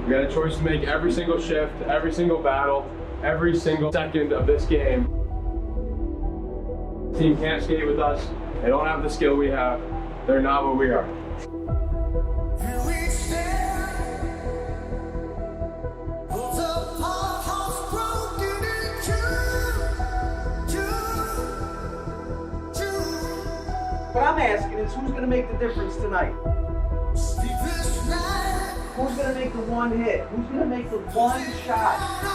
We got a choice to make every single shift, every single battle, every single second of this game. The team can't skate with us. They don't have the skill we have. They're not what we are. What I'm asking is who's going to make the difference tonight? Who's going to make the one hit? Who's going to make the one shot?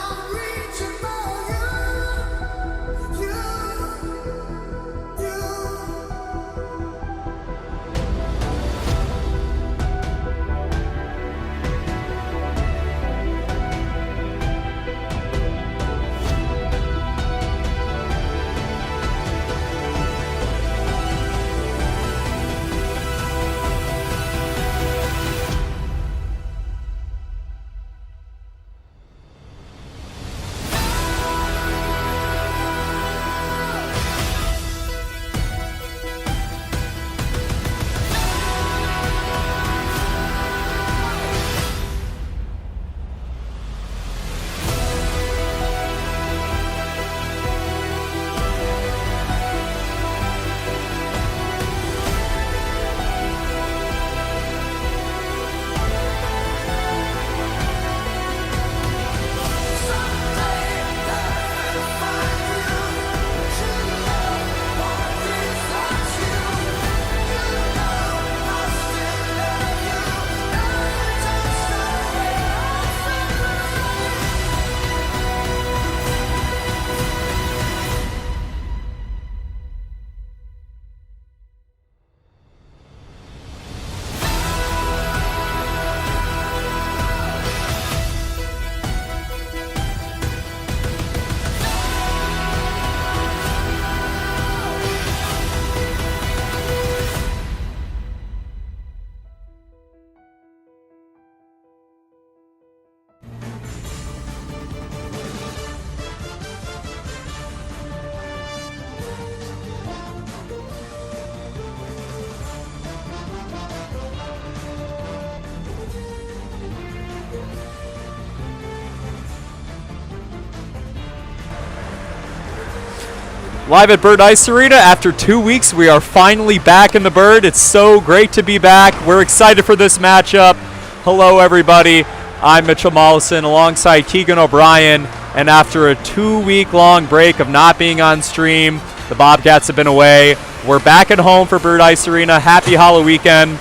Live at Bird Ice Arena. After 2 weeks, we are finally back in the Bird. It's so great to be back. We're excited for this matchup. Hello, everybody. I'm Mitch Mollison alongside Keagan O'Brien. And after a 2-week-long break of not being on stream, the Bobcats have been away. We're back at home for Bird Ice Arena. Happy Halloween weekend.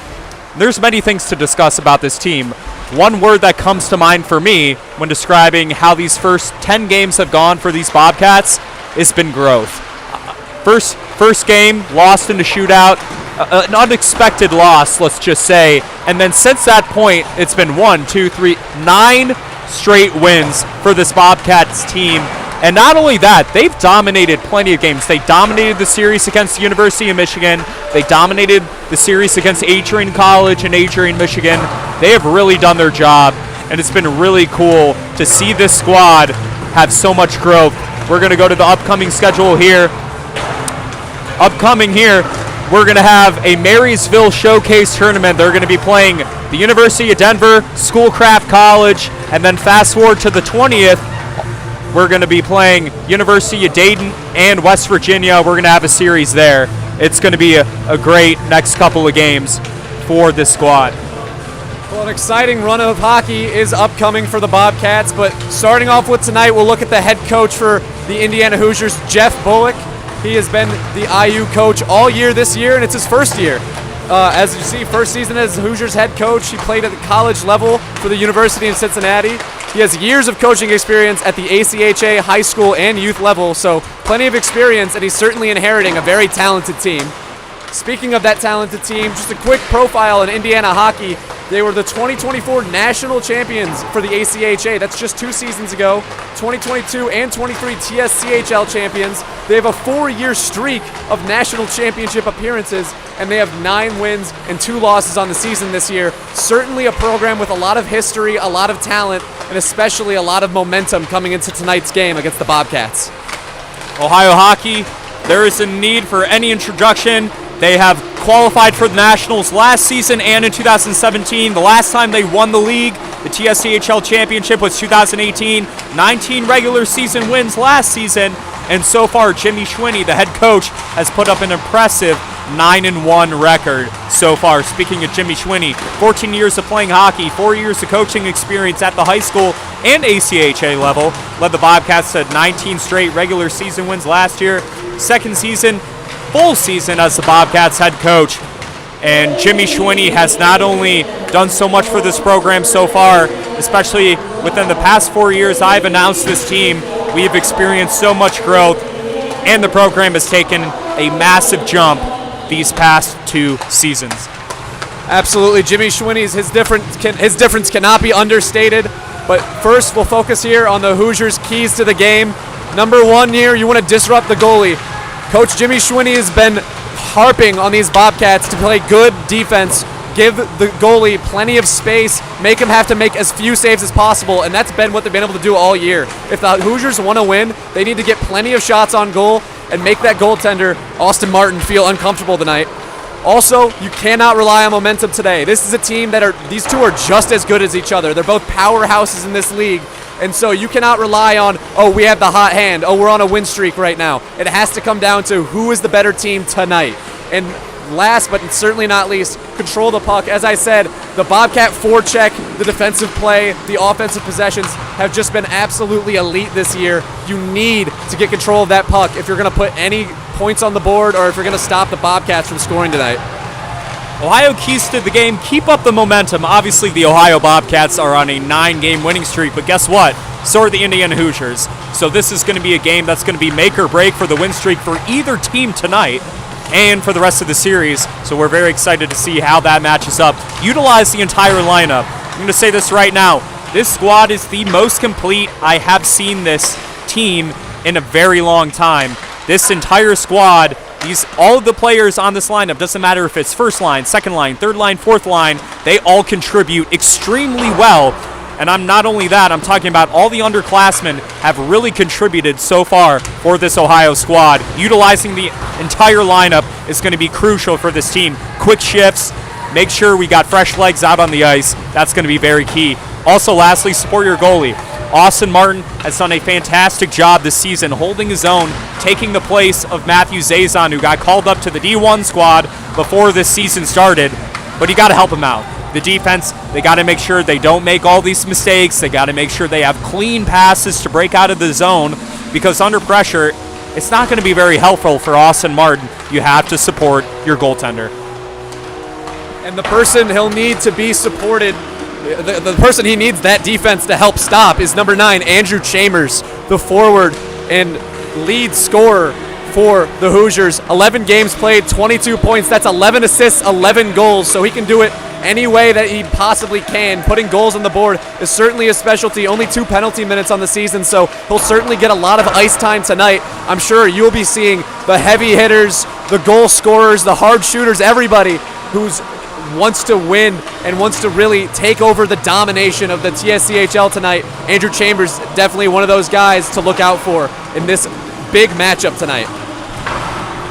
There's many things to discuss about this team. One word that comes to mind for me when describing how these first 10 games have gone for these Bobcats has been growth. First game, lost in the shootout, an unexpected loss, let's just say. And then since that point, it's been 9 straight wins for this Bobcats team. And not only that, they've dominated plenty of games. They dominated the series against the University of Michigan. They dominated the series against Adrian College and Adrian, Michigan. They have really done their job, and it's been really cool to see this squad have so much growth. We're going to go to the upcoming schedule here. We're going to have a Marysville Showcase tournament. They're going to be playing the University of Denver, Schoolcraft College, and then fast forward to the 20th, we're going to be playing University of Dayton and West Virginia. We're going to have a series there. It's going to be a great next couple of games for this squad. Well, an exciting run of hockey is upcoming for the Bobcats, but starting off with tonight, we'll look at the head coach for the Indiana Hoosiers, Jeff Bullock. He has been the IU coach all year this year, and it's his first year. As you see, first season as Hoosiers head coach. He played at the college level for the University of Cincinnati. He has years of coaching experience at the ACHA high school and youth level, so plenty of experience, and he's certainly inheriting a very talented team. Speaking of that talented team, just a quick profile in Indiana hockey. They were the 2024 national champions for the ACHA. That's just 2 seasons ago. 2022 and 23 TSCHL champions. They have a 4-year streak of national championship appearances, and they have 9 wins and 2 losses on the season this year. Certainly a program with a lot of history, a lot of talent, and especially a lot of momentum coming into tonight's game against the Bobcats. Ohio hockey, there is a need for any introduction. They have qualified for the Nationals last season and in 2017. The last time they won the league, the TSCHL championship, was 2018. 19 regular season wins last season, and so far Jimmy Schwinney, the head coach, has put up an impressive 9-1 record so far. Speaking of Jimmy Schwinney, 14 years of playing hockey, 4 years of coaching experience at the high school and ACHA level, led the Bobcats to 19 straight regular season wins last year. Second season, full season as the Bobcats head coach. And Jimmy Schwinney has not only done so much for this program so far, especially within the past 4 years I've announced this team, we've experienced so much growth, and the program has taken a massive jump these past 2 seasons. Absolutely, Jimmy Schwinney's his difference cannot be understated. But first, we'll focus here on the Hoosiers' keys to the game. Number one here, you want to disrupt the goalie. Coach Jimmy Schwinney has been harping on these Bobcats to play good defense, give the goalie plenty of space, make him have to make as few saves as possible, and that's been what they've been able to do all year. If the Hoosiers want to win, they need to get plenty of shots on goal and make that goaltender, Austin Martin, feel uncomfortable tonight. Also, you cannot rely on momentum today. This is a team these two are just as good as each other. They're both powerhouses in this league. And so you cannot rely on, oh, we have the hot hand. Oh, we're on a win streak right now. It has to come down to who is the better team tonight. And last but certainly not least, control the puck. As I said, the Bobcat forecheck, the defensive play, the offensive possessions have just been absolutely elite this year. You need to get control of that puck if you're going to put any points on the board or if you're going to stop the Bobcats from scoring tonight. Ohio keys to the game. Keep up the momentum. Obviously, the Ohio Bobcats are on a 9-game winning streak, but guess what? So are the Indiana Hoosiers. So this is going to be a game that's going to be make or break for the win streak for either team tonight and for the rest of the series. So we're very excited to see how that matches up. Utilize the entire lineup. I'm going to say this right now. This squad is the most complete I have seen this team in a very long time. This entire squad, all of the players on this lineup, doesn't matter if it's first line, second line, third line, fourth line, they all contribute extremely well. And I'm not only that, I'm talking about all the underclassmen have really contributed so far for this Ohio squad. Utilizing the entire lineup is going to be crucial for this team. Quick shifts, make sure we got fresh legs out on the ice. That's going to be very key. Also, lastly, support your goalie. Austin Martin has done a fantastic job this season, holding his own, taking the place of Matthew Zazon, who got called up to the D1 squad before this season started, but you got to help him out. The defense, they got to make sure they don't make all these mistakes. They got to make sure they have clean passes to break out of the zone, because under pressure, it's not going to be very helpful for Austin Martin. You have to support your goaltender. And the person he'll need to be supported, the person he needs that defense to help stop is number 9, Andrew Chambers, the forward and lead scorer for the Hoosiers. 11 games played, 22 points. That's 11 assists, 11 goals. So he can do it any way that he possibly can. Putting goals on the board is certainly a specialty. Only 2 penalty minutes on the season, so he'll certainly get a lot of ice time tonight. I'm sure you'll be seeing the heavy hitters, the goal scorers, the hard shooters, everybody who's wants to win and wants to really take over the domination of the TSCHL tonight. Andrew Chambers, definitely one of those guys to look out for in this big matchup tonight.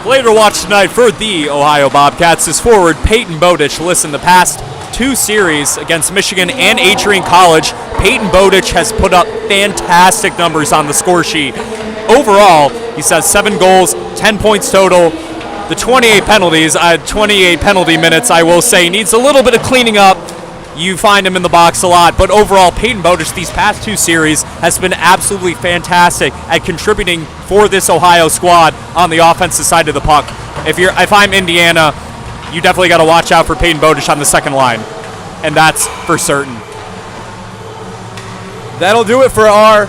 Player to watch tonight for the Ohio Bobcats is forward Peyton Bowditch. Listen, the past 2 series against Michigan and Adrian College, Peyton Bowditch has put up fantastic numbers on the score sheet. Overall, he has 7 goals, 10 points total. The 28 penalty minutes, I will say, needs a little bit of cleaning up. You find him in the box a lot, but overall, Peyton Bowditch these past 2 series has been absolutely fantastic at contributing for this Ohio squad on the offensive side of the puck. If I'm Indiana, you definitely got to watch out for Peyton Bowditch on the second line, and that's for certain. That'll do it for our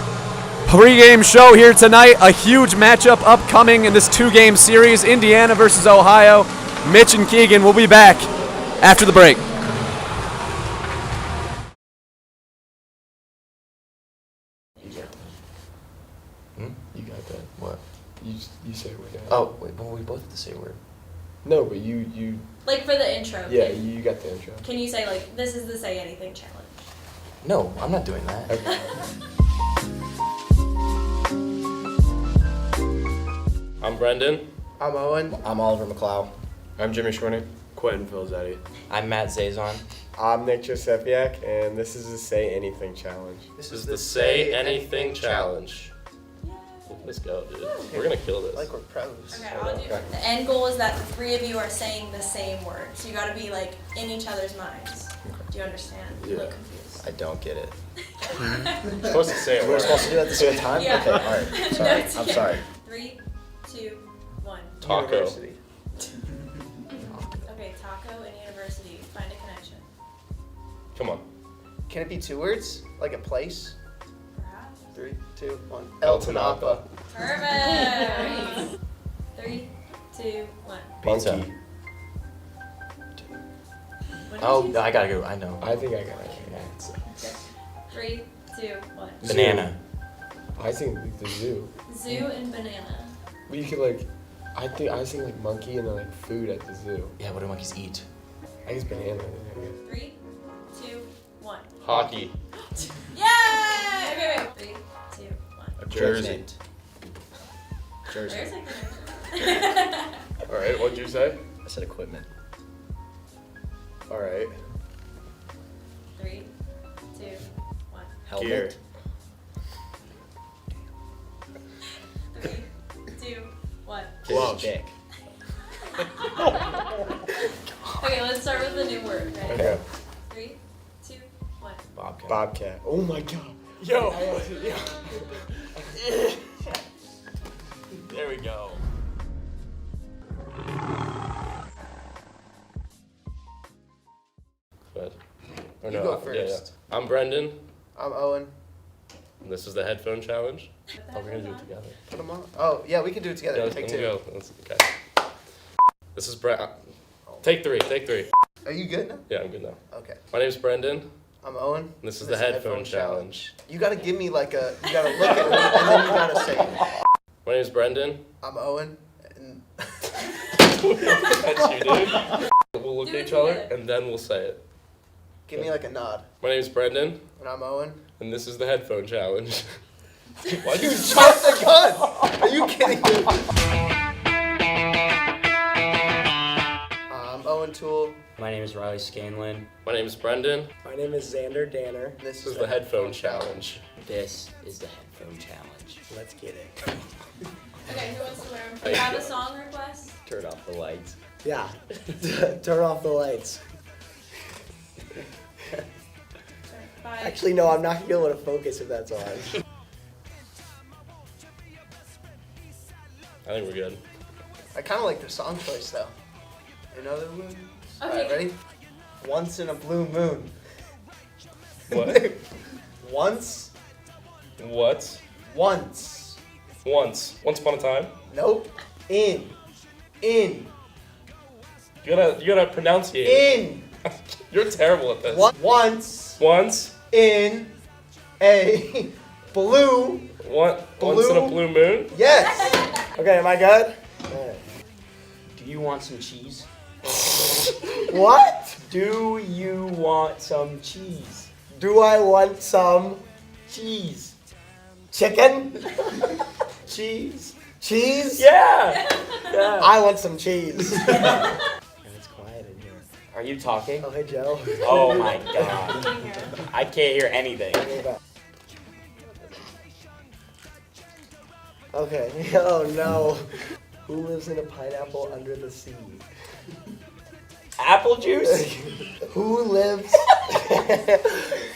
pregame show here tonight. A huge matchup upcoming in this 2-game series, Indiana versus Ohio. Mitch and Keagan will be back after the break. You got that. What? You say a word. Oh, wait, but we both have to say a word. No, but you. Like for the intro. Yeah, you got the intro. Can you say like, this is the Say Anything challenge? No, I'm not doing that. Okay. I'm Brendan. I'm Owen. I'm Oliver McLeod. I'm Jimmy Schwinnick. Quentin Filzetti. I'm Matt Zazon. I'm Nick Josefiak, and this is the Say Anything Challenge. This is the Say Anything Challenge. Let's go, dude. We're gonna kill this. Like we're pros. Okay, I'll do it. The end goal is that the three of you are saying the same word. So you gotta be like in each other's minds. Do you understand? You look confused. I don't get it. We're supposed to say it. We're supposed to do it at the same time? Yeah. Okay, alright. No, Sorry. it's I'm okay. sorry. 3, 2, 1. Taco. University. Okay, taco and university. Find a connection. Come on. Can it be 2 words? Like a place? Perhaps. 3, 2, 1. El Tanapa. Perfect. 3, 2, 1. Pizza. Monkey. What did Oh, you no, I say? gotta go. I know. I think I got it. Okay. 3, 2, 1. Banana. I think the zoo. Zoo and banana. But you could like, I think like monkey and then like food at the zoo. Yeah, what do monkeys eat? I guess banana. 3, 2, 1. Hockey. Yay! Okay, wait. 3, 2, 1. A jersey. Jersey. Where's it? All right, what'd you say? I said equipment. All right. 3, 2, 1. Helmet. Gear. 3, 2, 1. Glove. Dick. Okay, let's start with a new word. Ready? Okay. 3, 2, 1. Bobcat. Bobcat. Oh my god. Yo. There we go. But, or You no, go yeah, first. yeah. I'm Brendan, I'm Owen. and this is the headphone challenge. Put the Oh, we're gonna do it headphones on. together. Put them on. Oh, yeah, we can do it together. Yeah, Take let's 2. go. Okay. This is Brent. Take 3. Take 3. Are you good now? Yeah, I'm good now. Okay. My name's Brendan, I'm Owen. and this is the headphone challenge. You gotta give me like a, you gotta look at me and then you gotta say it. My name's Brendan. I'm Owen. And That's you, dude. We'll look Do at it each other, together. and then we'll say it. give me like a nod. My name's Brendan, And I'm Owen. and this is the headphone challenge. Why'd You you jumped the gun! Are you kidding me? I'm Owen Toole. My name is Riley Scanlon. My name's Brendan. My name is Xander Danner. This This is the headphone challenge. This is the headphone challenge. Let's get it. Okay, who wants to wear them? Do you have a song request? Turn off the lights. Yeah. Turn off the lights. Sure. Bye. Actually, no, I'm not gonna be able to focus if that's on. I think we're good. I kind of like the song choice though. Another moon. Okay. Alright, ready? Once in a blue moon. What? Once. What? Once. Once upon a time. Nope. In. You gotta pronunciate. In. You're terrible at this. Once. Once. In. A. Blue. Once in a blue moon. Yes. Okay, am I good? Do you want some cheese? What? Do you want some cheese? Do I want some cheese? Chicken? Cheese? Cheese? Yeah! Yeah. I want some cheese. It's quiet in here. Are you talking? Oh, hey, Joe. Oh my god. I can't hear anything. Okay. Oh no. Who lives in a pineapple under the sea? Apple juice? Who lives?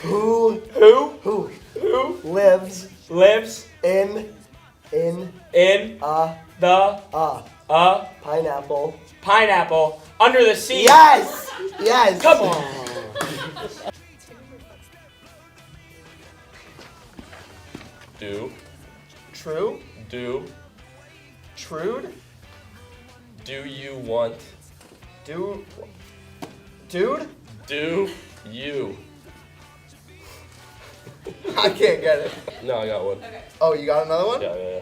Who Who lives lives in in a the pineapple? pineapple under the sea? Yes. Yes. Come on. Do. True. Do. Trude. Do you want? Dude. Do you? I can't get it. No, I got one. Okay. Oh, you got another one? Yeah.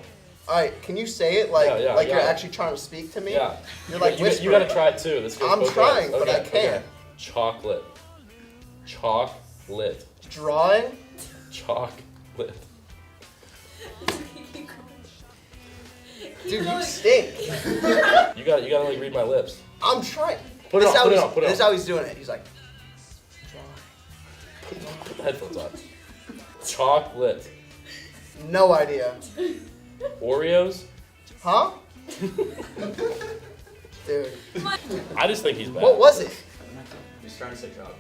Alright, can you say it like Yeah, like yeah. you're actually trying to speak to me? Yeah. You're like you whispering. gotta try it too. This goes I'm both trying, ways. but I Okay, can't. okay. Chocolate. Chocolate. Drawing. Chocolate. Keep going. Dude, you stink. You gotta like read my lips. I'm trying. Put it This on, is put it on. This is how he's doing it. He's like, Put the headphones on. Chocolate. no idea. Oreos? Huh? Dude. I just think he's bad. What was it? He's trying to say chocolate.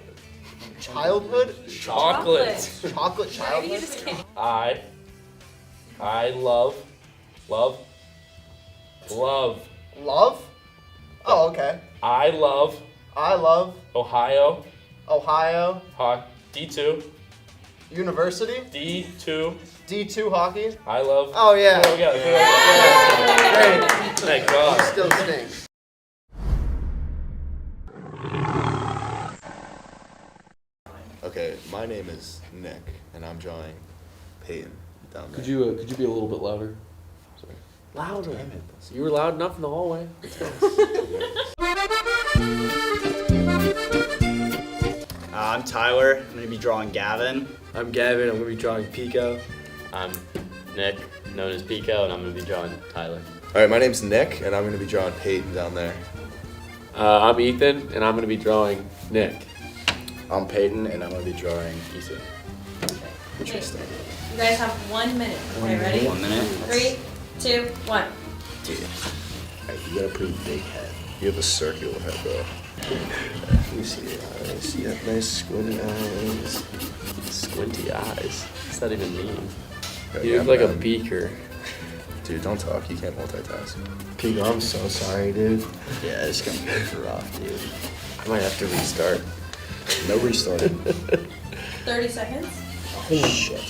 Childhood? Chocolate. Chocolate You childhood? just can't. I love. Love? Oh, okay. I love I love Ohio. Ohio D2. University. D2. D2 hockey. I love. Oh, yeah. There we go. Great. Thank God. Still stinks. Okay, my name is Nick, and I'm drawing Peyton down there. Could you be a little bit louder? Sorry. Louder. You were loud enough in the hallway. I'm Tyler. I'm gonna be drawing Gavin. I'm Gavin. I'm gonna be drawing Pico. I'm Nick, known as Pico, and I'm going to be drawing Tyler. All right, my name's Nick, and I'm going to be drawing Peyton down there. I'm Ethan, and I'm gonna be drawing Nick. I'm Peyton, and I'm going to be drawing Ethan. Interesting. You guys have 1 minute. Okay, ready? 1 minute. 3, 2, 1. Dude. Alright, you got a pretty big head. You have a circular head, bro. Let me see your eyes. You have nice squinty eyes. Squinty eyes. What's that even mean? Okay, You look I'm like a done. beaker. Dude, don't talk. You can't multitask. Pico, I'm so sorry, dude. Yeah, it's gonna be rough, dude. I might have to restart. No restarting. 30 seconds. Oh, shit.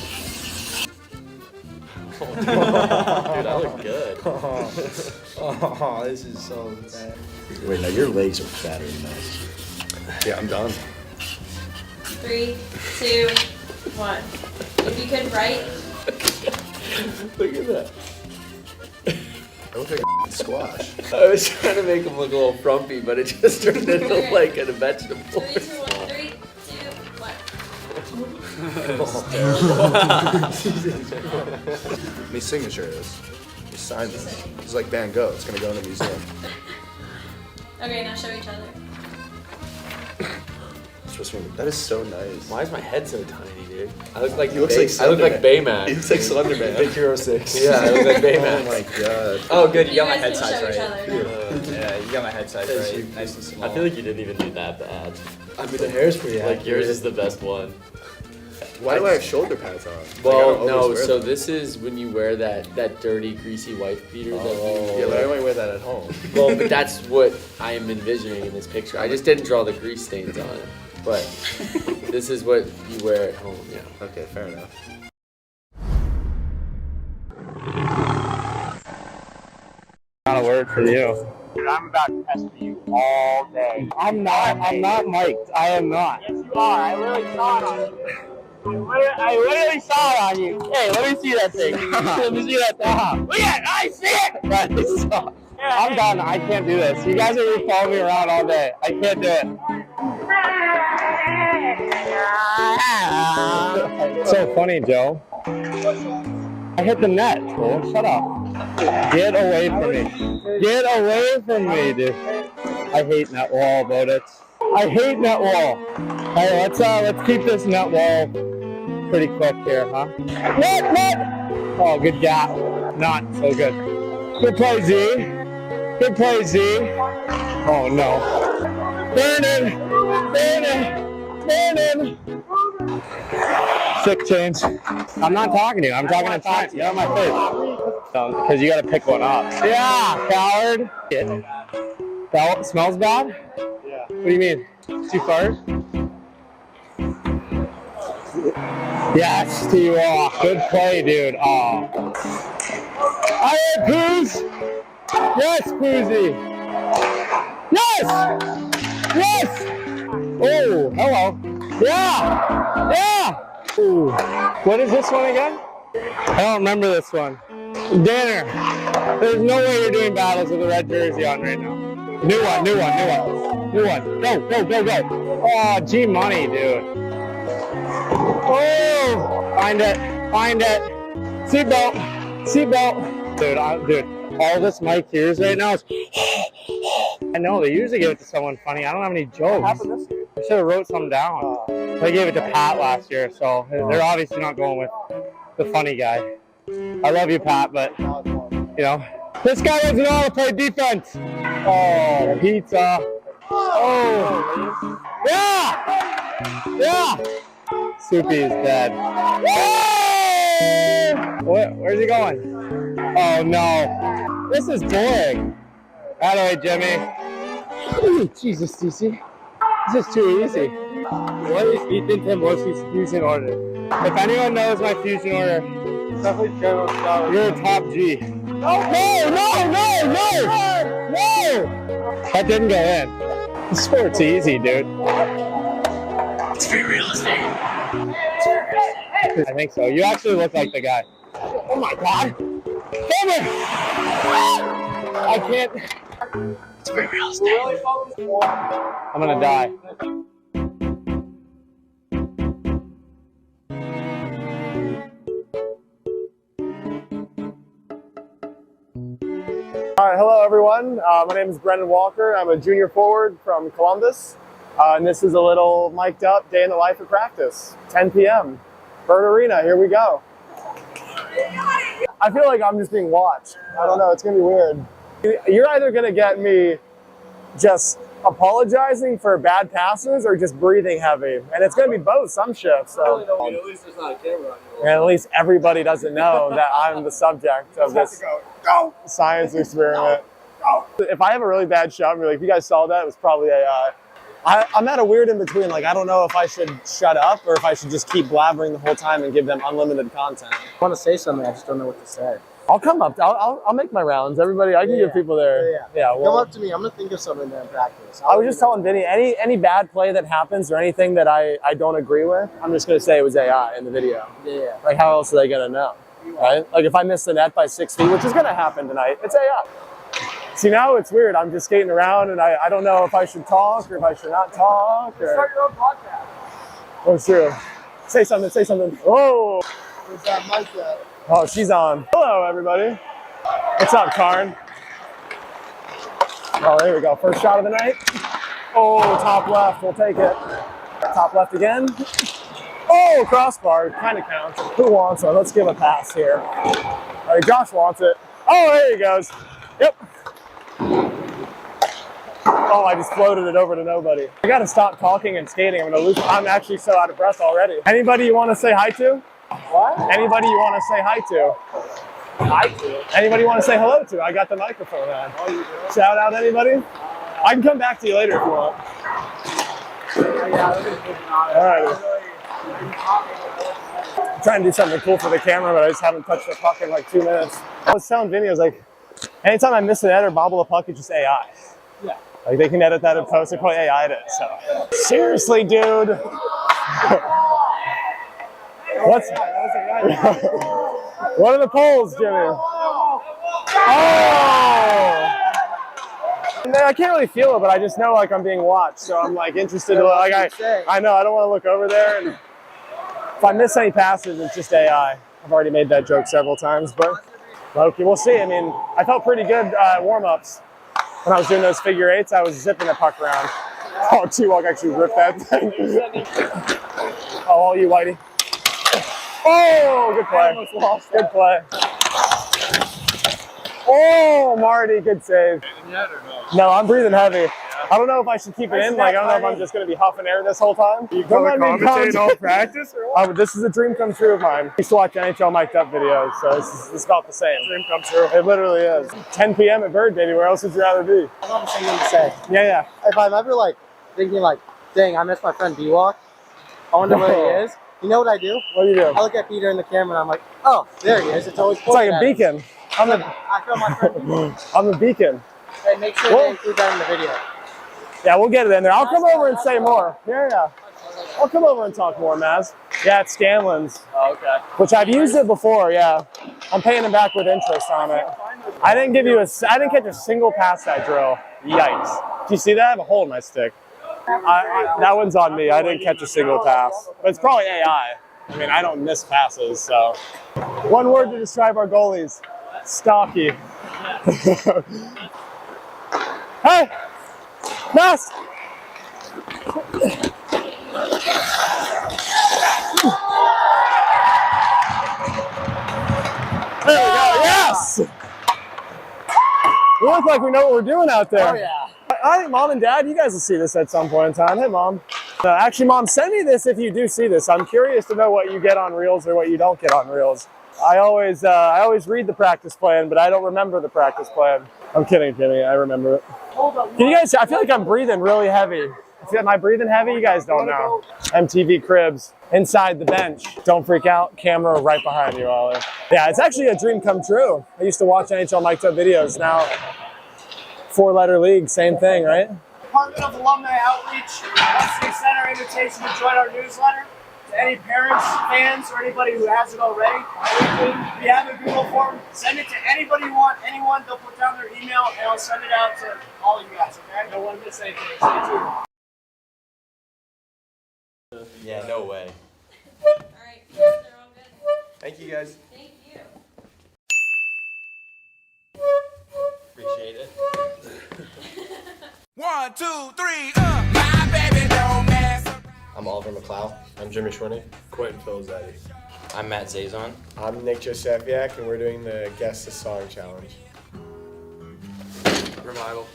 Dude, I look good. Oh, this is so bad. Wait, now your legs are fatter than us. Yeah, I'm done. 3, 2, 1. If you could write. Look at that. I look like a squash. I was trying to make him look a little frumpy, but it just turned into like a vegetable. 3, 2, 1. 3, 2, 1. My signature is. He signed this. It's like Van Gogh. It's gonna go in a museum. Okay, now show each other. That is so nice. Why is my head so tiny, dude? I look like He looks like I look like Slenderman. Baymax. He looks like Slenderman. Big Hero 6. Yeah, I look like Oh Baymax. my god. Oh, good. You You got my guys head can size show each right. other. Yeah, you got my head size right. Nice and small. I feel like you didn't even do that bad. I mean, the hair's pretty Like, yours is the best one. Why do I have shoulder pads on? Well, Like, I don't no, always wear so them. this is when you wear that dirty, greasy wife beater that you Yeah, but I only wear that at home. Well, but that's what I am envisioning in this picture. I just didn't draw the grease stains on it. But this is what you wear at home, yeah. Okay, fair enough. Not a word for you. Dude, I'm about to pester you all day. I'm not mic'd. I am not. Yes, you are. I literally saw it on you. I literally saw it on you. Hey, let me see that thing. Let me see that thing. Look at it. I see it. That is so. I'm done. I can't do this. You guys are just following me around all day. I can't do it. It's so funny, Joe. I hit the net. Joel. Shut up. Get away from me. Get away from me, dude. I hate net wall about it. I hate net wall. Hey, let's keep this net wall pretty quick here, huh? Net! Oh, good gap. Not so good. Good play, Z. Good play, Z. Oh, no. Burning! Sick change. I'm not talking to you. I'm talking to Ty. Get on my face. Because you got to pick one up. Yeah, coward. That smells bad? Yeah. What do you mean? Too far? Yes, to you all. Good play, dude. Oh. I hit Poos. Yes, Poozy. Yes! Oh, hello. Yeah! Ooh. What is this one again? I don't remember this one. Danner, there's no way you're doing battles with a red jersey on right now. New one. Go. Oh, G Money, dude. Oh, find it. Seatbelt. Dude, all this mic hears right now is I know, they usually give it to someone funny. I don't have any jokes. I should have wrote some down. They gave it to Pat last year, so they're obviously not going with the funny guy. I love you, Pat, but, you know, this guy doesn't know how to play defense. Oh, pizza. Oh, yeah! Yeah! Soupy is dead. Where's he going? Oh, no. This is boring. That way, Jimmy. Ooh, Jesus, TC. This is too easy. What is Ethan Tambosi's fusion order? If anyone knows my fusion order, definitely General Star. You're a top G. No! That didn't go in. The sport's easy, dude. It's very realistic. I think so. You actually look like the guy. Oh my God! Damn it! I can't. It's very realistic. I'm gonna die. All right, hello everyone. My name is Brendan Walker. I'm a junior forward from Columbus. And this is a little mic'd up day in the life of practice. 10 p.m. Bird Arena, here we go. I feel like I'm just being watched. I don't know, it's gonna be weird. You're either gonna get me just apologizing for bad passes or just breathing heavy. And it's gonna be both some shifts. So. At least there's not a camera on you. And at least everybody doesn't know that I'm the subject of this science experiment. If I have a really bad shot, I'm like, if you guys saw that, it was probably AI. I'm at a weird in between. Like, I don't know if I should shut up or if I should just keep blabbering the whole time and give them unlimited content. I want to say something, I just don't know what to say. I'll come up. I'll make my rounds. Everybody, I can give people there. Yeah. Well, come up to me. I'm gonna think of something to practice. I was just telling Vinny, any bad play that happens or anything that I don't agree with, I'm just gonna say it was AI in the video. Yeah. Like, how else are they gonna know, right? Like, if I miss the net by 6 feet, which is gonna happen tonight, it's AI. See, now it's weird. I'm just skating around, and I don't know if I should talk or if I should not talk. Or... Start your own podcast. Oh, true. Say something. Oh. Where's that mic at? Oh, she's on. Hello, everybody. What's up, Karn? Oh, there we go. First shot of the night. Oh, top left. We'll take it. Top left again. Oh, crossbar. Kind of counts. Who wants it? Let's give a pass here. All right, Josh wants it. Oh, there he goes. Yep. Oh, I just floated it over to nobody. I got to stop talking and skating. I'm gonna lose. I'm actually so out of breath already. Anybody you want to say hi to? What? Anybody you want to say hi to? Hi to? Anybody you want to say hello to? I got the microphone on. Oh, you do? Shout out anybody? I can come back to you later if you want. All right. I'm trying to do something cool for the camera, but I just haven't touched the puck in like 2 minutes. I was telling Vinny, I was like, anytime I miss an edit or bobble a puck, it's just AI. Yeah. Like, they can edit that in post, they probably AI'd it, so. Seriously, dude. What's what are the polls, Jimmy? Oh! I can't really feel it, but I just know like I'm being watched, so I'm like interested. Like I know I don't want to look over there, and if I miss any passes, it's just AI. I've already made that joke several times, but okay, we'll see. I mean, I felt pretty good at warm-ups when I was doing those figure eights. I was zipping the puck around. Oh, T-Walk actually ripped that thing. Oh, all you, Whitey. Oh, good play. Good play. Oh, Marty, good save. No, I'm breathing heavy. I don't know if I should keep it in. Like, I don't know if I'm just going to be huffing air this whole time. You commentate all practice or what? This is a dream come true of mine. I used to watch NHL mic'd up videos, so this is about the same. Dream come true. It literally is. 10 p.m. at Bird, baby. Where else would you rather be? I don't have the same thing to say. Yeah. If I'm ever like thinking like, dang, I miss my friend B-Walk, I wonder where he is. You know what I do? What do you do? I look at Peter in the camera and I'm like, oh, there he is. It's always It's like a beacon. I feel my friend. I'm a beacon. Hey, make sure they include that in the video. Yeah, we'll get it in there. I'll come over and say more. Yeah. I'll come over and talk more, Maz. Yeah, it's Scanlan's. Oh, okay. Which I've used it before, yeah. I'm paying him back with interest on it. I didn't catch a single pass that drill. Yikes. Do you see that? I have a hole in my stick. That one's on me. I didn't catch a single pass. But it's probably AI. I mean, I don't miss passes, so. One word to describe our goalies. Stocky. Hey! Mass! There we go, yes! We look like we know what we're doing out there. Oh, yeah. I think Mom and Dad, you guys will see this at some point in time. Hey, Mom. Actually, Mom, send me this if you do see this. I'm curious to know what you get on Reels or what you don't get on Reels. I always read the practice plan, but I don't remember the practice plan. I'm kidding, Jimmy. I remember it. Can you guys, I feel like I'm breathing really heavy. Am I breathing heavy? You guys don't know. MTV Cribs, inside the bench. Don't freak out. Camera right behind you, Ollie. Yeah, it's actually a dream come true. I used to watch NHL Mic'd Up videos. Now, 4-letter league, same thing, right? Department of Alumni Outreach wants to extend our invitation to join our newsletter to any parents, fans, or anybody who hasn't already. We have a Google form. Send it to anybody you want, anyone. They'll put down their email, and I'll send it out to all of you guys, okay? Don't want to miss anything. Stay tuned. Yeah, no way. Alright, they're all good. Thank you guys. Thank you. Appreciate it. 1, 2, 3, my baby don't mess around. I'm Oliver McLeod. I'm Jimmy Schwarney. Quentin Filizzetti. I'm Matt Zazon. I'm Nick Josefiak, and we're doing the Guess the Song Challenge. Revival.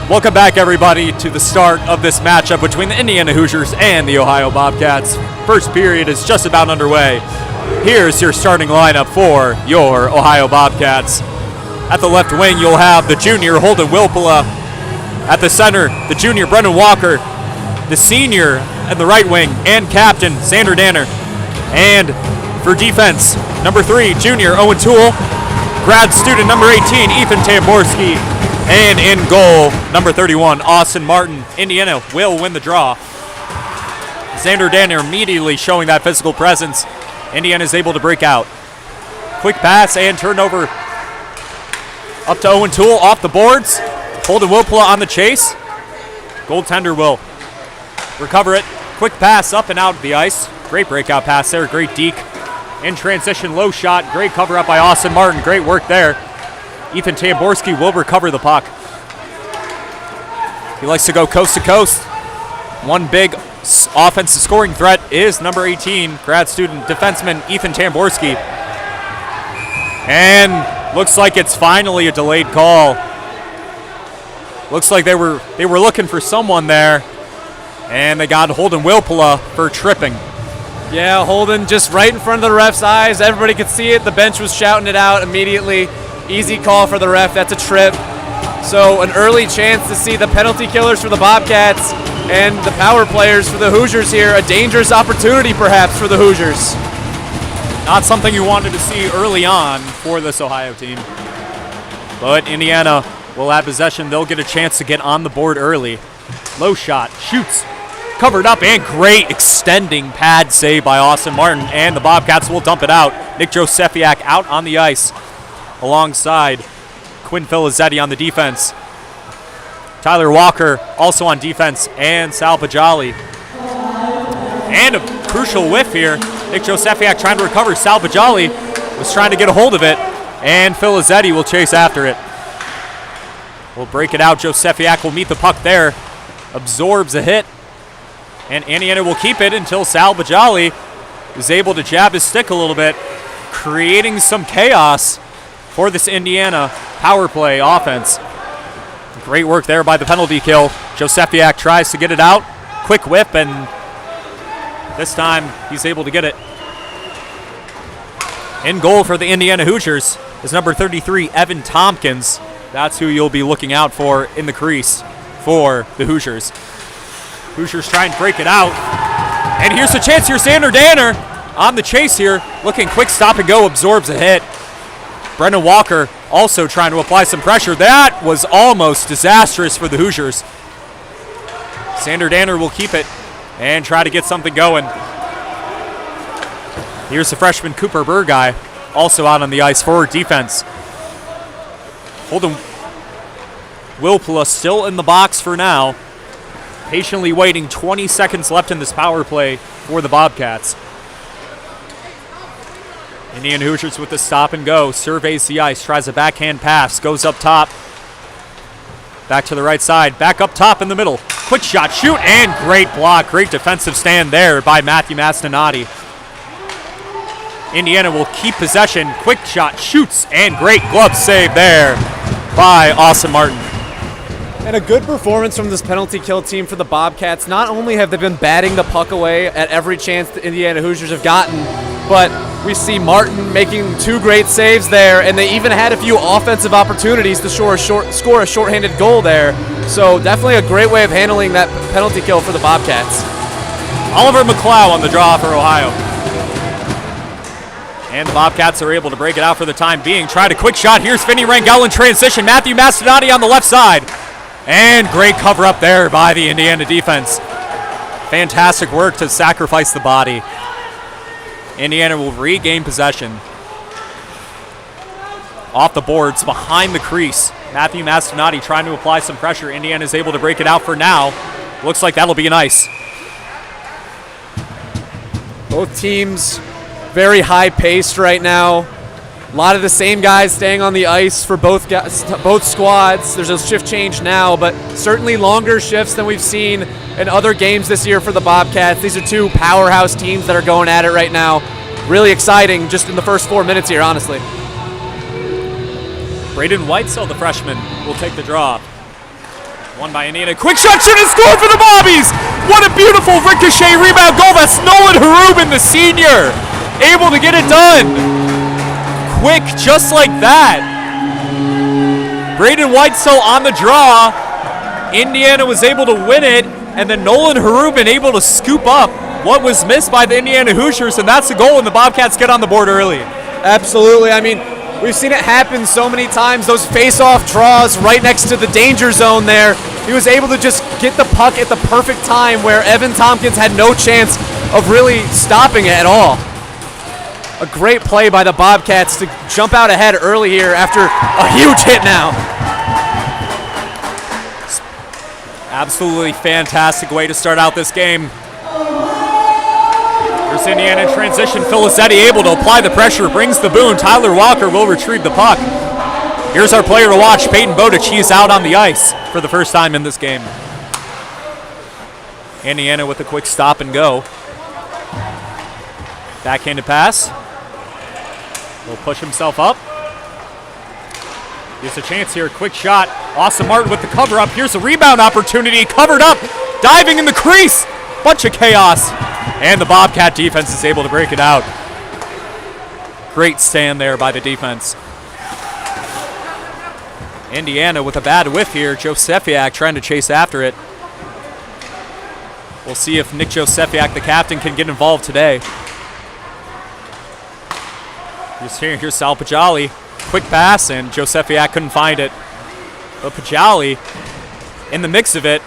Welcome back, everybody, to the start of this matchup between the Indiana Hoosiers and the Ohio Bobcats. First period is just about underway. Here's your starting lineup for your Ohio Bobcats. At the left wing, you'll have the junior Holden Wilpula. At the center, the junior Brendan Walker. The senior at the right wing and captain, Xander Danner. And for defense, number 3, junior Owen Toole. Grad student number 18, Ethan Tamborski. And in goal, number 31, Austin Martin. Indiana will win the draw. Xander Danner immediately showing that physical presence. Indiana is able to break out. Quick pass and turnover up to Owen Toole off the boards. Holden Wilpula on the chase. Goaltender will recover it. Quick pass up and out of the ice. Great breakout pass there. Great deke. In transition, low shot. Great cover up by Austin Martin. Great work there. Ethan Tamborski will recover the puck. He likes to go coast to coast. One big offensive scoring threat is number 18, grad student defenseman Ethan Tamborski. And looks like it's finally a delayed call. Looks like they were looking for someone there, and they got Holden Wilpula for tripping. Yeah, Holden just right in front of the ref's eyes. Everybody could see it. The bench was shouting it out immediately. Easy call for the ref. That's a trip. So an early chance to see the penalty killers for the Bobcats and the power players for the Hoosiers here. A dangerous opportunity perhaps for the Hoosiers. Not something you wanted to see early on for this Ohio team. But Indiana will have possession. They'll get a chance to get on the board early. Low shot, shoots, covered up, and great extending pad save by Austin Martin. And the Bobcats will dump it out. Nick Josefiak out on the ice alongside Quinn Filizetti on the defense. Tyler Walker also on defense, and Sal Bajali. And a crucial whiff here. Nick Josefiak trying to recover. Sal Bajali was trying to get a hold of it, and Filizetti will chase after it. We'll break it out. Josefiak will meet the puck there. Absorbs a hit, and Indiana will keep it until Sal Bajali is able to jab his stick a little bit, creating some chaos for this Indiana power play offense. Great work there by the penalty kill. Josefiak tries to get it out. Quick whip, and this time he's able to get it. In goal for the Indiana Hoosiers is number 33, Evan Tompkins. That's who you'll be looking out for in the crease for the Hoosiers. Hoosiers trying to break it out. And here's a chance here. Xander Danner on the chase here. Looking quick, stop and go, absorbs a hit. Brendan Walker also trying to apply some pressure. That was almost disastrous for the Hoosiers. Xander Danner will keep it and try to get something going. Here's the freshman Cooper Burguy, also out on the ice for defense. Holden Wilpula still in the box for now. Patiently waiting, 20 seconds left in this power play for the Bobcats. Indiana Hoosiers with the stop and go. Surveys the ice, tries a backhand pass, goes up top. Back to the right side, back up top in the middle. Quick shot, shoot, and great block. Great defensive stand there by Matthew Mastinati. Indiana will keep possession. Quick shot, shoots, and great glove save there by Austin Martin. And a good performance from this penalty kill team for the Bobcats. Not only have they been batting the puck away at every chance the Indiana Hoosiers have gotten, but we see Martin making 2 great saves there, and they even had a few offensive opportunities to score a shorthanded goal there. So definitely a great way of handling that penalty kill for the Bobcats. Oliver McLeod on the draw for Ohio. And the Bobcats are able to break it out for the time being. Tried a quick shot. Here's Vinny Rangel in transition. Matthew Mastinati on the left side. And great cover up there by the Indiana defense. Fantastic work to sacrifice the body. Indiana will regain possession. Off the boards, behind the crease. Matthew Mastinati trying to apply some pressure. Indiana is able to break it out for now. Looks like that'll be an ice. Both teams very high-paced right now. A lot of the same guys staying on the ice for both squads. There's a shift change now, but certainly longer shifts than we've seen in other games this year for the Bobcats. These are 2 powerhouse teams that are going at it right now. Really exciting just in the first 4 minutes here, honestly. Braden Whitesell, the freshman, will take the draw. One by Indiana. Quick shot, shoot, and score for the Bobbies! What a beautiful ricochet rebound goal. That's Nolan Harubin, the senior, able to get it done. Quick, just like that. Braden Whitesell on the draw. Indiana was able to win it, and then Nolan Harubin able to scoop up what was missed by the Indiana Hoosiers, and that's the goal, and the Bobcats get on the board early. Absolutely. I mean, we've seen it happen so many times. Those face-off draws right next to the danger zone there. He was able to just get the puck at the perfect time where Evan Tompkins had no chance of really stopping it at all. A great play by the Bobcats to jump out ahead early here after a huge hit now. Absolutely fantastic way to start out this game. Here's Indiana in transition. Filizetti able to apply the pressure, brings the boon. Tyler Walker will retrieve the puck. Here's our player to watch, Peyton Bowditch. He's out on the ice for the first time in this game. Indiana with a quick stop and go. Backhanded pass. Will push himself up. Gets a chance here, quick shot. Austin Martin with the cover up. Here's a rebound opportunity, covered up, diving in the crease. Bunch of chaos. And the Bobcat defense is able to break it out. Great stand there by the defense. Indiana with a bad whiff here. Josefiak trying to chase after it. We'll see if Nick Josefiak, the captain, can get involved today. Here's Sal Pajali. Quick pass, and Josefiak couldn't find it. But Pajali in the mix of it.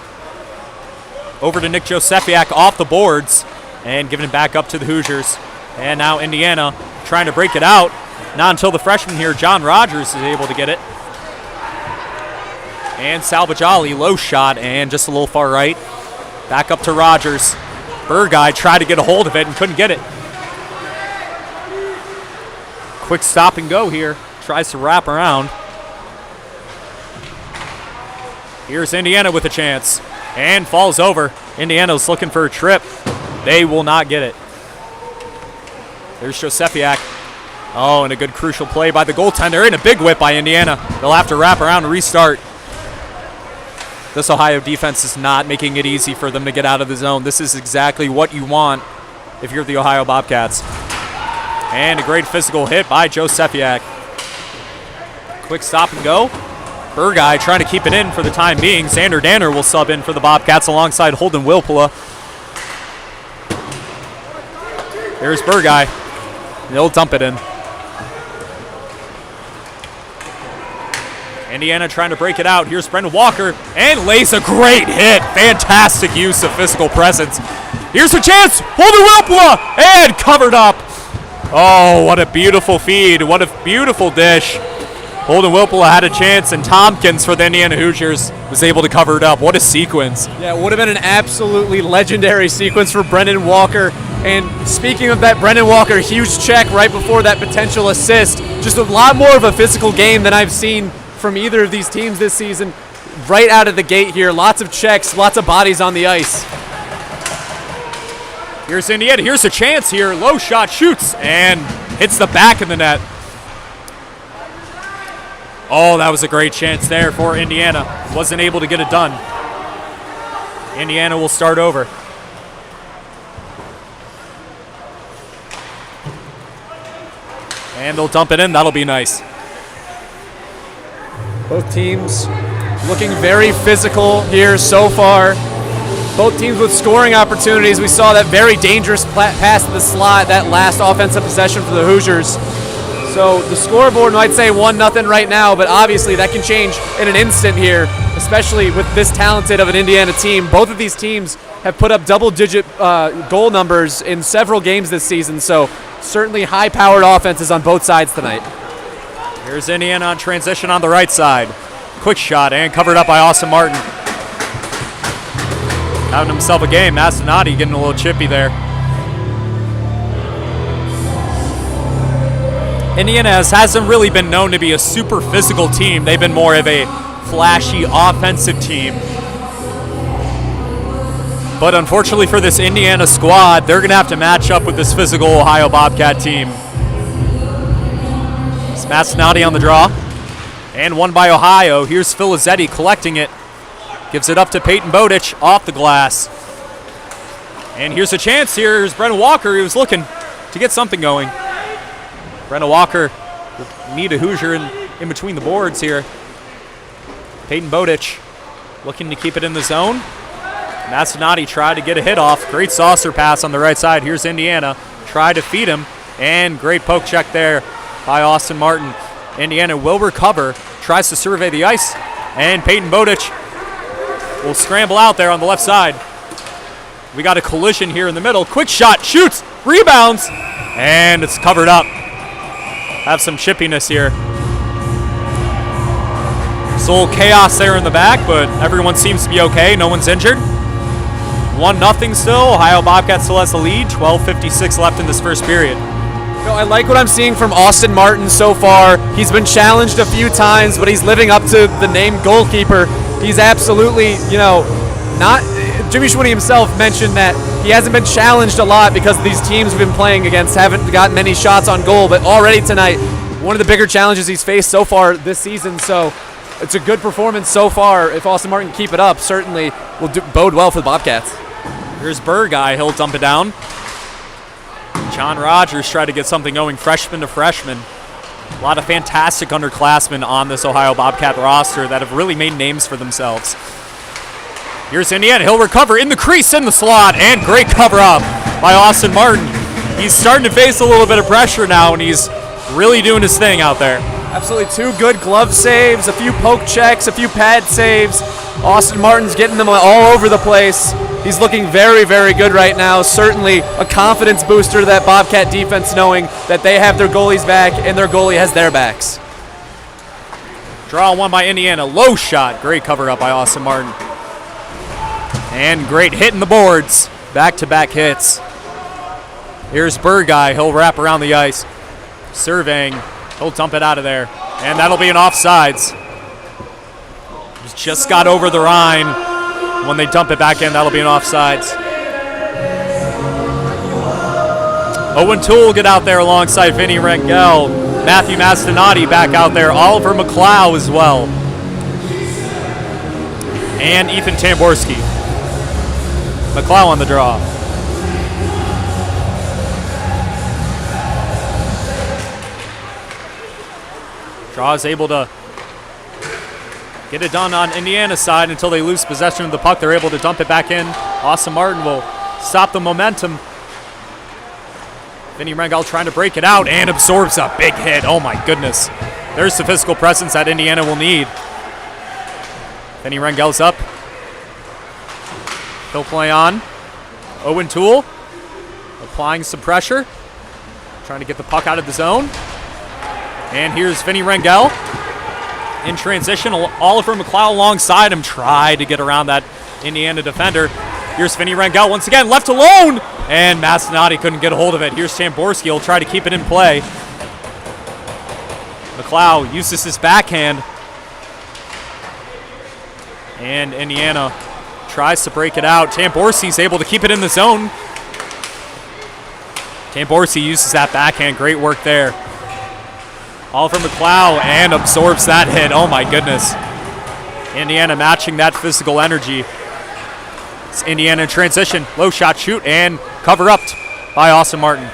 Over to Nick Josefiak off the boards and giving it back up to the Hoosiers. And now Indiana trying to break it out. Not until the freshman here, John Rogers, is able to get it. And Sal Pajali, low shot and just a little far right. Back up to Rogers. Burguy tried to get a hold of it and couldn't get it. Quick stop and go here. Tries to wrap around. Here's Indiana with a chance. And falls over. Indiana's looking for a trip. They will not get it. There's Josefiak. Oh, and a good crucial play by the goaltender. And a big whip by Indiana. They'll have to wrap around and restart. This Ohio defense is not making it easy for them to get out of the zone. This is exactly what you want if you're the Ohio Bobcats. And a great physical hit by Josefiak. Quick stop and go. Burguy trying to keep it in for the time being. Xander Danner will sub in for the Bobcats alongside Holden Wilpula. There's Burguy. They'll dump it in. Indiana trying to break it out. Here's Brendan Walker and lays a great hit. Fantastic use of physical presence. Here's a chance. Holden Wilpula and covered up. Oh, what a beautiful feed. What a beautiful dish. Holden Wilpula had a chance, and Tompkins for the Indiana Hoosiers was able to cover it up. What a sequence. Yeah, it would have been an absolutely legendary sequence for Brendan Walker. And speaking of that, Brendan Walker, huge check right before that potential assist. Just a lot more of a physical game than I've seen from either of these teams this season. Right out of the gate here, lots of checks, lots of bodies on the ice. Here's Indiana. Here's a chance here. Low shot, shoots, and hits the back of the net. Oh, that was a great chance there for Indiana. Wasn't able to get it done. Indiana will start over. And they'll dump it in. That'll be nice. Both teams looking very physical here so far. Both teams with scoring opportunities. We saw that very dangerous pass to the slot, that last offensive possession for the Hoosiers. So the scoreboard might say 1-0 right now, but obviously that can change in an instant here, especially with this talented of an Indiana team. Both of these teams have put up double-digit goal numbers in several games this season, so certainly high-powered offenses on both sides tonight. Here's Indiana on transition on the right side. Quick shot and covered up by Austin Martin. Having himself a game. Mastinati getting a little chippy there. Indiana hasn't really been known to be a super physical team. They've been more of a flashy offensive team. But unfortunately for this Indiana squad, they're going to have to match up with this physical Ohio Bobcat team. It's Mastinati on the draw. And one by Ohio. Here's Filizetti collecting it. Gives it up to Peyton Bowditch off the glass. And here's a chance. Here's Brennan Walker. He was looking to get something going. Brennan Walker will need a Hoosier in between the boards here. Peyton Bowditch looking to keep it in the zone. Mastinati tried to get a hit off. Great saucer pass on the right side. Here's Indiana. Tried to feed him. And great poke check there by Austin Martin. Indiana will recover. Tries to survey the ice. And Peyton Bowditch will scramble out there on the left side. We got a collision here in the middle. Quick shot. Shoots. Rebounds. And it's covered up. Have some chippiness here. It's a little chaos there in the back, but everyone seems to be okay. No one's injured. 1-0 still. Ohio Bobcats still has the lead. 12:56 left in this first period. No, I like what I'm seeing from Austin Martin so far. He's been challenged a few times, but he's living up to the name goalkeeper. He's absolutely, not. Jimmy Schwinny himself mentioned that he hasn't been challenged a lot because these teams we've been playing against haven't got many shots on goal, but already tonight, one of the bigger challenges he's faced so far this season, so it's a good performance so far. If Austin Martin can keep it up, certainly will bode well for the Bobcats. Here's Burguy. He'll dump it down. John Rogers tried to get something going, freshman to freshman. A lot of fantastic underclassmen on this Ohio Bobcat roster that have really made names for themselves. Here's Indiana. He'll recover in the crease, in the slot, and great cover up by Austin Martin. He's starting to face a little bit of pressure now, and he's really doing his thing out there. Absolutely, 2 good glove saves, a few poke checks, a few pad saves. Austin Martin's getting them all over the place. He's looking very, very good right now. Certainly a confidence booster to that Bobcat defense, knowing that they have their goalies back and their goalie has their backs. Draw one by Indiana. Low shot. Great cover up by Austin Martin. And great hit in the boards. Back-to-back hits. Here's Burguy. He'll wrap around the ice. Surveying. He'll dump it out of there. And that'll be an offsides. Just got over the Rhine. When they dump it back in, that'll be an offsides. Owen Toole will get out there alongside Vinny Rangel. Matthew Mastinati back out there. Oliver McLeod as well. And Ethan Tamborski. McLeod on the draw. Draw is able to get it done on Indiana's side until they lose possession of the puck. They're able to dump it back in. Austin Martin will stop the momentum. Vinny Rangel trying to break it out and absorbs a big hit. Oh my goodness. There's the physical presence that Indiana will need. Vinny Rangel's up. He'll play on. Owen Toole applying some pressure. Trying to get the puck out of the zone. And here's Vinny Rangel. In transition, Oliver McLeod alongside him tried to get around that Indiana defender. Here's Vinny Rangel once again, left alone, and Mastinati couldn't get a hold of it. Here's Tamborski, he'll try to keep it in play. McLeod uses his backhand, and Indiana tries to break it out. Tamborski's able to keep it in the zone. Tamborski uses that backhand, great work there. Oliver McLeod and absorbs that hit. Oh my goodness. Indiana matching that physical energy. It's Indiana in transition. Low shot, shoot, and cover up by Austin Martin.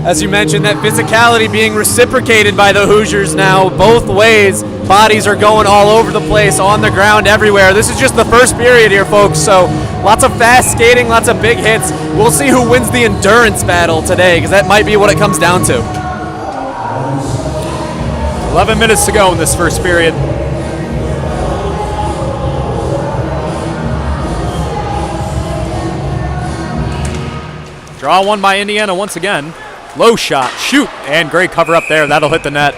As you mentioned, that physicality being reciprocated by the Hoosiers now both ways. Bodies are going all over the place, on the ground, everywhere. This is just the first period here, folks, so lots of fast skating, lots of big hits. We'll see who wins the endurance battle today, because that might be what it comes down to. 11 minutes to go in this first period. Draw one by Indiana once again. Low shot, shoot, and great cover up there. That'll hit the net.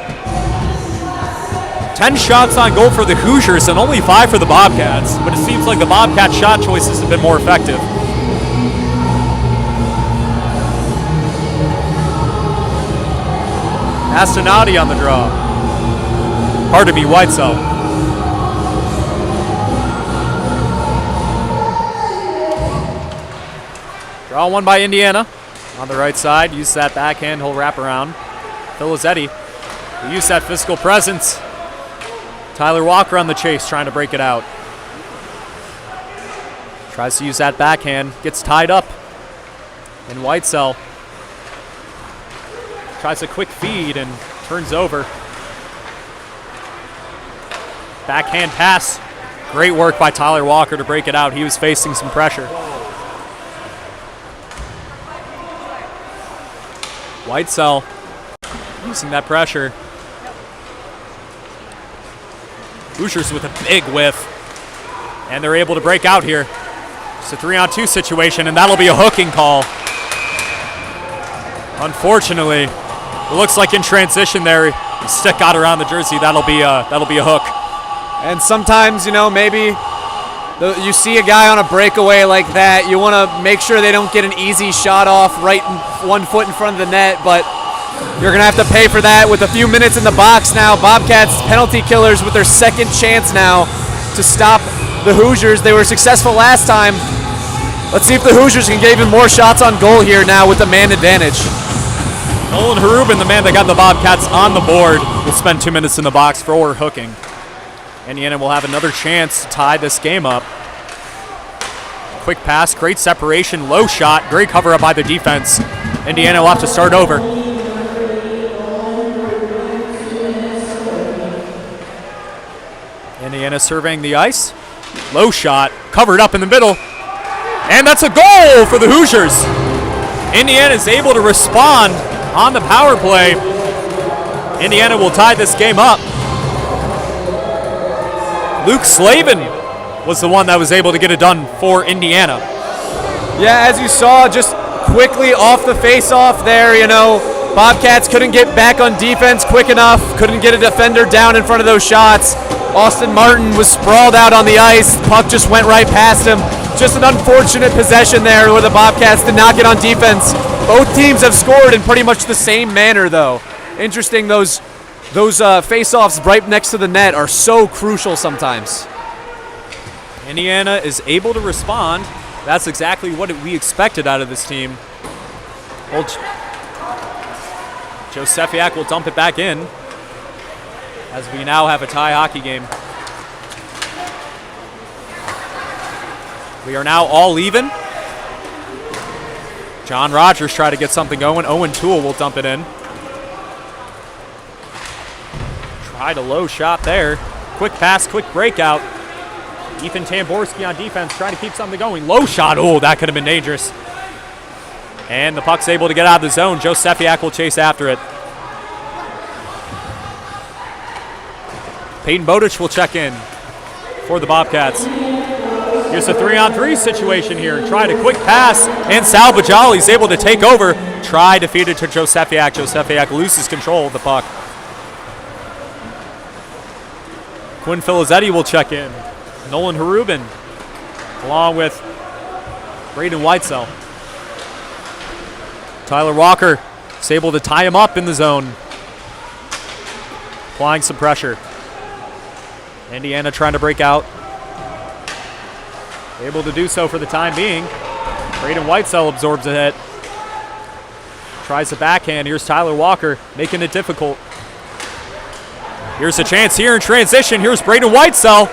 10 shots on goal for the Hoosiers and only 5 for the Bobcats, but it seems like the Bobcat shot choices have been more effective. Mastinati on the draw. Pardon me, Whitesell. Draw one by Indiana on the right side. Use that backhand, he'll wrap around. Filizetti will use that physical presence. Tyler Walker on the chase trying to break it out. Tries to use that backhand, gets tied up in Whitesell. Tries a quick feed and turns over. Backhand pass. Great work by Tyler Walker to break it out. He was facing some pressure. Whitesell using that pressure. Hoosiers with a big whiff. And they're able to break out here. It's a 3-on-2 situation, and that'll be a hooking call. Unfortunately, it looks like in transition there, the stick got around the jersey. That'll be a hook. And sometimes, you know, maybe you see a guy on a breakaway like that, you want to make sure they don't get an easy shot off right in 1 foot in front of the net, but you're going to have to pay for that with a few minutes in the box now. Bobcats penalty killers with their second chance now to stop the Hoosiers. They were successful last time. Let's see if the Hoosiers can get even more shots on goal here now with the man advantage. Nolan Harubin, the man that got the Bobcats on the board, will spend 2 minutes in the box for hooking. Indiana will have another chance to tie this game up. Quick pass, great separation, low shot, great cover up by the defense. Indiana will have to start over. Indiana surveying the ice. Low shot, covered up in the middle. And that's a goal for the Hoosiers. Indiana is able to respond on the power play. Indiana will tie this game up. Luke Slavin was the one that was able to get it done for Indiana. Yeah, as you saw, just quickly off the face-off there, you know, Bobcats couldn't get back on defense quick enough, couldn't get a defender down in front of those shots. Austin Martin was sprawled out on the ice. Puck just went right past him. Just an unfortunate possession there where the Bobcats did not get on defense. Both teams have scored in pretty much the same manner, though. Interesting, those face-offs right next to the net are so crucial sometimes. Indiana is able to respond. That's exactly what we expected out of this team. Well, Joe Sefiak will dump it back in as we now have a tie hockey game. We are now all even. John Rogers try to get something going. Owen Toole will dump it in. Tried a low shot there. Quick pass, quick breakout. Ethan Tamborski on defense trying to keep something going. Low shot. Oh, that could have been dangerous. And the puck's able to get out of the zone. Joe Sefiak will chase after it. Peyton Bowditch will check in for the Bobcats. Here's a 3-on-3 situation here. Tried a quick pass, and Sal Bajali's able to take over. Try to feed it to Joe Sefiak. Joe Sefiak loses control of the puck. Quinn Filizetti will check in. Nolan Harubin, along with Braden Whitesell. Tyler Walker is able to tie him up in the zone. Applying some pressure. Indiana trying to break out. Able to do so for the time being. Braden Whitesell absorbs a hit. Tries the backhand. Here's Tyler Walker making it difficult. Here's a chance here in transition. Here's Braden Whitesell.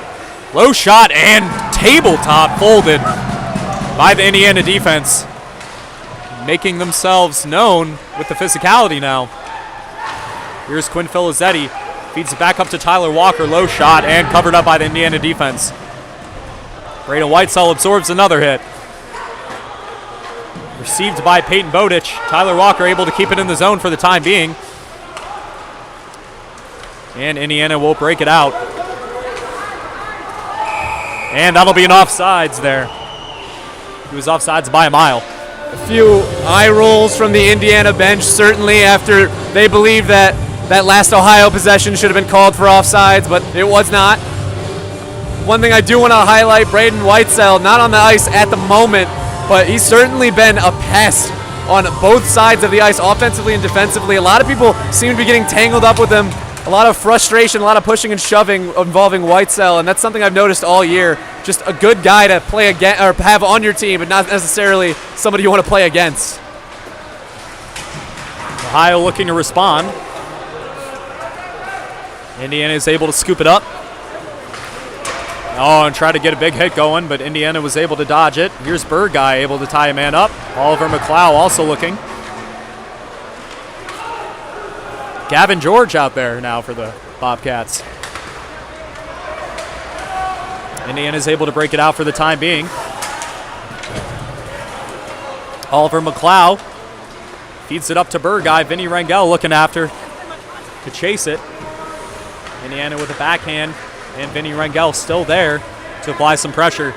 Low shot and tabletop folded by the Indiana defense. Making themselves known with the physicality now. Here's Quinn Filizetti. Feeds it back up to Tyler Walker. Low shot and covered up by the Indiana defense. Braden Whitesell absorbs another hit. Received by Peyton Bowditch. Tyler Walker able to keep it in the zone for the time being. And Indiana will break it out. And that'll be an offsides there. He was offsides by a mile. A few eye rolls from the Indiana bench, certainly after they believed that last Ohio possession should have been called for offsides, but it was not. One thing I do want to highlight, Braden Whitesell, not on the ice at the moment, but he's certainly been a pest on both sides of the ice, offensively and defensively. A lot of people seem to be getting tangled up with him. A lot of frustration, a lot of pushing and shoving involving Whitesell, and that's something I've noticed all year. Just a good guy to play against or have on your team, but not necessarily somebody you want to play against. Ohio looking to respond. Indiana is able to scoop it up. Oh, and try to get a big hit going, but Indiana was able to dodge it. Here's Bird Guy able to tie a man up. Oliver McLeod also looking. Gavin George out there now for the Bobcats. Indiana's able to break it out for the time being. Oliver McLeod feeds it up to Bird Guy. Vinny Rangel looking after to chase it. Indiana with a backhand, and Vinny Rangel still there to apply some pressure.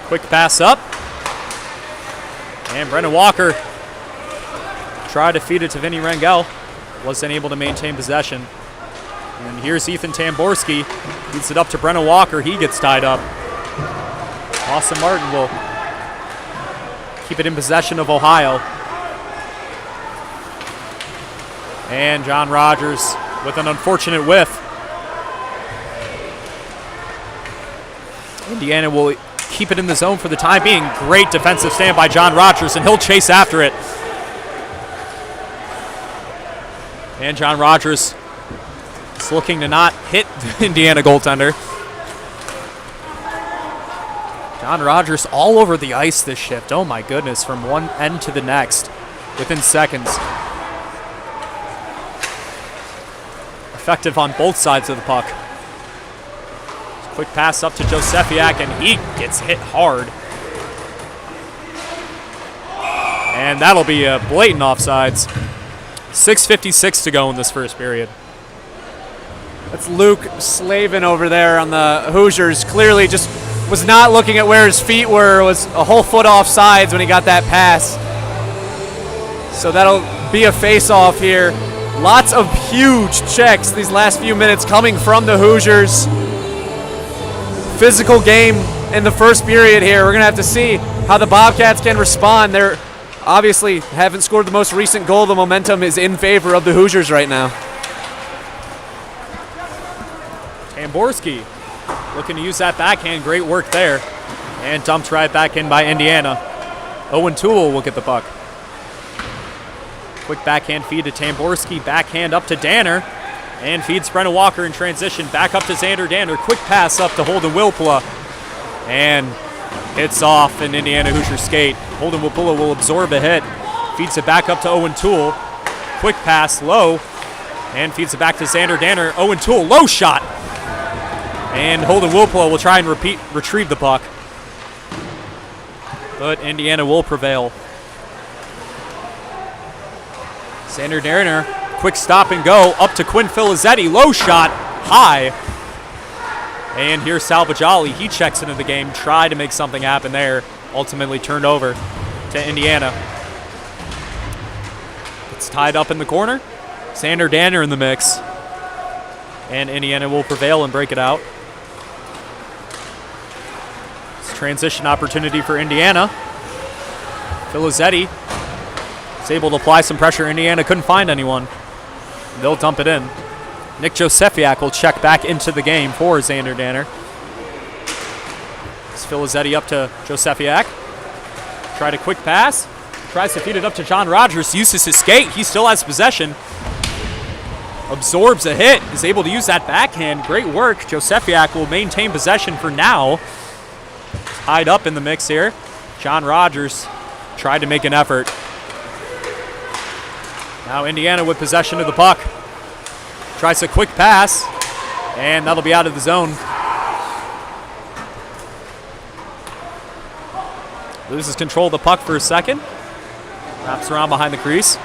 Quick pass up. And Brennan Walker tried to feed it to Vinny Rangel. Wasn't able to maintain possession. And here's Ethan Tamborski. Feeds it up to Brennan Walker. He gets tied up. Austin Martin will keep it in possession of Ohio. And John Rogers with an unfortunate whiff. Indiana will keep it in the zone for the time being. Great defensive stand by John Rogers, and he'll chase after it. And John Rogers is looking to not hit the Indiana goaltender. John Rogers all over the ice this shift. Oh my goodness, from one end to the next within seconds. Effective on both sides of the puck. Quick pass up to Josefiak, and he gets hit hard. And that'll be a blatant offsides. 6:56 to go in this first period. That's Luke Slavin over there on the Hoosiers. Clearly just was not looking at where his feet were. Was a whole foot off sides when he got that pass. So that'll be a face-off here. Lots of huge checks these last few minutes coming from the Hoosiers. Physical game in the first period here. We're going to have to see how the Bobcats can respond. They're obviously haven't scored the most recent goal. The momentum is in favor of the Hoosiers right now. Tamborski looking to use that backhand. Great work there. And dumped right back in by Indiana. Owen Toole will get the puck. Quick backhand feed to Tamborski. Backhand up to Danner. And feeds Brennan Walker in transition. Back up to Xander Danner. Quick pass up to Holden Wilpula. And it's off an Indiana Hoosier skate. Holden Wilpula will absorb a hit. Feeds it back up to Owen Toole. Quick pass low. And feeds it back to Xander Danner. Owen Toole, low shot. And Holden Wilpula will try and retrieve the puck. But Indiana will prevail. Xander Danner, quick stop and go, up to Quinn Filizzetti, low shot, high. And here's Salvagioli, he checks into the game, tried to make something happen there, ultimately turned over to Indiana. It's tied up in the corner, Xander Danner in the mix. And Indiana will prevail and break it out. It's a transition opportunity for Indiana. Filizzetti is able to apply some pressure. Indiana couldn't find anyone. They'll dump it in. Nick Josefiak will check back into the game for Xander Danner. It's Filizzetti up to Josefiak. Tried a quick pass. Tries to feed it up to John Rogers. Uses his skate. He still has possession. Absorbs a hit. Is able to use that backhand. Great work. Josefiak will maintain possession for now. Tied up in the mix here. John Rogers tried to make an effort. Now Indiana with possession of the puck. Tries a quick pass, and that'll be out of the zone. Loses control of the puck for a second. Wraps around behind the crease.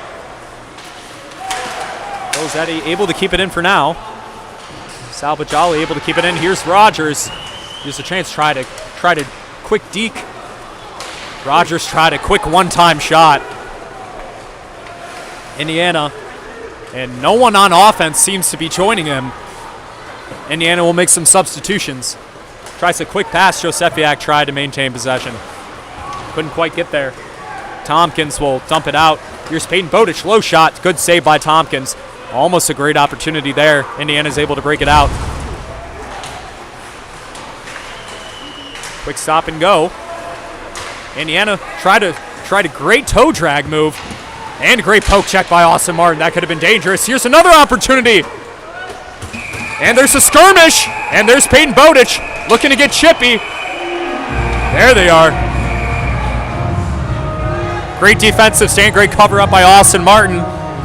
Filizzetti able to keep it in for now. Salvagioli able to keep it in. Here's Rogers. Here's a chance. Try to quick deke. Rogers tried a quick one-time shot. Indiana, and no one on offense seems to be joining him. Indiana will make some substitutions. Tries a quick pass. Josefiak tried to maintain possession. Couldn't quite get there. Tompkins will dump it out. Here's Peyton Bowditch, low shot. Good save by Tompkins. Almost a great opportunity there. Indiana's able to break it out. Quick stop and go. Indiana tried a great toe drag move. And a great poke check by Austin Martin. That could have been dangerous. Here's another opportunity. And there's a skirmish. And there's Peyton Bowditch looking to get chippy. There they are. Great defensive stand. Great cover up by Austin Martin.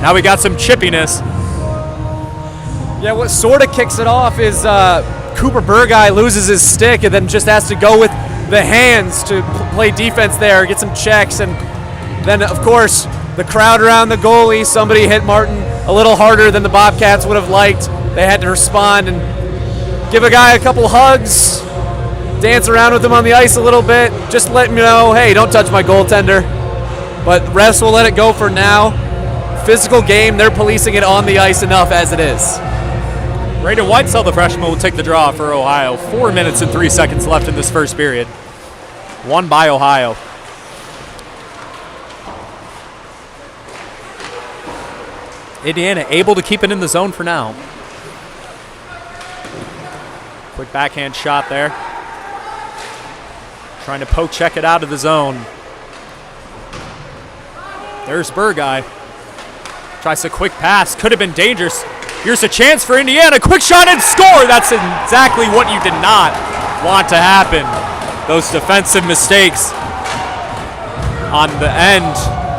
Now we got some chippiness. Yeah, what sort of kicks it off is Cooper Burguy loses his stick and then just has to go with the hands to play defense there, get some checks, and then, of course, the crowd around the goalie. Somebody hit Martin a little harder than the Bobcats would have liked. They had to respond and give a guy a couple hugs, dance around with him on the ice a little bit, just let him know, hey, don't touch my goaltender. But refs will let it go for now. Physical game, they're policing it on the ice enough as it is. Braden Whitesell, the freshman, will take the draw for Ohio. 4 minutes and 3 seconds left in this first period. Won by Ohio. Indiana able to keep it in the zone for now. Quick backhand shot there. Trying to poke check it out of the zone. There's Burguy. Tries a quick pass. Could have been dangerous. Here's a chance for Indiana. Quick shot and score. That's exactly what you did not want to happen. Those defensive mistakes on the end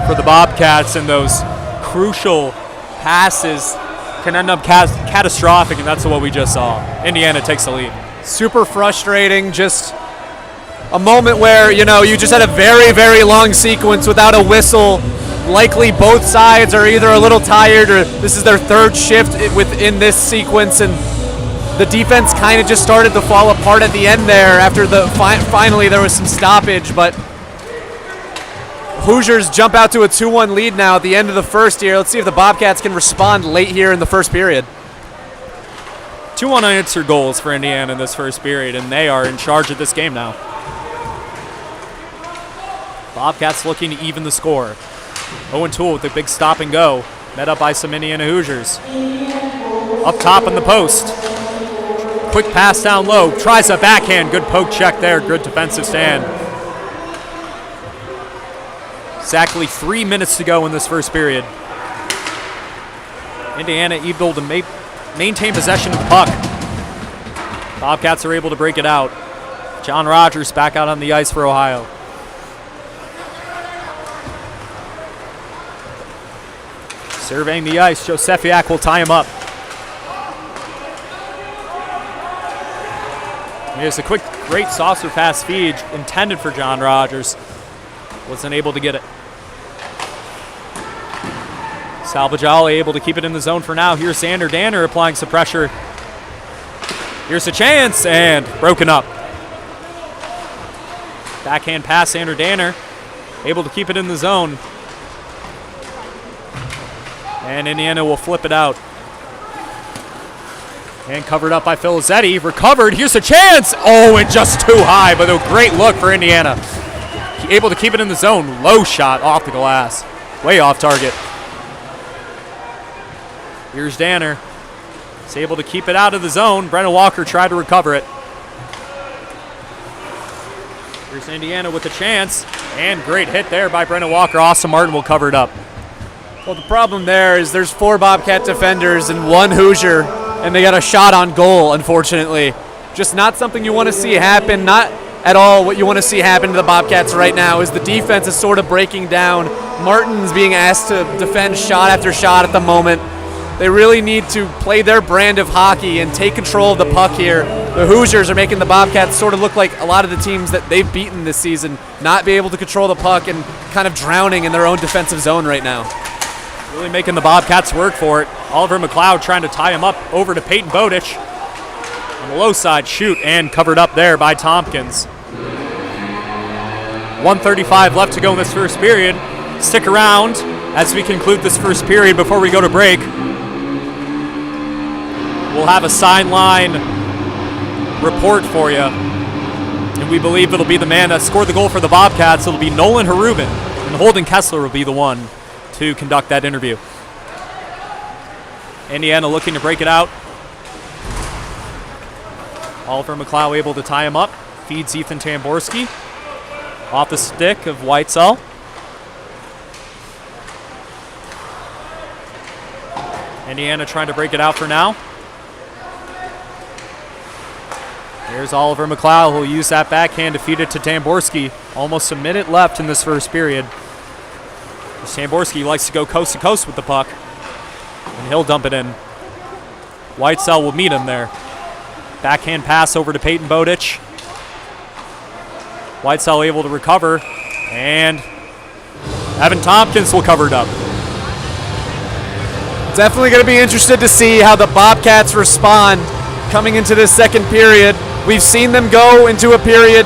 for the Bobcats and those crucial passes can end up catastrophic, and that's what we just saw. Indiana takes the lead. Super frustrating. Just a moment where, you know, you just had a very, very long sequence without a whistle. Likely both sides are either a little tired or this is their third shift within this sequence, and the defense kind of just started to fall apart at the end there after the finally there was some stoppage. But Hoosiers jump out to a 2-1 lead now at the end of the first here. Let's see if the Bobcats can respond late here in the first period. 2 unanswered goals for Indiana in this first period, and they are in charge of this game now. Bobcats looking to even the score. Owen Toole with a big stop and go, met up by some Indiana Hoosiers. Up top in the post. Quick pass down low, tries a backhand, good poke check there, good defensive stand. Exactly 3 minutes to go in this first period. Indiana able to maintain possession of the puck. Bobcats are able to break it out. John Rogers back out on the ice for Ohio. Surveying the ice, Josefiak will tie him up. Here's a quick, great saucer pass feed intended for John Rogers. Wasn't able to get it. Salvagiali able to keep it in the zone for now. Here's Xander Danner applying some pressure. Here's a chance, and broken up. Backhand pass, Xander Danner able to keep it in the zone. And Indiana will flip it out. And covered up by Filizetti. Recovered. Here's a chance. Oh, and just too high, but a great look for Indiana. Able to keep it in the zone. Low shot off the glass. Way off target. Here's Danner. He's able to keep it out of the zone. Brennan Walker tried to recover it. Here's Indiana with a chance. And great hit there by Brennan Walker. Austin Martin will cover it up. Well, the problem there is there's 4 Bobcat defenders and 1 Hoosier, and they got a shot on goal, unfortunately. Just not something you want to see happen. Not at all what you want to see happen to the Bobcats right now is the defense is sort of breaking down. Martin's being asked to defend shot after shot at the moment. They really need to play their brand of hockey and take control of the puck here. The Hoosiers are making the Bobcats sort of look like a lot of the teams that they've beaten this season, not be able to control the puck and kind of drowning in their own defensive zone right now. Really making the Bobcats work for it. Oliver McLeod trying to tie him up over to Peyton Bowditch. On the low side, shoot, and covered up there by Tompkins. 1:35 left to go in this first period. Stick around as we conclude this first period before we go to break. We'll have a sideline report for you. And we believe it'll be the man that scored the goal for the Bobcats. It'll be Nolan Harubin. And Holden Kessler will be the one to conduct that interview. Indiana looking to break it out. Oliver McLeod able to tie him up. Feeds Ethan Tamborski. Off the stick of Whitesell. Indiana trying to break it out for now. Here's Oliver McLeod, who'll use that backhand to feed it to Tamborski. Almost a minute left in this first period. Tamborski likes to go coast to coast with the puck, and he'll dump it in. Whitesell will meet him there. Backhand pass over to Peyton Bowditch. Whitesell able to recover, and Evan Tompkins will cover it up. Definitely going to be interested to see how the Bobcats respond coming into this second period. We've seen them go into a period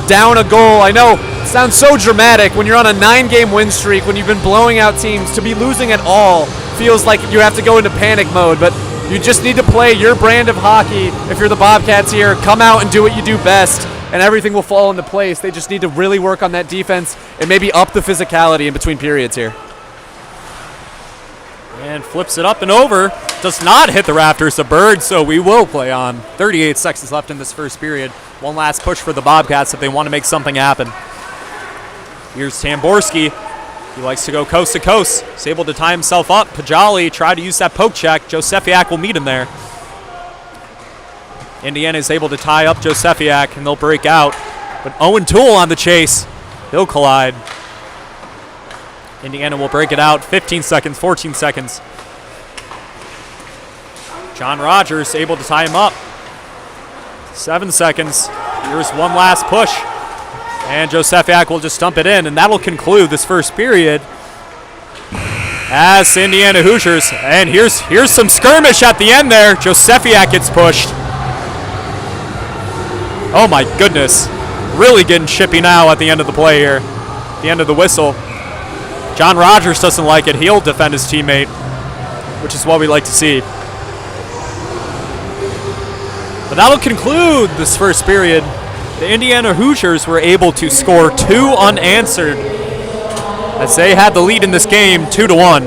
down a goal. I know it sounds so dramatic when you're on a 9-game win streak, when you've been blowing out teams. To be losing at all feels like you have to go into panic mode, but you just need to play your brand of hockey. If you're the Bobcats here, come out and do what you do best, and everything will fall into place. They just need to really work on that defense and maybe up the physicality in between periods here. And flips it up and over. Does not hit the rafters of Bird, so we will play on. 38 seconds left in this first period. One last push for the Bobcats if they want to make something happen. Here's Tamborski. He likes to go coast to coast. He's able to tie himself up. Pajali tried to use that poke check. Josefiak will meet him there. Indiana is able to tie up Josefiak, and they'll break out. But Owen Toole on the chase. He'll collide. Indiana will break it out. 15 seconds, 14 seconds. John Rogers able to tie him up. 7 seconds. Here's one last push. And Josefiak will just dump it in, and that'll conclude this first period as Indiana Hoosiers. And here's some skirmish at the end there. Josefiak gets pushed. Oh my goodness. Really getting chippy now at the end of the play here. The end of the whistle. John Rogers doesn't like it. He'll defend his teammate, which is what we like to see. But that'll conclude this first period. The Indiana Hoosiers were able to score 2 unanswered as they had the lead in this game 2-1.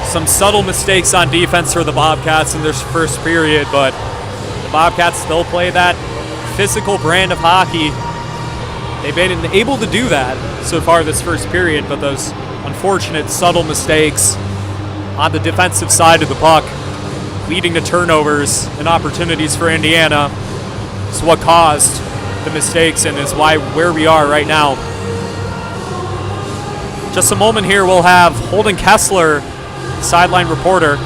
Some subtle mistakes on defense for the Bobcats in this first period, but the Bobcats still play that physical brand of hockey. They've been able to do that so far this first period, but those unfortunate subtle mistakes on the defensive side of the puck, leading to turnovers and opportunities for Indiana, is what caused the mistakes and is where we are right now. Just a moment here, we'll have Holden Kessler, sideline reporter,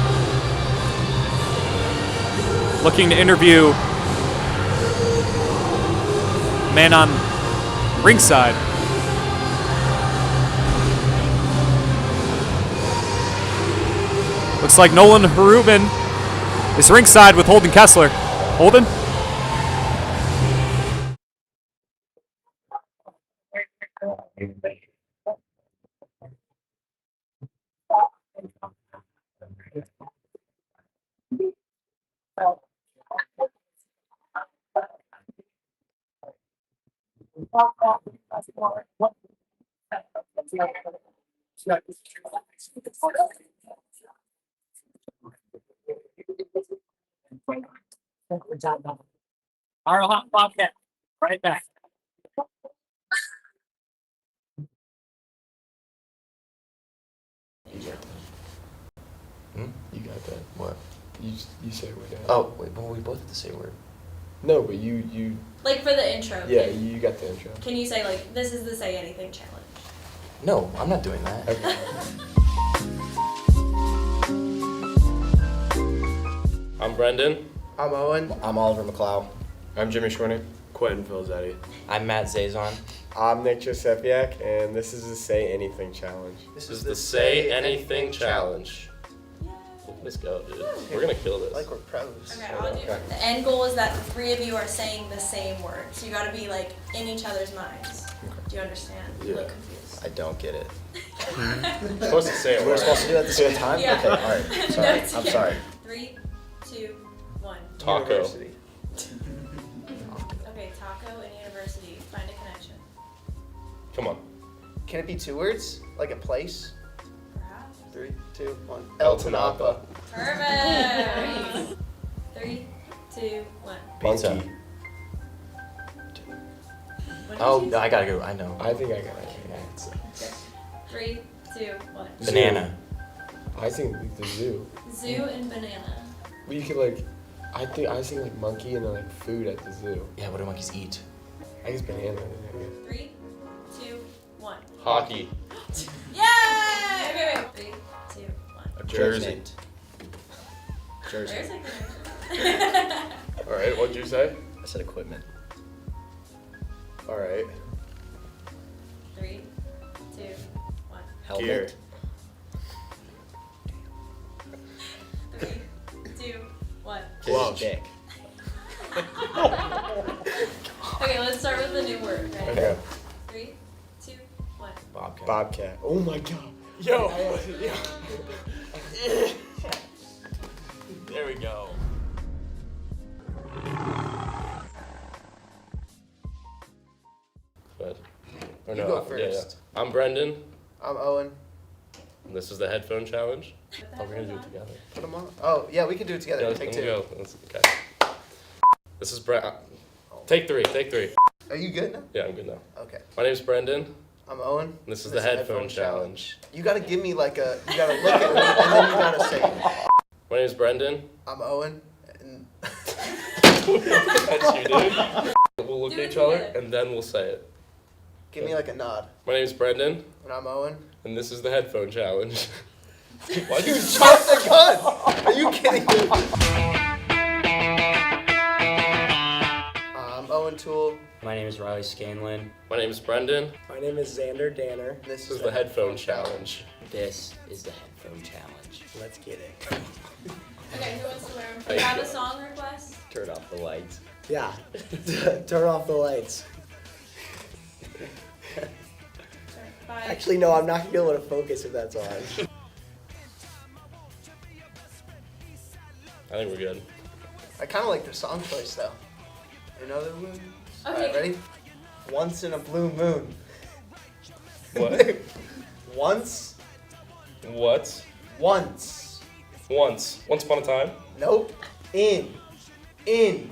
looking to interview man on Rinkside. Looks like Nolan Harubin is Rinkside with Holden Kessler. Holden? Our hot Bobcat, right back. You got that. What? You say a word. Oh, wait, but we both have to say a word. No, but you. Like for the intro. Yeah, you got the intro. Can you say like, this is the Say Anything challenge? No, I'm not doing that. Okay. I'm Brendan. I'm Owen. I'm Oliver McLeod. I'm Jimmy Schwernick. Quentin Filzetti. I'm Matt Zazon. I'm Nick Josefiak, and this is the Say Anything Challenge. This is the Say Anything Challenge. Let's go, dude. We're gonna kill this. Like we're pros. Okay, I'll do it. The end goal is that the 3 of you are saying the same word. So you gotta be like in each other's minds. Do you understand? Yeah. You look confused. I don't get it. We're supposed to say it. We're supposed to do it at the same time? Yeah. Okay, all right. Sorry. No, I'm sorry. 3, 2, 1. Taco. University. Okay, taco and university. Find a connection. Come on. Can it be 2 words? Like a place? Perhaps. 3, 2, 1. El Tanapa. Perfect. 3, 2, 1. Pizza. What did Oh, you no, I gotta go. I know. I think I got it. Okay. 3, 2, 1. Banana. I think the zoo. Zoo and banana. Well, you could like, I think like monkey and like food at the zoo. Yeah, what do monkeys eat? I guess banana. 3, 2, 1. Hockey. Yay! Okay, wait. 3, 2, 1. A jersey. Jersey. Where's it? All right, what'd you say? I said equipment. All right. 3, 2, 1. Helmet. Gear. 3, 2, 1. Gloves. Dick. Okay, let's start with a new word. Ready? Okay. 3, 2, 1. Bobcat. Bobcat. Oh my god. Yo. There we go. But, You go first. Yeah. I'm Brendan. I'm Owen. And this is the headphone challenge. Oh, we're gonna do it together. Put them on. Oh, yeah, we can do it together. Yeah, let's Take let me two. go. Okay. This is Brent. Take three. Take 3. Are you good now? Yeah, I'm good now. Okay. My name's Brendan. I'm Owen. And this is the headphone challenge. You gotta give me like a, you gotta look at me and then you gotta say it. My name's Brendan. I'm Owen. And That's you, dude. We'll look Do at it each other together. and then we'll say it. give me like a nod. My name's Brendan. And I'm Owen. And this is the headphone challenge. Why'd you shot the gun? Are you kidding me? I'm Owen Toole. My name is Riley Scanlon. My name's Brendan. My name is Xander Danner. This is the headphone challenge. This is the headphone challenge. Let's get it. Okay, who wants to wear them? Do you have a song request? Turn off the lights. Yeah. Turn off the lights. Bye. Actually, no, I'm not gonna be able to focus if that's on. I think we're good. I kind of like the song choice though. Another one. Okay. Alright, ready? Once in a blue moon. What? Once. What? Once. Once. Once upon a time? Nope. In. You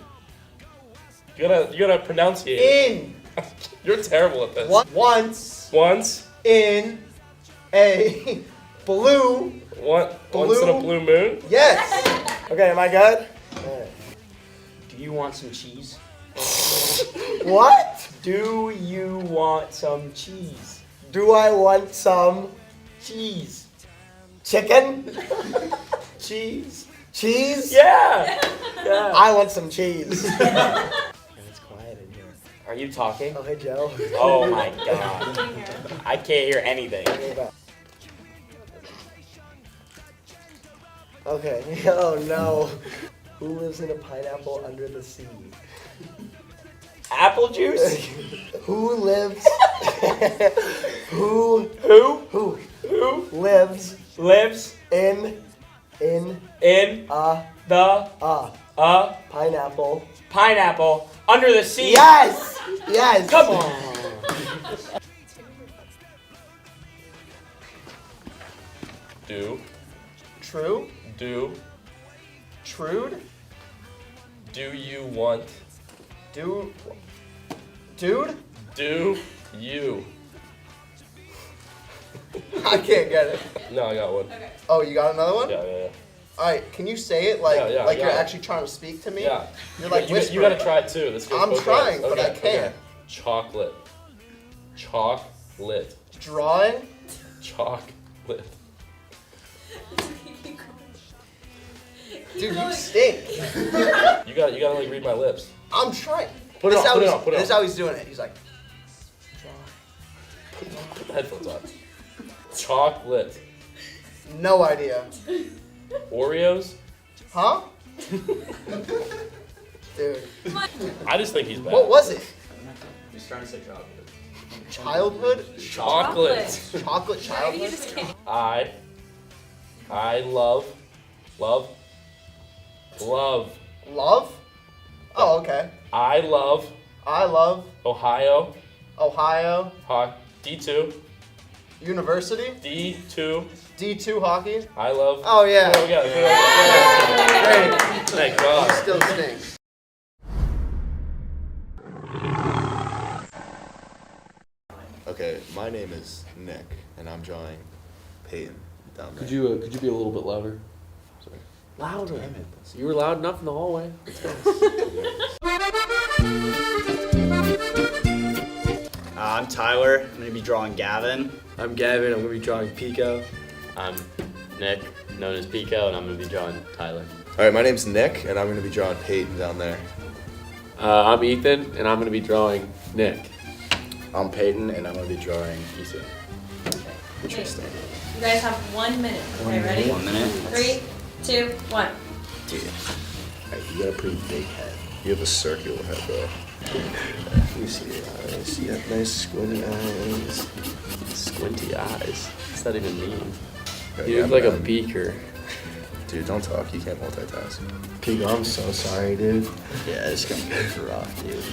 gotta pronunciate it. In. You're terrible at this. Once. Once. In. A. Blue. Once in a blue moon? Yes. Okay, am I good? Do you want some cheese? What? Do you want some cheese? Do I want some Cheese. chicken? Cheese. Cheese? Yeah. Yeah. I want some cheese. It's quiet in here. Are you talking? Oh, hey, Joe. Oh my god. I can't hear anything. Okay. Oh no. Who lives in a pineapple under the sea? Apple juice? Who lives? Who lives in the pineapple under the sea? Yes. Yes. Come on. Do. True. Do. Trude. Do you want? Dude. Do you? I can't get it. No, I got one. Okay. Oh, you got another one? Yeah. Alright, can you say it like Yeah, like I you're got it. actually trying to speak to me? Yeah. You're like you whispering. gotta try it too. This goes I'm both trying, ways. but I Okay, can't. okay. Chocolate. Chocolate. Drawing. Chocolate. Dude, you stink. You gotta like read my lips. I'm trying. Put it This on, put it how on, put it This is on. how he's doing it. He's like, Put the headphones on. Chocolate. no idea. Oreos? Huh? Dude. I just think he's bad. What was it? He's trying to say chocolate. Childhood? Chocolate. Chocolate You childhood? just can't. I love. Love? Oh, okay. I love Ohio. D2. University. D2. D2 hockey. I love. Oh, yeah. Oh, yeah. Great. Thank God. Still stinks. Okay, my name is Nick, and I'm drawing Peyton down there. Could you be a little bit louder? Sorry. Louder. Damn it. You were loud enough in the hallway. Let's go. I'm Tyler. I'm gonna be drawing Gavin. I'm Gavin. I'm gonna be drawing Pico. I'm Nick, known as Pico, and I'm going to be drawing Tyler. All right, my name's Nick, and I'm going to be drawing Peyton down there. I'm Ethan, and I'm gonna be drawing Nick. I'm Peyton, and I'm gonna be drawing Ethan. Interesting. You guys have 1 minute. Okay, ready? 1 minute. 3, 2, 1. Dude, alright, you got a pretty big head. You have a circular head, bro. Let me see your eyes. See that nice squinty eyes? Squinty eyes? What's that even mean? You look like a beaker. Dude, don't talk. You can't multitask. Pig, I'm so sorry, dude. Yeah, it's gonna be rough, dude.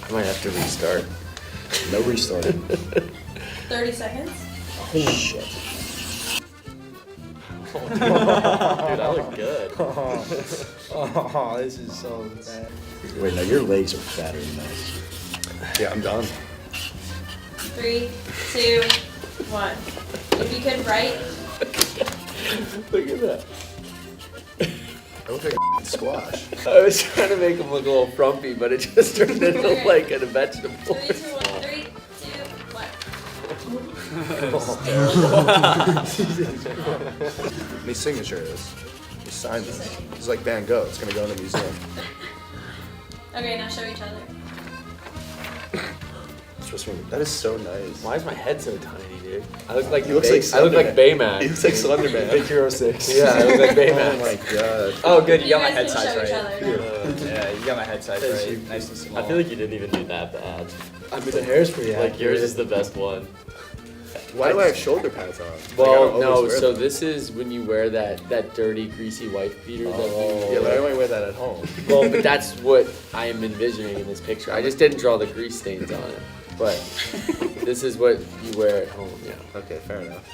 I might have to restart. No restarting. 30 seconds. Oh, shit. Dude, I look good. Oh, this is so bad. Wait, no, your legs are fatter than this. Yeah, I'm done. 3, 2, 1. If you could write. Look at that. I look like a squash. I was trying to make him look a little frumpy, but it just turned into like a vegetable. 3, 2, 1. 3, 2, 1. My signature is. He signed this. He's like Van Gogh. It's gonna go in a museum. Okay, now show each other. That is so nice. Why is my head so tiny, dude? I look like He looks like I look like Baymax. He looks like Slenderman. Big Hero 6. Yeah, I look like Baymax. Oh my god. Oh, good. You got my guys head can size show each right. other. Yeah, you got my head size right. Nice and small. I feel like you didn't even do that bad. I mean, the hair's pretty Like, yours is the best one. Why do I have shoulder pads on? Well, Like, I don't no, always wear so them. this is when you wear that dirty, greasy wife beater that you Yeah, but I only wear that at home. Well, but that's what I am envisioning in this picture. I just didn't draw the grease stains on it. But this is what you wear at home, yeah. Okay, fair enough.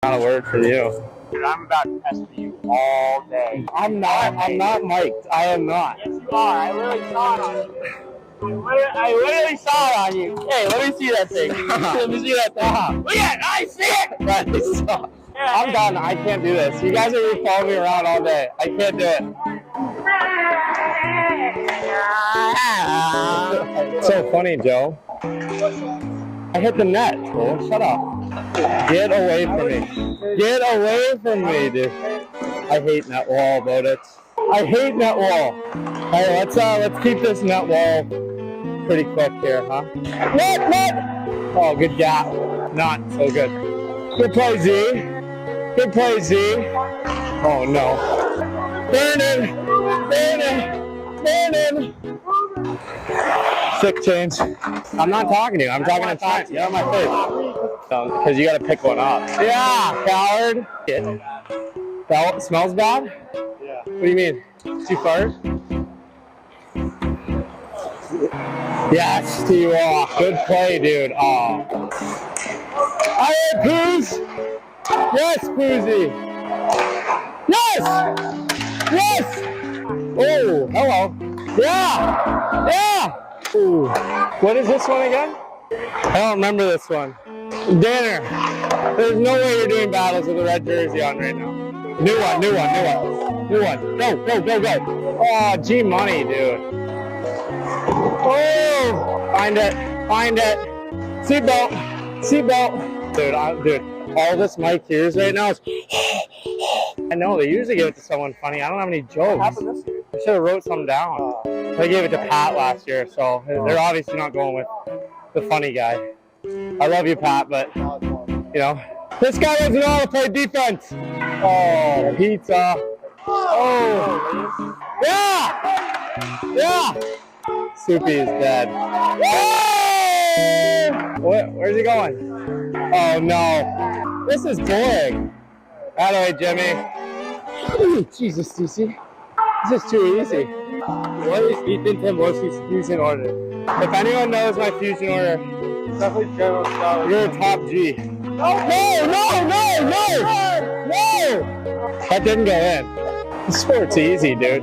Not a word for you. Dude, I'm about to pester you all day. I'm not mic'd. I am not. Yes, you are. I literally saw it on you. I literally saw it on you. Hey, let me see that thing. Let me see that thing. Look at it. I see it. I'm done. I can't do this. You guys are gonna follow me around all day. I can't do it. It's so funny, Joe. I hit the net. Fool. Shut up. Get away from me. Get away from me, dude. I hate net wall, Boditz. I hate net wall. Hey, let's keep this net wall pretty quick here, huh? What? Oh, good gap. Not so good. Good play, Z. Good play, Z. Oh no. Burn it. Sick change. I'm not talking to you. I'm talking to Trent. Get on my face. Because you got to pick one up. Yeah, coward. That smells bad? Yeah. What do you mean? Too far? Yes, T-Walk. Good play, dude. Oh. All right, Poos. Yes, Poozy. Yes! Oh, hello. Yeah! Ooh. What is this one again? I don't remember this one. Danner. There's no way you're doing battles with a red jersey on right now. New one. Go. Oh, G Money, dude. Oh! Find it. Seatbelt. Dude, all this mic hears right now is I know, they usually give it to someone funny. I don't have any jokes. I should have wrote some down. They gave it to Pat last year, so they're obviously not going with the funny guy. I love you, Pat, but, you know, this guy doesn't know how to play defense. Oh, pizza. Oh. Yeah! Soupy is dead. Where's he going? Oh, no. This is boring. That way, Jimmy. Ooh, Jesus, DC. This is too easy. What is Ethan Timboski's fusion order? If anyone knows my fusion order, definitely General Scholar. You're a top G. No! That didn't go in. This sport's easy, dude.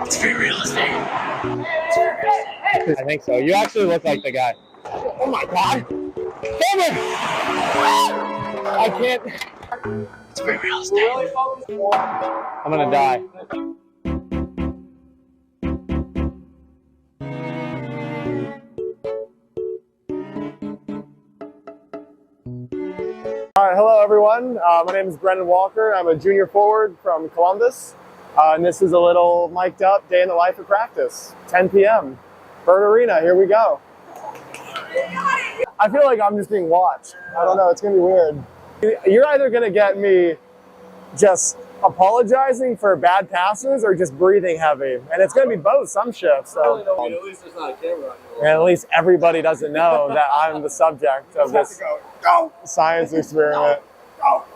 It's free real estate. I think so. You actually look like the guy. Oh my god! Damn it! I can't. It's very real estate. I'm gonna die. All right, hello everyone. My name is Brendan Walker. I'm a junior forward from Columbus. And this is a little mic'd up day in the life of practice. 10 p.m. Bird Arena, here we go. I feel like I'm just being watched. I don't know, it's gonna be weird. You're either gonna get me just apologizing for bad passes or just breathing heavy. And it's gonna be both some shifts. So. I mean, at least there's not a camera on you. And at least everybody doesn't know that I'm the subject of this science experiment.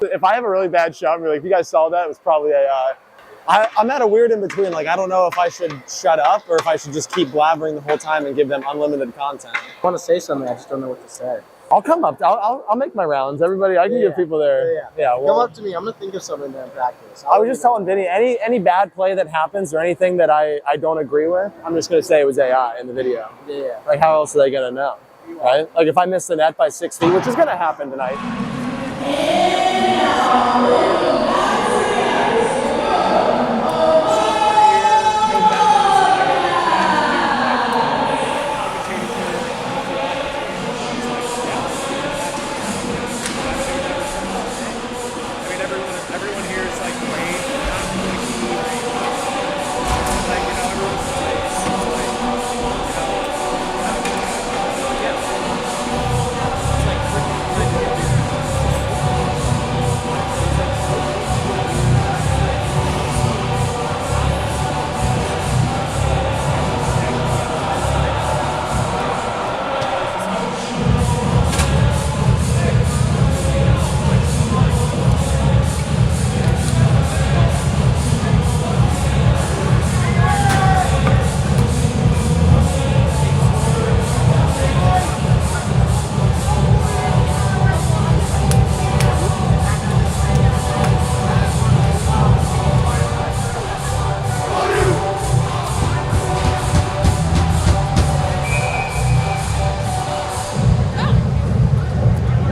If I have a really bad shot, I'm like, if you guys saw that, it was probably AI. I'm at a weird in between. Like, I don't know if I should shut up or if I should just keep blabbering the whole time and give them unlimited content. I want to say something, I just don't know what to say. I'll come up. I'll make my rounds. Everybody, I can give people there. Yeah. Come up to me. I'm gonna think of something to practice. I was just telling Vinny, any bad play that happens or anything that I don't agree with, I'm just gonna say it was AI in the video. Yeah. Like, how else are they gonna know, right? Like, if I miss the net by 6 feet, which is gonna happen tonight.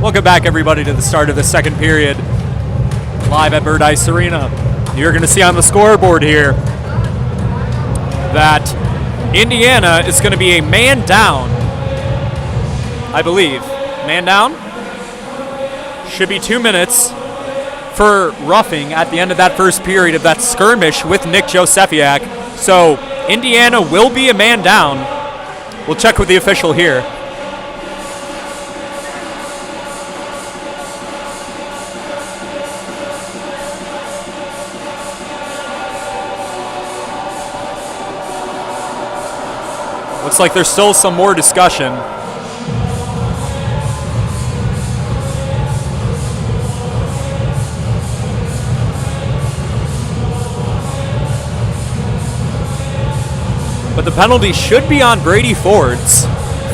Welcome back, everybody, to the start of the second period, live at Bird Ice Arena. You're going to see on the scoreboard here that Indiana is going to be a man down, I believe. Man down? Should be 2 minutes for roughing at the end of that first period of that skirmish with Nick Josefiak. So Indiana will be a man down. We'll check with the official here. Looks like there's still some more discussion. But the penalty should be on Brady Fords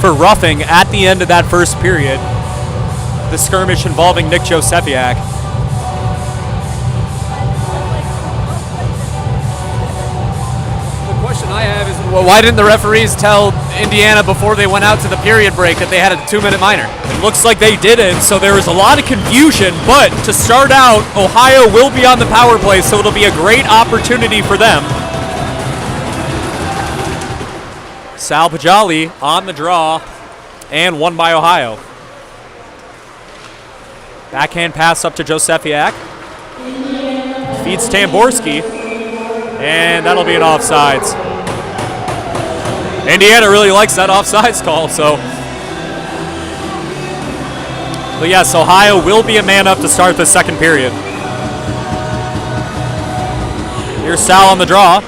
for roughing at the end of that first period. The skirmish involving Nick Josefiak. I have is, well, why didn't the referees tell Indiana before they went out to the period break that they had a 2-minute minor? It looks like they didn't, so there was a lot of confusion, but to start out, Ohio will be on the power play, so it'll be a great opportunity for them. Sal Pajali on the draw, and won by Ohio. Backhand pass up to Josefiak. Feeds Tamborski, and that'll be an offsides. Indiana really likes that offsides call, so. But yes, Ohio will be a man up to start the second period. Here's Sal on the draw.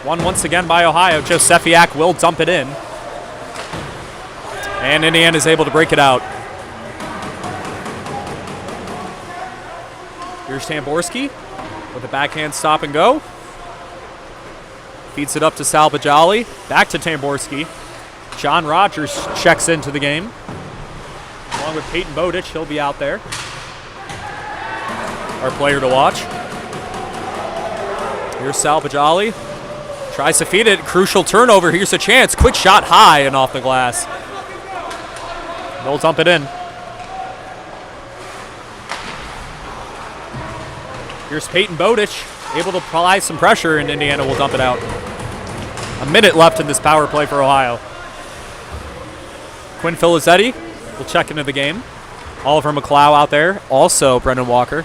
Won once again by Ohio. Josefiak will dump it in. And Indiana is able to break it out. Here's Tamborski with a backhand stop and go. Feeds it up to Sal Bajali. Back to Tamborski. John Rogers checks into the game. Along with Peyton Bowditch, he'll be out there. Our player to watch. Here's Sal Bajali. Tries to feed it. Crucial turnover. Here's a chance. Quick shot high and off the glass. They'll dump it in. Here's Peyton Bowditch, able to apply some pressure, and Indiana will dump it out. A minute left in this power play for Ohio. Quinn Filizetti will check into the game. Oliver McLeod out there. Also Brendan Walker.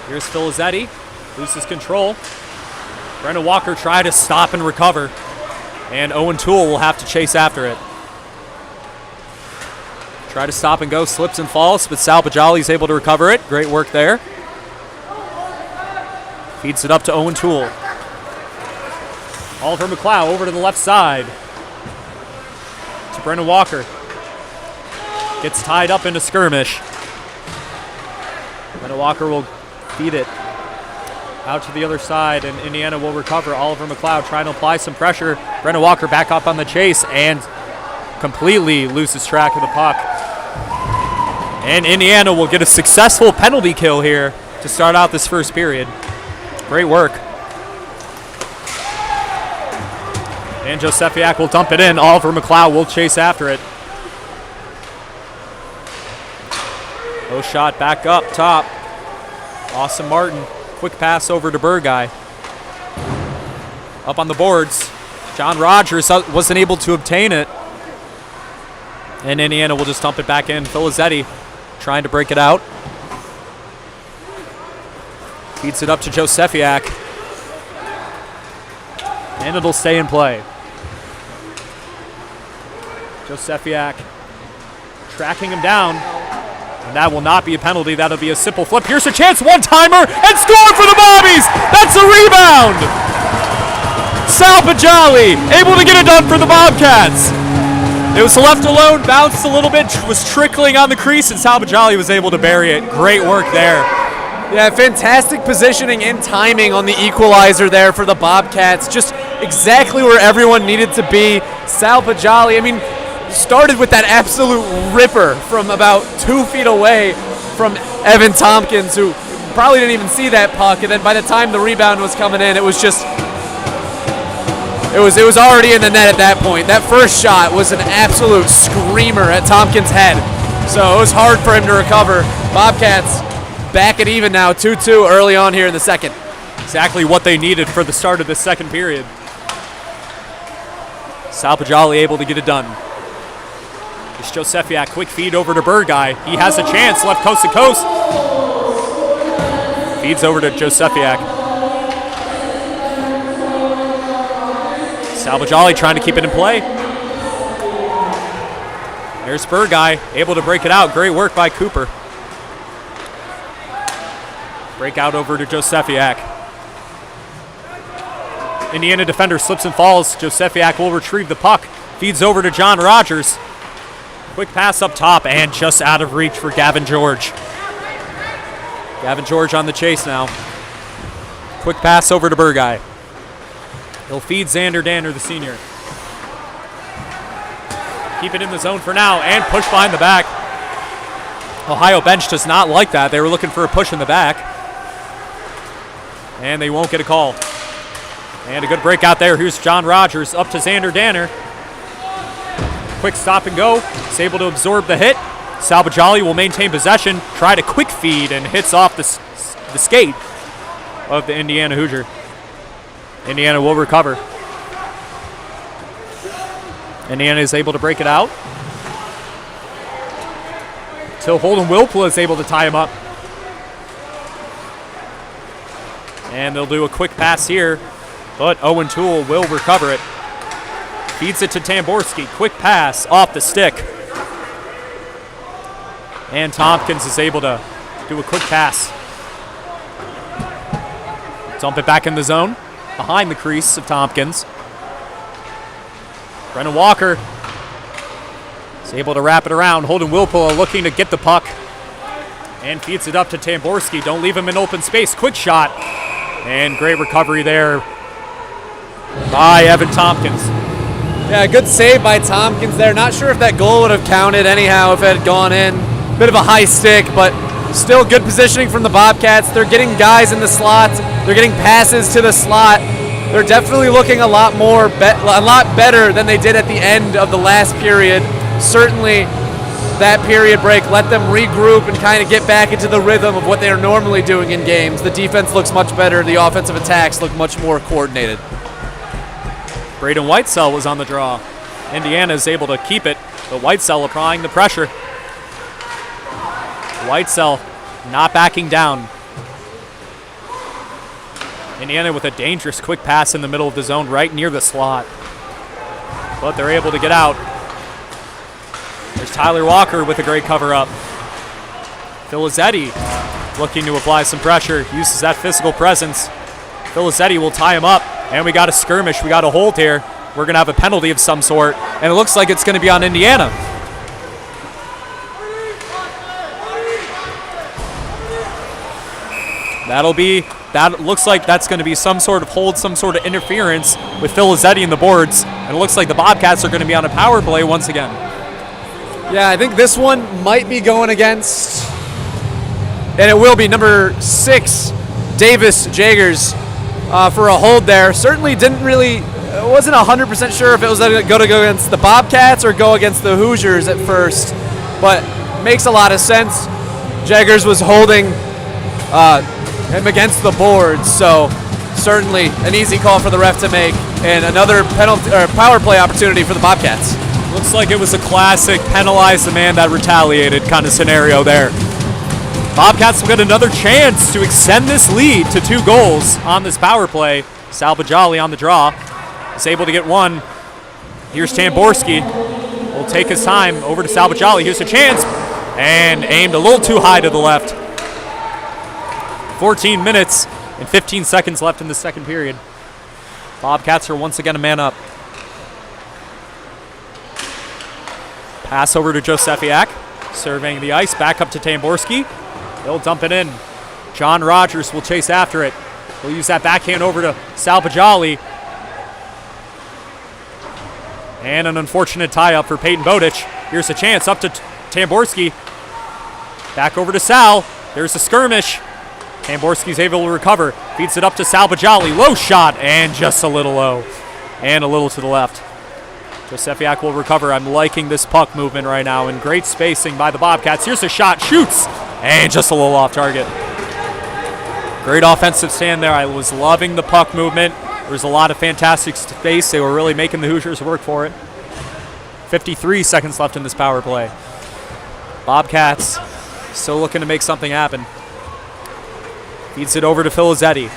Here's Filizetti. Loses control. Brendan Walker tried to stop and recover. And Owen Toole will have to chase after it. Try to stop and go, slips and falls, but Sal Bajali's able to recover it. Great work there. Feeds it up to Owen Toole. Oliver McLeod over to the left side. To Brendan Walker. Gets tied up into skirmish. Brendan Walker will feed it out to the other side, and Indiana will recover. Oliver McLeod trying to apply some pressure. Brendan Walker back up on the chase and completely loses track of the puck. And Indiana will get a successful penalty kill here to start out this first period. Great work. And Josefiak will dump it in. Oliver McLeod will chase after it. No shot back up top. Austin Martin. Quick pass over to Burguy. Up on the boards. John Rogers wasn't able to obtain it. And Indiana will just dump it back in. Filizetti trying to break it out. Feeds it up to Josefiak. And it'll stay in play. Josefiak tracking him down. And that will not be a penalty. That'll be a simple flip. Here's a chance. One-timer and score for the Bobbies. That's a rebound. Sal Bajali able to get it done for the Bobcats. It was left alone, bounced a little bit, was trickling on the crease, and Sal Bajali was able to bury it. Great work there. Yeah, fantastic positioning and timing on the equalizer there for the Bobcats. Just exactly where everyone needed to be. Sal Bajali, I mean, started with that absolute ripper from about 2 feet away from Evan Tompkins, who probably didn't even see that puck. And then by the time the rebound was coming in, it was just, it was already in the net at that point. That first shot was an absolute screamer at Tompkins' head. So it was hard for him to recover. Bobcats back at even now, 2-2 early on here in the second. Exactly what they needed for the start of the second period. Sal Bajali able to get it done. It's Josefiak, quick feed over to Burguy. He has a chance, left coast to coast. Feeds over to Josefiak. Sal Bajali trying to keep it in play. There's Burguy, able to break it out. Great work by Cooper. Break out over to Josefiak. Indiana defender slips and falls. Josefiak will retrieve the puck. Feeds over to John Rogers. Quick pass up top and just out of reach for Gavin George. Gavin George on the chase now. Quick pass over to Burguy. He'll feed Xander Danner, the senior. Keep it in the zone for now and push behind the back. Ohio bench does not like that. They were looking for a push in the back. And they won't get a call. And a good break out there. Here's John Rogers up to Xander Danner. Quick stop and go. He's able to absorb the hit. Sal Bajali will maintain possession. Try to quick feed and hits off the skate of the Indiana Hoosier. Indiana will recover. Indiana is able to break it out. Till Holden Wilpla is able to tie him up. And they'll do a quick pass here, but Owen Toole will recover it. Feeds it to Tamborski. Quick pass off the stick. And Tompkins is able to do a quick pass. Dump it back in the zone. Behind the crease of Tompkins. Brendan Walker is able to wrap it around. Holden Wilpula looking to get the puck. And feeds it up to Tamborski. Don't leave him in open space. Quick shot. And great recovery there by Evan Tompkins. Yeah, good save by Tompkins there. Not sure if that goal would have counted anyhow if it had gone in. Bit of a high stick, but Still good positioning from the Bobcats. They're getting guys in the slots. They're getting passes to the slot. They're definitely looking a lot better than they did at the end of the last period. Certainly, that period break let them regroup and kind of get back into the rhythm of what they are normally doing in games. The defense looks much better. The offensive attacks look much more coordinated. Braden Whitesell was on the draw. Indiana is able to keep it, but Whitesell applying the pressure. Whitesell not backing down. Indiana with a dangerous quick pass in the middle of the zone right near the slot. But they're able to get out. There's Tyler Walker with a great cover-up. Filizzetti looking to apply some pressure. Uses that physical presence. Filizzetti will tie him up. And we got a skirmish. We got a hold here. We're going to have a penalty of some sort. And it looks like it's going to be on Indiana. That looks like that's going to be some sort of hold, some sort of interference with Filizzetti in the boards. And it looks like the Bobcats are going to be on a power play once again. Yeah, I think this one might be going against, and it will be number 6, Davis Jagers, for a hold there. Certainly wasn't 100% sure if it was going to go against the Bobcats or go against the Hoosiers at first, but makes a lot of sense. Jagers was holding him against the boards, so certainly an easy call for the ref to make, and another penalty or power play opportunity for the Bobcats. Looks like it was a classic penalize the man that retaliated kind of scenario there. Bobcats will get another chance to extend this lead to 2 goals on this power play. Salvajalli on the draw is able to get one. Here's Tamborski. Will take his time over to Salvajalli. Here's a chance. And aimed a little too high to the left. 14 minutes and 15 seconds left in the second period. Bobcats are once again a man up. Pass over to Josefiak. Surveying the ice. Back up to Tamborski. He'll dump it in. John Rogers will chase after it. He'll use that backhand over to Salvajalli. And an unfortunate tie-up for Peyton Bowditch. Here's a chance up to Tamborski. Back over to Sal. There's a skirmish. Tamborski's able to recover. Feeds it up to Salvajalli. Low shot and just a little low. And a little to the left. Josefiak will recover. I'm liking this puck movement right now, and great spacing by the Bobcats. Here's a shot, shoots, and just a little off target. Great offensive stand there. I was loving the puck movement. There was a lot of fantastic space. They were really making the Hoosiers work for it. 53 seconds left in this power play. Bobcats still looking to make something happen. Feeds it over to Filizzetti.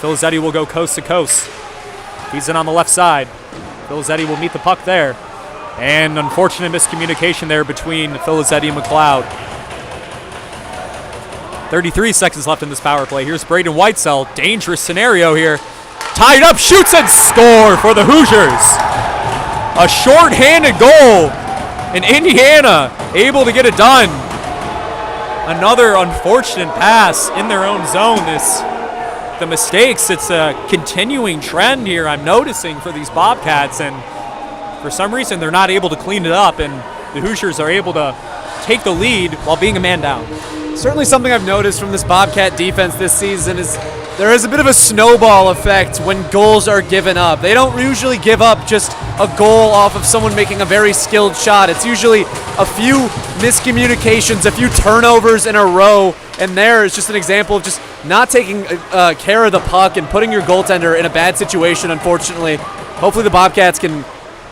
Filizzetti will go coast to coast. Feeds it on the left side. Filizzetti will meet the puck there. And unfortunate miscommunication there between Filizzetti and McLeod. 33 seconds left in this power play. Here's Braden Whitesell. Dangerous scenario here. Tied up, shoots and score for the Hoosiers. A short-handed goal. And Indiana able to get it done. Another unfortunate pass in their own zone. The mistakes, it's a continuing trend here I'm noticing for these Bobcats, and for some reason they're not able to clean it up, and the Hoosiers are able to take the lead while being a man down. Certainly something I've noticed from this Bobcat defense this season is there is a bit of a snowball effect when goals are given up. They don't usually give up just a goal off of someone making a very skilled shot. It's usually a few miscommunications, a few turnovers in a row, and there is just an example of just not taking care of the puck and putting your goaltender in a bad situation, unfortunately. Hopefully the Bobcats can,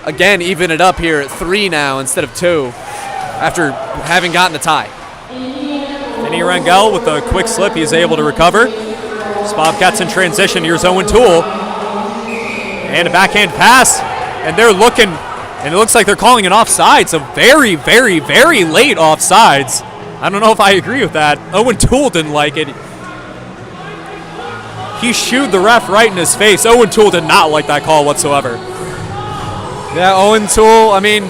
again, even it up here at 3 now instead of 2 after having gotten a tie. Vinny Rangel with a quick slip. He's able to recover. This Bobcats in transition. Here's Owen Toole. And a backhand pass. And they're looking, and it looks like they're calling an offsides. A very, very, very late offsides. I don't know if I agree with that. Owen Toole didn't like it. He shooed the ref right in his face. Owen Toole did not like that call whatsoever. Yeah, Owen Toole, I mean,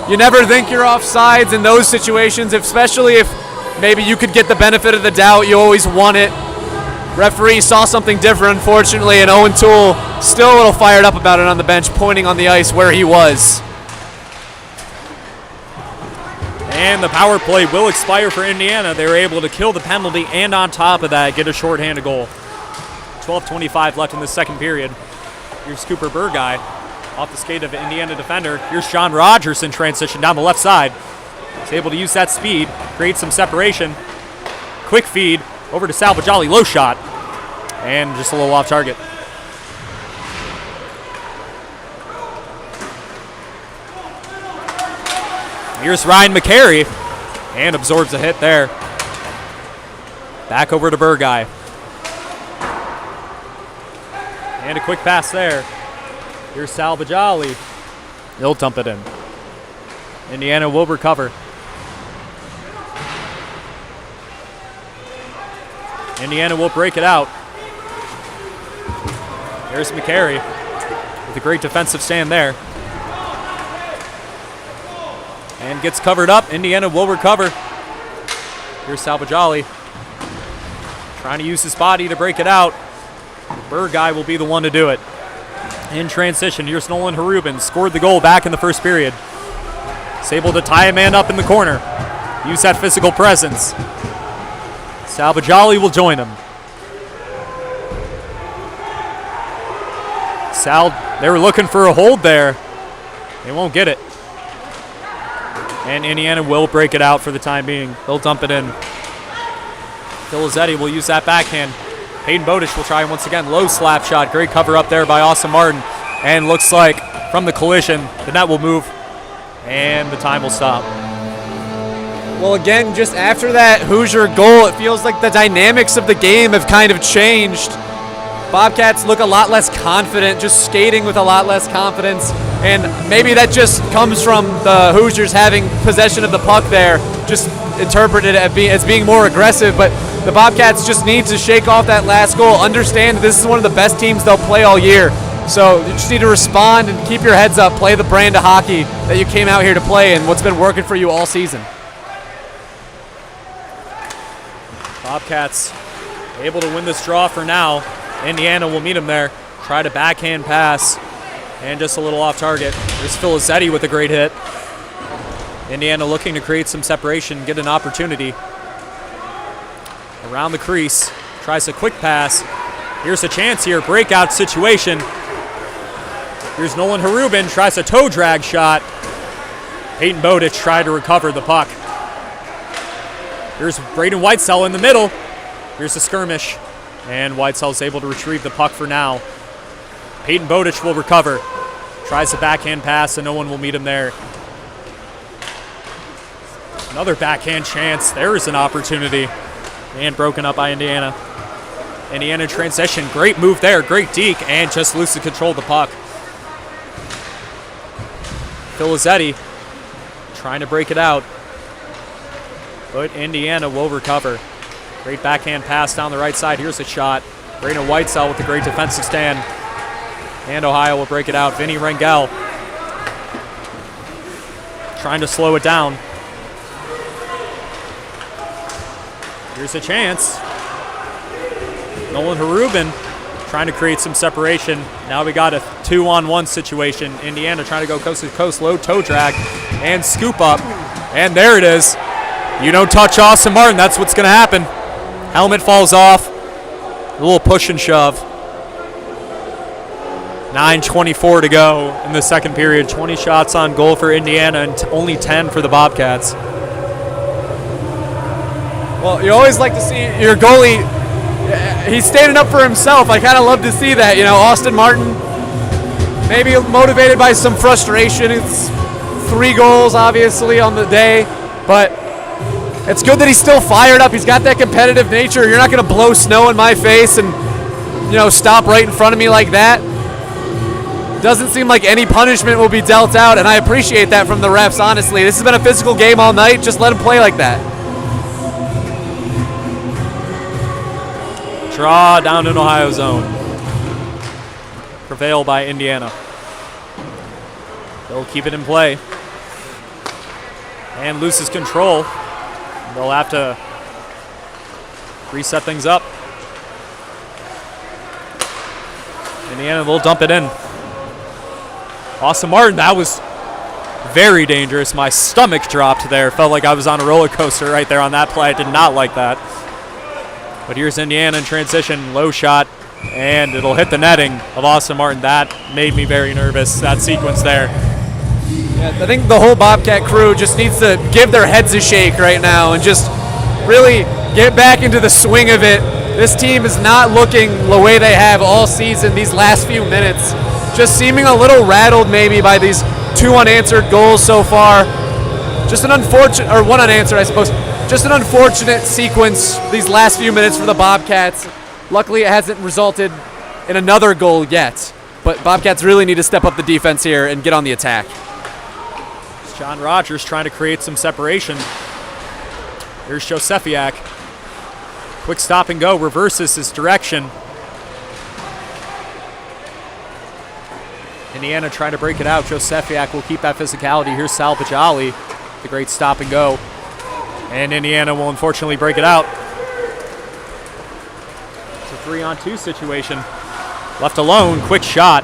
you never think you're offsides in those situations, especially if maybe you could get the benefit of the doubt. You always want it. Referee saw something different, unfortunately, and Owen Toole still a little fired up about it on the bench, pointing on the ice where he was. And the power play will expire for Indiana. They were able to kill the penalty and on top of that get a shorthanded goal. 12:25 left in the second period. Here's Cooper Burguy off the skate of an Indiana defender. Here's Sean Rogers in transition down the left side. He's able to use that speed, create some separation. Quick feed over to Salvagiali, low shot, and just a little off target. Here's Ryan McCary, and absorbs a hit there. Back over to Burguy. And a quick pass there. Here's Salvagiali. He'll dump it in. Indiana will recover. Indiana will break it out. Here's McCary with a great defensive stand there. And gets covered up. Indiana will recover. Here's Salvagiali trying to use his body to break it out. Burguy will be the one to do it. In transition, here's Nolan Harubin. Scored the goal back in the first period. He's able to tie a man up in the corner. Use that physical presence. Salvagiali will join him. They were looking for a hold there. They won't get it. And Indiana will break it out for the time being. They'll dump it in. Filizetti will use that backhand. Hayden Bowditch will try once again. Low slap shot. Great cover up there by Austin Martin. And looks like from the collision, the net will move and the time will stop. Well, again, just after that Hoosier goal, it feels like the dynamics of the game have kind of changed. Bobcats look a lot less confident, just skating with a lot less confidence. And maybe that just comes from the Hoosiers having possession of the puck there, just interpreted as being more aggressive. But the Bobcats just need to shake off that last goal. Understand this is one of the best teams they'll play all year. So you just need to respond and keep your heads up, play the brand of hockey that you came out here to play and what's been working for you all season. Bobcats able to win this draw for now. Indiana will meet them there. Try to backhand pass. And just a little off target. There's Filizetti with a great hit. Indiana looking to create some separation, get an opportunity. Around the crease. Tries a quick pass. Here's a chance here. Breakout situation. Here's Nolan Harubin. Tries a toe drag shot. Peyton Bowditch tried to recover the puck. Here's Braden Whitesell in the middle. Here's a skirmish. And Whitesell's able to retrieve the puck for now. Peyton Bowditch will recover. Tries a backhand pass and no one will meet him there. Another backhand chance. There is an opportunity. And broken up by Indiana. Indiana transition. Great move there. Great deke. And just loses control of the puck. Filizetti trying to break it out. But Indiana will recover. Great backhand pass down the right side. Here's a shot. Braden Whitesell with a great defensive stand. And Ohio will break it out. Vinny Rangel trying to slow it down. Here's a chance. Nolan Harubin trying to create some separation. Now we got a 2-on-1 situation. Indiana trying to go coast to coast. Low toe drag and scoop up. And there it is. You don't touch Austin Martin. That's what's going to happen. Helmet falls off. A little push and shove. 9:24 to go in the second period. 20 shots on goal for Indiana and only 10 for the Bobcats. Well, you always like to see your goalie, he's standing up for himself. I kind of love to see that. You know, Austin Martin, maybe motivated by some frustration. It's 3 goals, obviously, on the day. But it's good that he's still fired up. He's got that competitive nature. You're not going to blow snow in my face and, you know, stop right in front of me like that. Doesn't seem like any punishment will be dealt out, and I appreciate that from the refs, honestly. This has been a physical game all night. Just let him play like that. Draw down in Ohio zone. Prevail by Indiana. They'll keep it in play. And loses control. They'll have to reset things up. Indiana will dump it in. Austin Martin, that was Very dangerous. My stomach dropped there. Felt like I was on a roller coaster right there on that play. I did not like that. But here's Indiana in transition. Low shot. And it'll hit the netting of Austin Martin. That made me very nervous, that sequence there. Yeah, I think the whole Bobcat crew just needs to give their heads a shake right now and just really get back into the swing of it. This team is not looking the way they have all season these last few minutes. Just seeming a little rattled maybe by these 2 unanswered goals so far. Just an unfortunate, or 1 unanswered I suppose, just an unfortunate sequence these last few minutes for the Bobcats. Luckily it hasn't resulted in another goal yet, but Bobcats really need to step up the defense here and get on the attack. It's John Rogers trying to create some separation. Here's Josefiak. Quick stop and go, reverses his direction. Indiana trying to break it out. Josefiak will keep that physicality. Here's Sal Bajali, the great stop and go. And Indiana will unfortunately break it out. It's a 3-on-2 situation. Left alone, quick shot.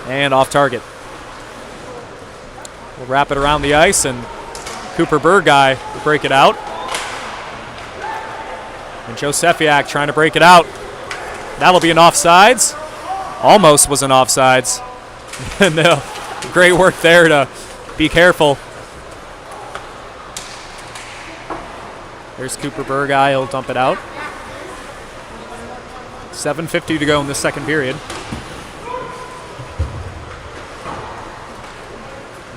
And off target. We'll wrap it around the ice, and Cooper Burguy will break it out. And Josefiak trying to break it out. That'll be an offsides. Almost was an offsides. And great work there to be careful. There's Cooper Burguy. He'll dump it out. 7:50 to go in the second period.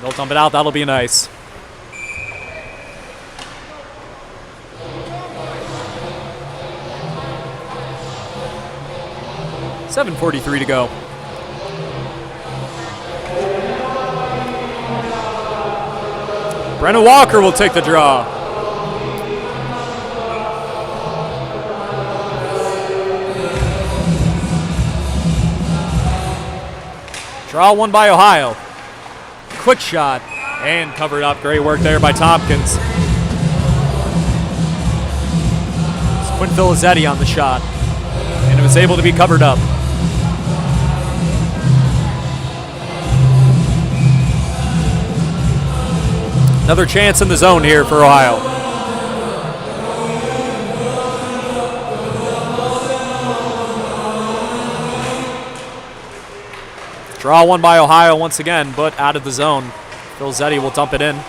They'll dump it out. That'll be nice. $7:43 to go. Brennan Walker will take the draw. Draw won by Ohio. Quick shot and covered up. Great work there by Tompkins. It's Quinn Filizzetti on the shot, and it was able to be covered up. Another chance in the zone here for Ohio. Draw one by Ohio once again, but out of the zone. Filizzetti will dump it in.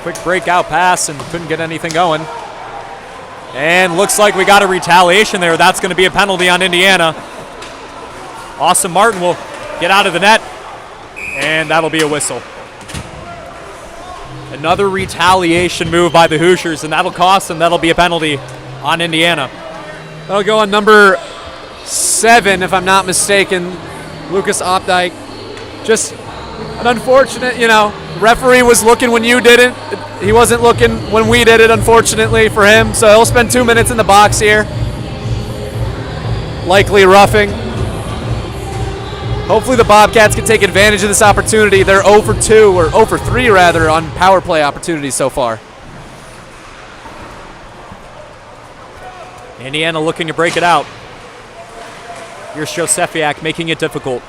Quick breakout pass and couldn't get anything going. And looks like we got a retaliation there. That's going to be a penalty on Indiana. Austin Martin will get out of the net, and that'll be a whistle. Another retaliation move by the Hoosiers, and that'll cost them. That'll be a penalty on Indiana. That'll go on number 7, if I'm not mistaken, Lucas Opdyke. Just an unfortunate, referee was looking when you did it. He wasn't looking when we did it, unfortunately for him. So he'll spend 2 minutes in the box here. Likely roughing. Hopefully the Bobcats can take advantage of this opportunity. They're 0 for 2, or 0 for 3 rather, on power play opportunities so far. Indiana looking to break it out. Here's Josefiak making it difficult.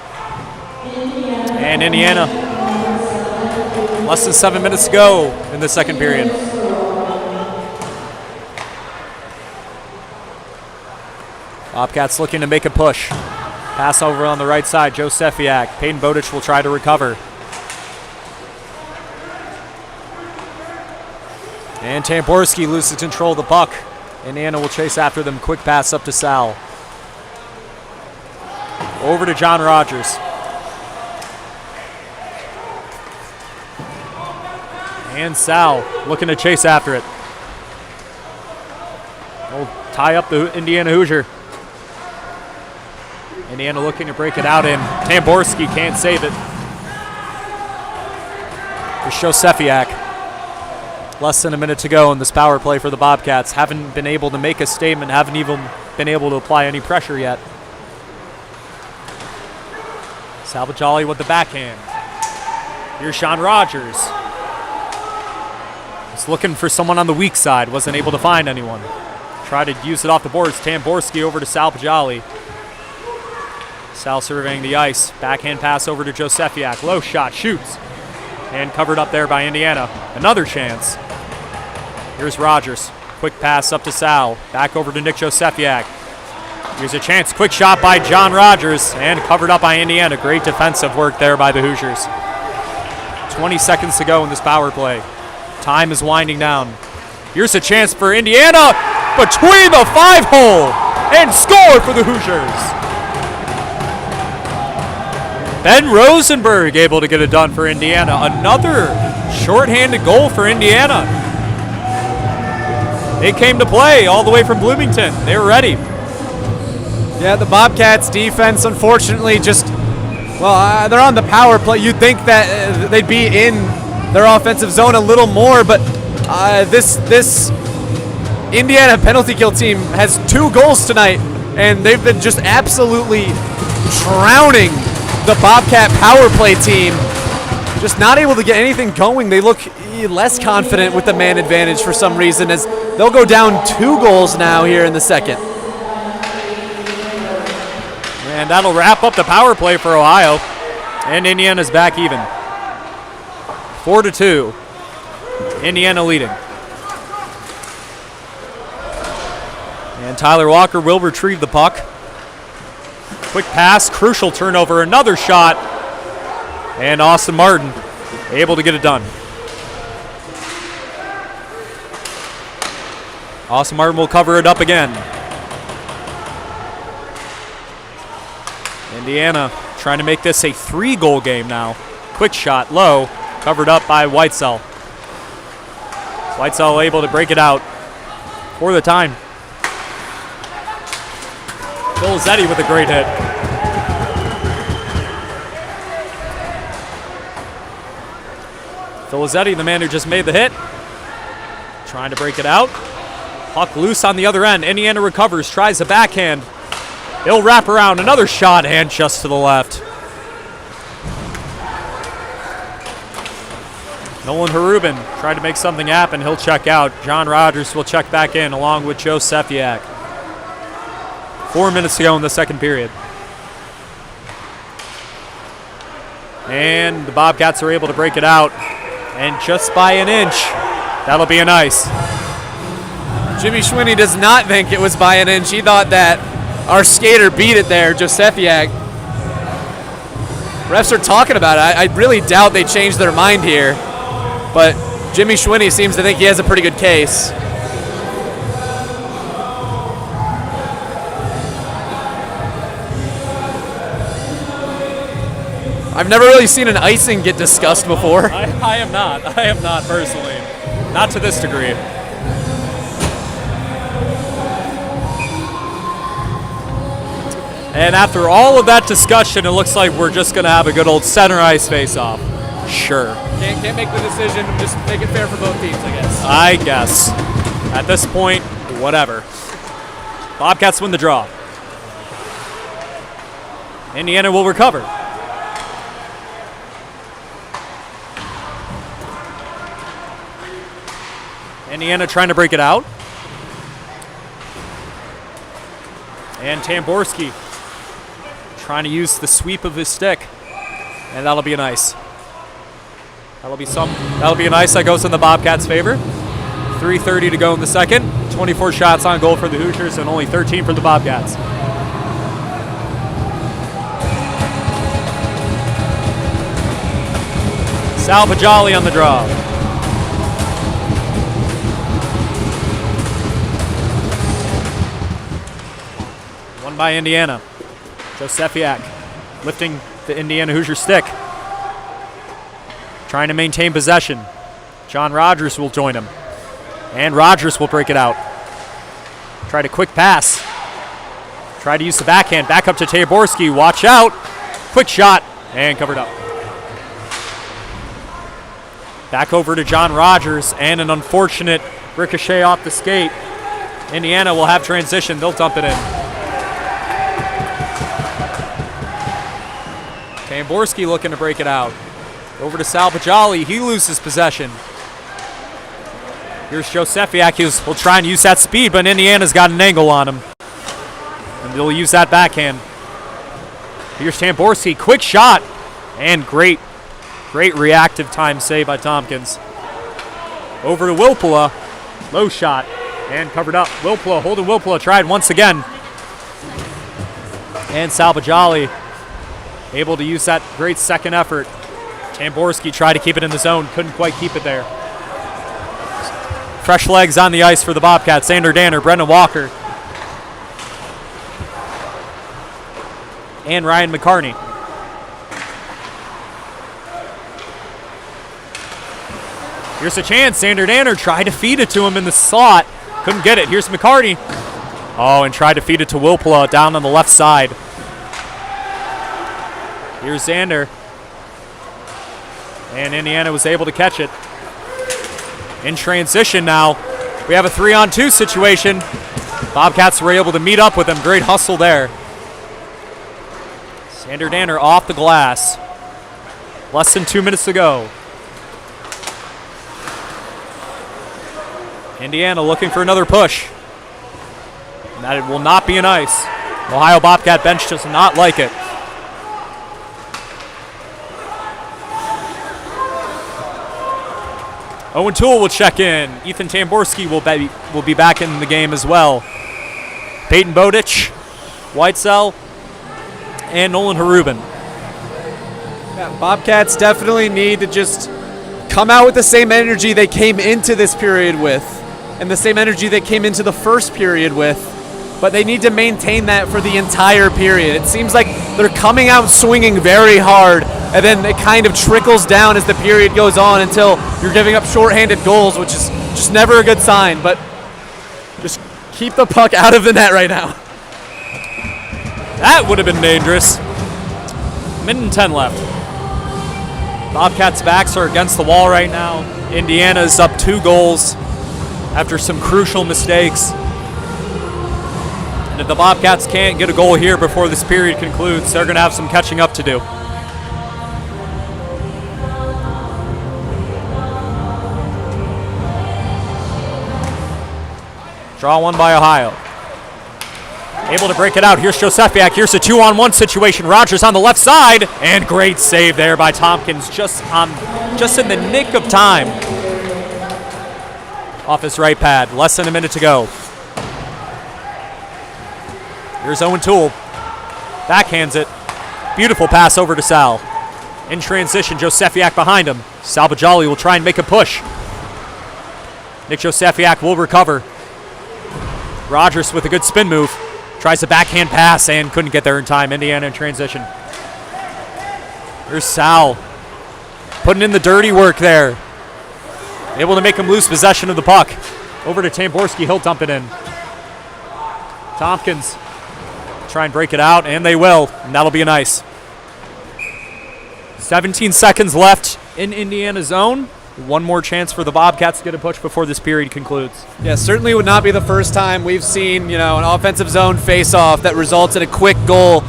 And Indiana, less than 7 minutes to go in the second period. Bobcats looking to make a push. Pass over on the right side, Josefiak. Peyton Bowditch will try to recover. And Tamborski loses control of the puck. Indiana will chase after them. Quick pass up to Sal. Over to John Rogers. And Sal looking to chase after it. Will tie up the Indiana Hoosier. Indiana looking to break it out, and Tamborski can't save it. For Josefiak. Less than a minute to go in this power play for the Bobcats. Haven't been able to make a statement, haven't even been able to apply any pressure yet. Salvagioli with the backhand. Here's Sean Rogers. He's looking for someone on the weak side, wasn't able to find anyone. Tried to use it off the boards. Tamborski over to Salvagioli. Sal surveying the ice. Backhand pass over to Josefiak. Low shot, shoots. And covered up there by Indiana. Another chance. Here's Rogers. Quick pass up to Sal. Back over to Nick Josefiak. Here's a chance. Quick shot by John Rogers. And covered up by Indiana. Great defensive work there by the Hoosiers. 20 seconds to go in this power play. Time is winding down. Here's a chance for Indiana. Between the 5-hole. And score for the Hoosiers. Ben Rosenberg able to get it done for Indiana. Another shorthanded goal for Indiana. They came to play all the way from Bloomington. They were ready. Yeah, the Bobcats defense, unfortunately, just, well, they're on the power play. You'd think that they'd be in their offensive zone a little more, but this Indiana penalty kill team has 2 goals tonight, and they've been just absolutely drowning the Bobcat power play team. Just not able to get anything going. They look less confident with the man advantage for some reason, as they'll go down 2 goals now here in the second. And that'll wrap up the power play for Ohio. And Indiana's back even. 4-2. Indiana leading. And Tyler Walker will retrieve the puck. Quick pass, crucial turnover, another shot. And Austin Martin able to get it done. Austin Martin will cover it up again. Indiana trying to make this a 3-goal game now. Quick shot, low, covered up by Whitesell. Whitesell able to break it out for the time. Filizetti with a great hit. Filizetti, the man who just made the hit, trying to break it out. Puck loose on the other end. Indiana recovers, tries a backhand. He'll wrap around, another shot, and just to the left. Nolan Harubin tried to make something happen. He'll check out. John Rogers will check back in along with Joe Sefiak. 4 minutes to go in the second period. And the Bobcats are able to break it out. And just by an inch, that'll be an ice. Jimmy Schwinney does not think it was by an inch. He thought that our skater beat it there, Josefiak. Refs are talking about it. I really doubt they changed their mind here. But Jimmy Schwinney seems to think he has a pretty good case. I've never really seen an icing get discussed before. I have not. I have not personally. Not to this degree. And after all of that discussion, it looks like we're just going to have a good old center ice face-off. Sure. Can't make the decision. Just make it fair for both teams, I guess. I guess. At this point, whatever. Bobcats win the draw. Indiana will recover. Indiana trying to break it out. And Tamborski trying to use the sweep of his stick. And that'll be an ice. That'll be an ice that goes in the Bobcats' favor. 3:30 to go in the second. 24 shots on goal for the Hoosiers and only 13 for the Bobcats. Sal Pajali on the draw. Won by Indiana. Josefiak lifting the Indiana Hoosier stick. Trying to maintain possession. John Rogers will join him. And Rogers will break it out. Tried a quick pass. Tried to use the backhand. Back up to Taborski. Watch out. Quick shot. And covered up. Back over to John Rogers. And an unfortunate ricochet off the skate. Indiana will have transition. They'll dump it in. Tamborski looking to break it out. Over to Sal Pajali. He loses possession. Here's Josefiak. He'll try and use that speed, but Indiana's got an angle on him. And they'll use that backhand. Here's Tamborski, quick shot, and great reactive time save by Tompkins. Over to Wilpula, low shot, and covered up. Wilpula, Holden Wilpula tried once again. And Salvagioli able to use that great second effort. Tamborski tried to keep it in the zone, couldn't quite keep it there. Fresh legs on the ice for the Bobcats. Xander Danner, Brendan Walker, and Ryan McCartney. Here's a chance. Xander Danner tried to feed it to him in the slot. Couldn't get it. Here's McCartney. Oh, and tried to feed it to Wilpula down on the left side. Here's Xander. And Indiana was able to catch it. In transition now, we have a 3-on-2 situation. Bobcats were able to meet up with them. Great hustle there. Xander Danner off the glass. Less than 2 minutes to go. Indiana looking for another push. And that it will not be an ice. Ohio Bobcat bench does not like it. Owen Toole will check in. Ethan Tamborski will be back in the game as well. Peyton Bowditch, Whitesell, and Nolan Harubin. Yeah, Bobcats definitely need to just come out with the same energy they came into this period with, and the same energy they came into the first period with, but they need to maintain that for the entire period. It seems like they're coming out swinging very hard, and then it kind of trickles down as the period goes on until you're giving up shorthanded goals, which is just never a good sign. But just keep the puck out of the net right now. That would have been dangerous. Minute and 10 left. Bobcats' backs are against the wall right now. Indiana's up 2 goals after some crucial mistakes. And if the Bobcats can't get a goal here before this period concludes, they're going to have some catching up to do. Draw one by Ohio. Able to break it out. Here's Josefiak. Here's a 2-on-1 situation. Rogers on the left side. And great save there by Tompkins just in the nick of time. Off his right pad. Less than a minute to go. Here's Owen Toole. Backhands it. Beautiful pass over to Sal. In transition, Josefiak behind him. Salvagioli will try and make a push. Nick Josefiak will recover. Rogers with a good spin move. Tries a backhand pass and couldn't get there in time. Indiana in transition. Here's Sal. Putting in the dirty work there. Able to make him lose possession of the puck. Over to Tamborski. He'll dump it in. Tompkins. Try and break it out, and they will. And that'll be a nice. 17 seconds left in Indiana's zone. One more chance for the Bobcats to get a push before this period concludes. Yeah, certainly would not be the first time we've seen, an offensive zone face-off that results in a quick goal.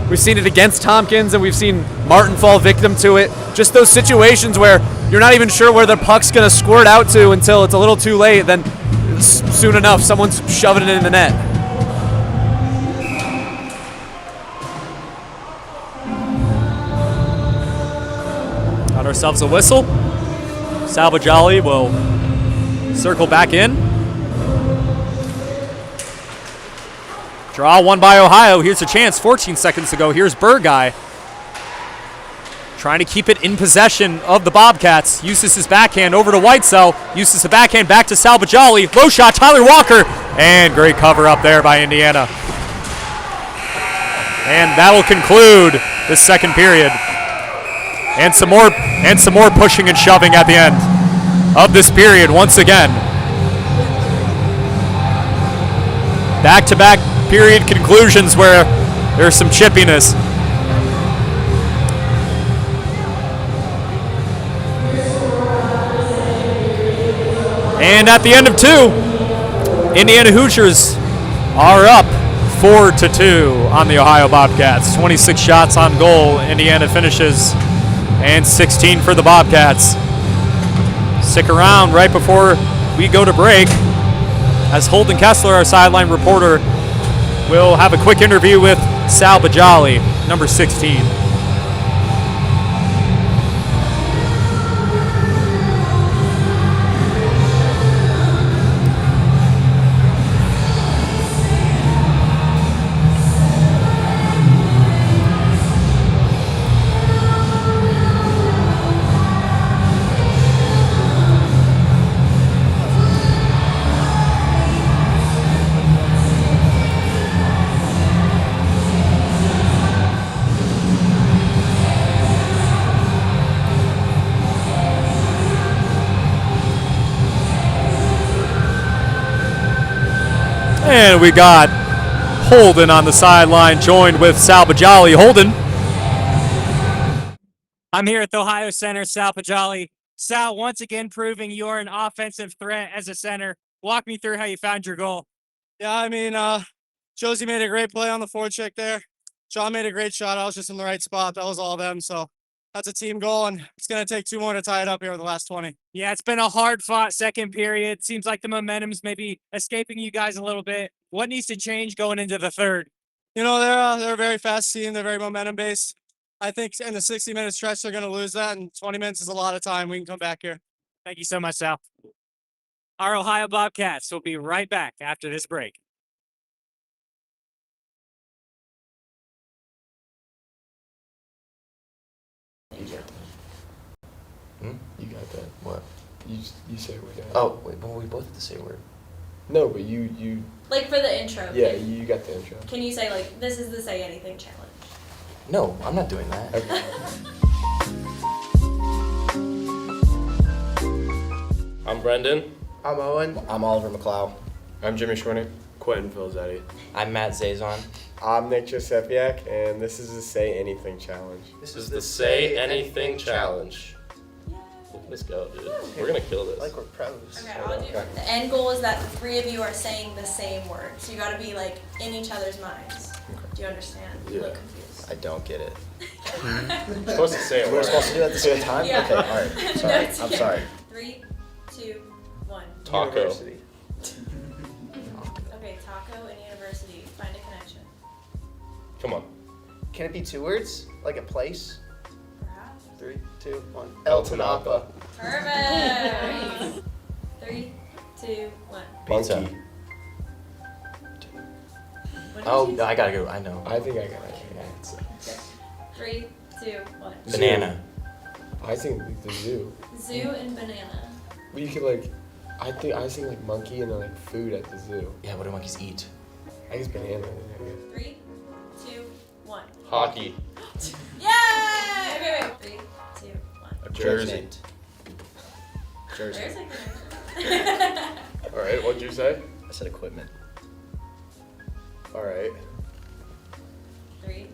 We've seen it against Tompkins, and we've seen Martin fall victim to it. Just those situations where you're not even sure where the puck's going to squirt out to until it's a little too late. Then soon enough, someone's shoving it in the net. Got ourselves a whistle. Salvagioli will circle back in. Draw one by Ohio. Here's a chance. 14 seconds to go. Here's Burguy. Trying to keep it in possession of the Bobcats. Uses his backhand over to Whitesell. Uses the backhand back to Salvagioli. Low shot, Tyler Walker. And great cover up there by Indiana. And that will conclude this second period. And some more pushing and shoving at the end of this period once again. Back-to-back period conclusions where there's some chippiness. And at the end of 2, Indiana Hoosiers are up 4-2 on the Ohio Bobcats. 26 shots on goal. Indiana finishes. And 16 for the Bobcats. Stick around right before we go to break, as Holden Kessler, our sideline reporter, will have a quick interview with Salvagioli. number 16. And we got Holden on the sideline, joined with Sal Bajali. Holden. I'm here at the Ohio Center, Sal Pajali. Sal, once again proving you're an offensive threat as a center. Walk me through how you found your goal. Yeah, I mean, Josie made a great play on the forecheck there. John made a great shot. I was just in the right spot. That was all them. So that's a team goal, and it's going to take 2 more to tie it up here with the last 20. Yeah, it's been a hard-fought second period. Seems like the momentum's maybe escaping you guys a little bit. What needs to change going into the third? You know, they're a very fast team. They're very momentum-based. I think in the 60-minute stretch, they're going to lose that, and 20 minutes is a lot of time. We can come back here. Thank you so much, Sal. Our Ohio Bobcats will be right back after this break. You got that. What? You say a word. Oh, wait, well, we both have to say a word. No, but you. Like for the intro. Yeah, you got the intro. Can you say like, this is the Say Anything challenge? No, I'm not doing that. Okay. I'm Brendan. I'm Owen. I'm Oliver McLeod. I'm Jimmy Schwarney. Quentin Filzetti. I'm Matt Zazon. I'm Nick Josepiak, and this is the Say Anything challenge. This is the Say Anything challenge. Let's go, dude. We're gonna kill this. Like we're pros. Okay, I'll do it. The end goal is that the three of you are saying the same word. So you gotta be like in each other's minds. Do you understand? You look confused. I don't get it. We're supposed to say it. We're supposed to do it at the same time? Yeah. Okay, alright. Sorry. No, I'm together. sorry. 3, 2, 1. Taco. University. Okay, taco and university. Find a connection. Come on. Can it be 2 words? Like a place? Perhaps. 3, 2, 1. El Tanapa. Perfect. 3, 2, 1. Pizza. What did Oh, you no, say? I gotta go. I know. I think I got it. 3, 2, 1. Banana. I think the zoo. Zoo and banana. But you could like, I think like monkey and then like food at the zoo. Yeah, what do monkeys eat? I guess banana. 3, 2, 1. Hockey. Yay! Okay, wait. 3, 2, 1. A jersey. Jersey. There's a connection. All right. What'd you say? I said equipment. All right. 3,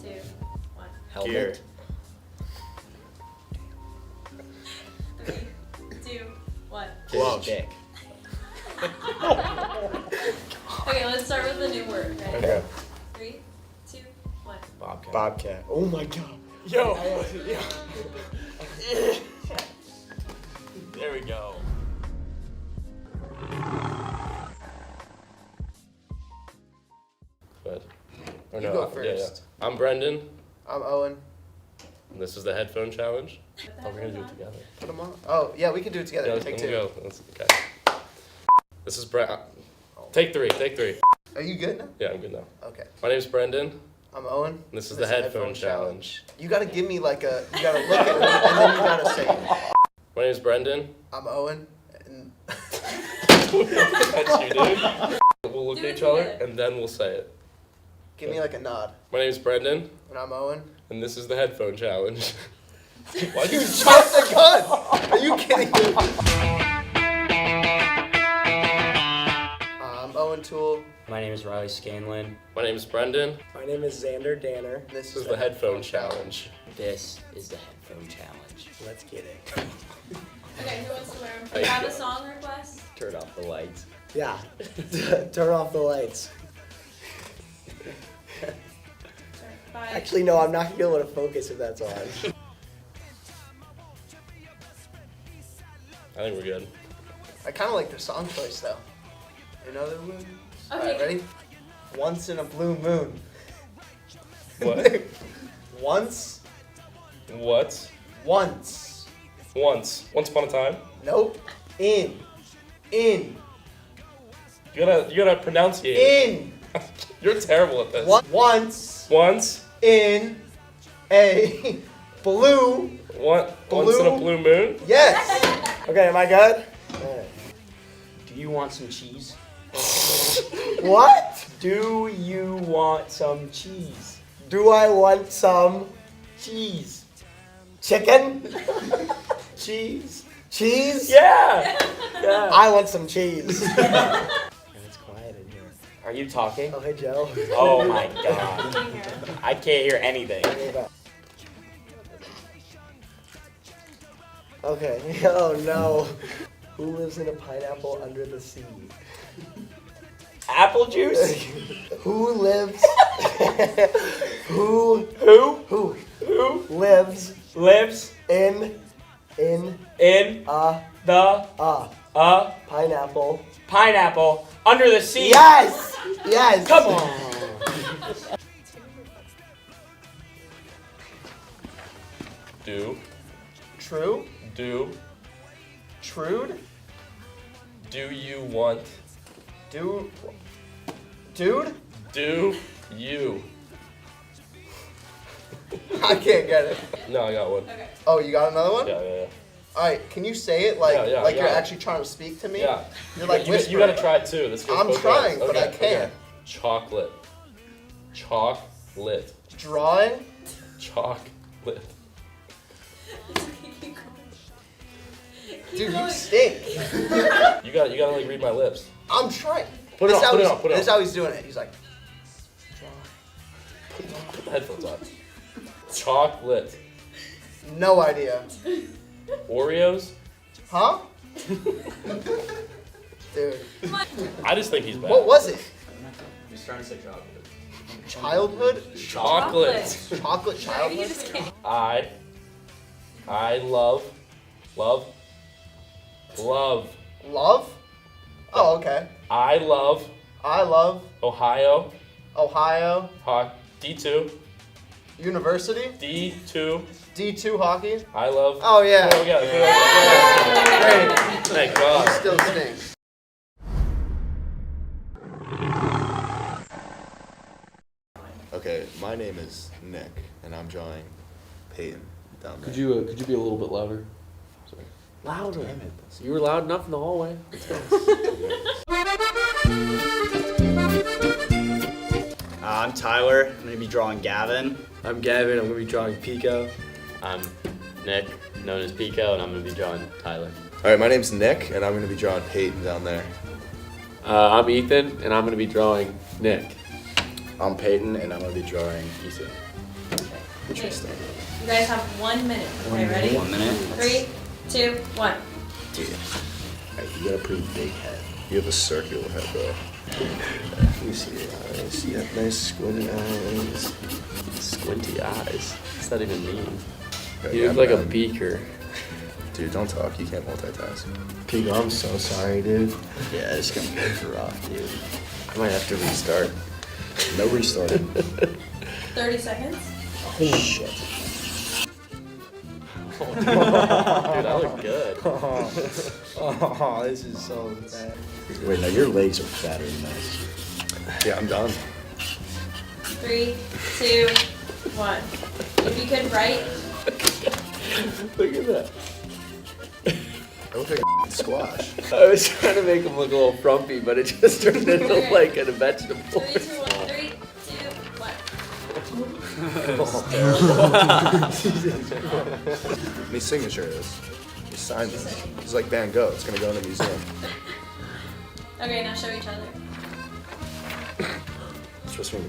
2, 1. Helmet. Gear. 3, 2, 1. Gloves. Dick. Okay, let's start with the new word. Ready? Okay. 3, 2, 1. Bobcat. Bobcat. Oh my god. Yo. There we go. Good. Or You no, go yeah, first. yeah. I'm Brendan, I'm Owen. and this is the headphone challenge. Put the Oh, we're gonna do it headphones together. Put them on. Oh, yeah, we can do it together. Yeah, Take let's 2. go. Okay. This is Take 3. Take 3. Are you good now? Yeah, I'm good now. Okay. My name's Brendan, I'm Owen. and this is the headphone challenge. You gotta give me like a, you gotta look at me and then you gotta say it. My name's Brendan. I'm Owen. And That's you, dude. We'll look Do at it each other, together. and then we'll say it. give me like a nod. My name's Brendan, And I'm Owen. and this is the headphone challenge. Why'd you shot the gun? Are you kidding me? I'm Owen Toole. My name is Riley Scanlon. My name's Brendan. My name is Xander Danner. This is the headphone challenge. This is the headphone challenge. Let's get it. Okay, who wants to wear them? Do you have a song request? Turn off the lights. Yeah. Turn off the lights. Bye. Actually, no, I'm not gonna be able to focus if that's on. I think we're good. I kind of like the song choice though. In other words. Okay. Alright, ready? Once in a blue moon. What? Once. What? Once. Once. Once upon a time? Nope. In. You gotta pronunciate In. it. You're terrible at this. Once. Once. In a blue. Once in a blue moon? Yes. Okay, am I good? Do you want some cheese? What? Do you want some cheese? Do I want some Cheese. chicken? Cheese. Cheese? Yeah. Yeah. I want some cheese. And it's quiet in here. Are you talking? Oh, hey, Joe. Oh my god. I can't hear anything. Okay. Oh no. Who lives in a pineapple under the sea? Apple juice? Who lives? Who lives in the pineapple under the sea? Yes. Yes. Come on. Do. True. Do. Trude. Do you want? Dude. Do you? I can't get it. No, I got one. Okay. Oh, you got another one? Yeah. All right. Can you say it like Yeah, you're yeah. actually trying to speak to me? Yeah. You're like you whispering. gotta try it too. This goes I'm both trying, ways. but I Okay, can't. okay. Chocolate. Chocolate. Drawing. Chocolate. Dude, you stink. You gotta like read my lips. I'm trying. Put it This on, is put it how on, put it This is on. how he's doing it. He's like, Put the headphones on. Chocolate. no idea. Oreos? Huh? Dude. I just think he's bad. What was it? He's trying to say chocolate. Childhood? Chocolate. Chocolate childhood? I love. Love? Oh, okay. I love Ohio. D2. University? D2. D2 hockey? I love. Oh, yeah. Oh, yeah. Great. Thank God. He still stinks. Okay, my name is Nick, and I'm drawing Peyton down there. Could you be a little bit louder? Sorry. Louder. You were loud enough in the hallway. I'm Tyler. I'm going to be drawing Gavin. I'm Gavin. I'm going to be drawing Pico. I'm Nick, known as Pico, and I'm going to be drawing Tyler. All right, my name's Nick, and I'm going to be drawing Peyton down there. I'm Ethan, and I'm going to be drawing Nick. I'm Peyton, and I'm going to be drawing Ethan. Interesting. You guys have 1 minute. Okay, ready? 1 minute. 3, 2, 1. Dude, you got a pretty big head. You have a circular head, bro. Let me see your eyes. You have nice squinty eyes. Squinty eyes. What's that even mean? You look like a beaker. Dude, don't talk. You can't multitask. Pico, I'm so sorry, dude. Yeah, it's going to be rough, dude. I might have to restart. No restarting. 30 seconds. Oh, shit. Dude, I look good. Oh, this is so bad. Wait, now your legs are fatter than this. Yeah, I'm done. 3, 2, 1. If you could write. Look at that. I look like a squash. I was trying to make him look a little frumpy, but it just turned into Okay. like a vegetable. 3, 2, 1. 3, 2, 1. My signature is. You signed this. It's like Van Gogh. It's gonna go in a museum. Okay, now show each other.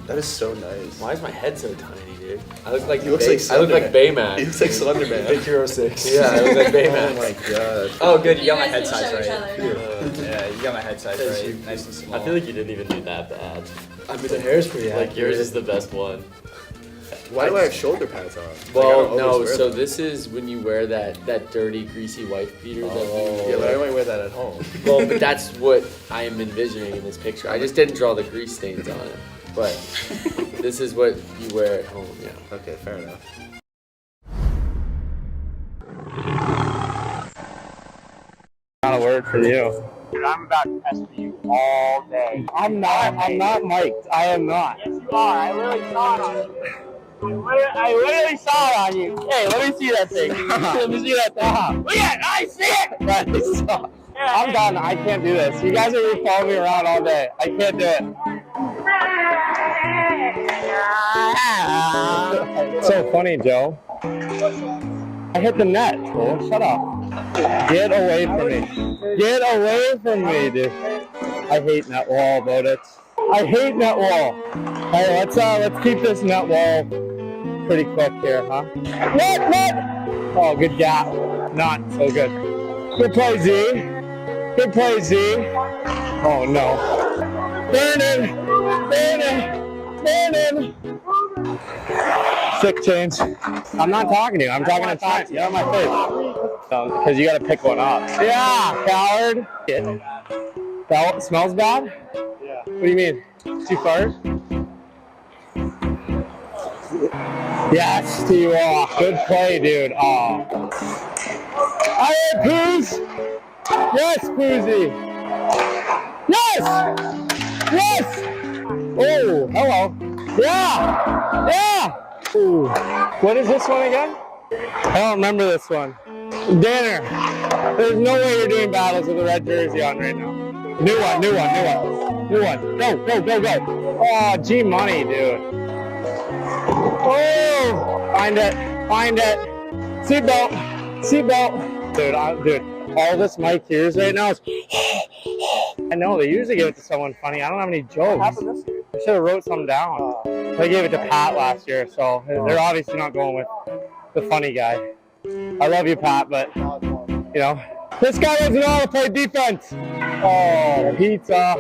That is so nice. Why is my head so tiny, dude? I look like He looks like I look like Slenderman. Baymax. He looks like Slenderman. Big Hero 6. Yeah, I look like Baymax. Oh my god. Oh, good. You You got my guys head can size show each right. other. Yeah, you got my head size right. Nice and small. I feel like you didn't even do that bad. I mean, the hair's pretty Like accurate. yours is the best one. Why do I have shoulder pads on? Well, Like, I no, always wear so them. this is when you wear that dirty, greasy wife beater. Yeah, but I only wear that at home. Well, but that's what I am envisioning in this picture. I just didn't draw the grease stains on it. but this is what you wear at home. Yeah. Okay, fair enough. Not a word for you. Dude, I'm about to pester you all day. I'm not mic'd. I am not. Yes, you are. I literally saw it on you. I literally saw it on you. Hey, let me see that thing. Let me see that thing. Look at it. I see it. I'm done. I can't do this. You guys are following me around all day. I can't do it. It's so funny, Joe. I hit the net. Fool. Shut up. Get away from me. Get away from me, dude. I hate net wall about it. I hate net wall. Hey, let's keep this net wall pretty quick here, huh? Net! Oh, good gap. Not so good. Good play, Z. Good play, Z. Oh no. Burning! Sick change. I'm not talking to you. I'm talking to Ty. Get on my face. Because you got to pick one up. Yeah, coward. That smells bad? Yeah. What do you mean? Too far? Yes, T. Walk. Good play, dude. Oh. I hit Poos. Yes, Poozy. Yes! Oh, hello. Yeah! Ooh. What is this one again? I don't remember this one. Danner, there's no way you're doing battles with a red jersey on right now. New one. Go. Oh, G Money, dude. Oh, find it. Seatbelt. Dude, all this mic hears right now is I know, they usually give it to someone funny. I don't have any jokes. What happened this year? I should have wrote some down. They gave it to Pat last year, so they're obviously not going with the funny guy. I love you, Pat, but, you know, this guy doesn't know how to play defense. Oh, pizza.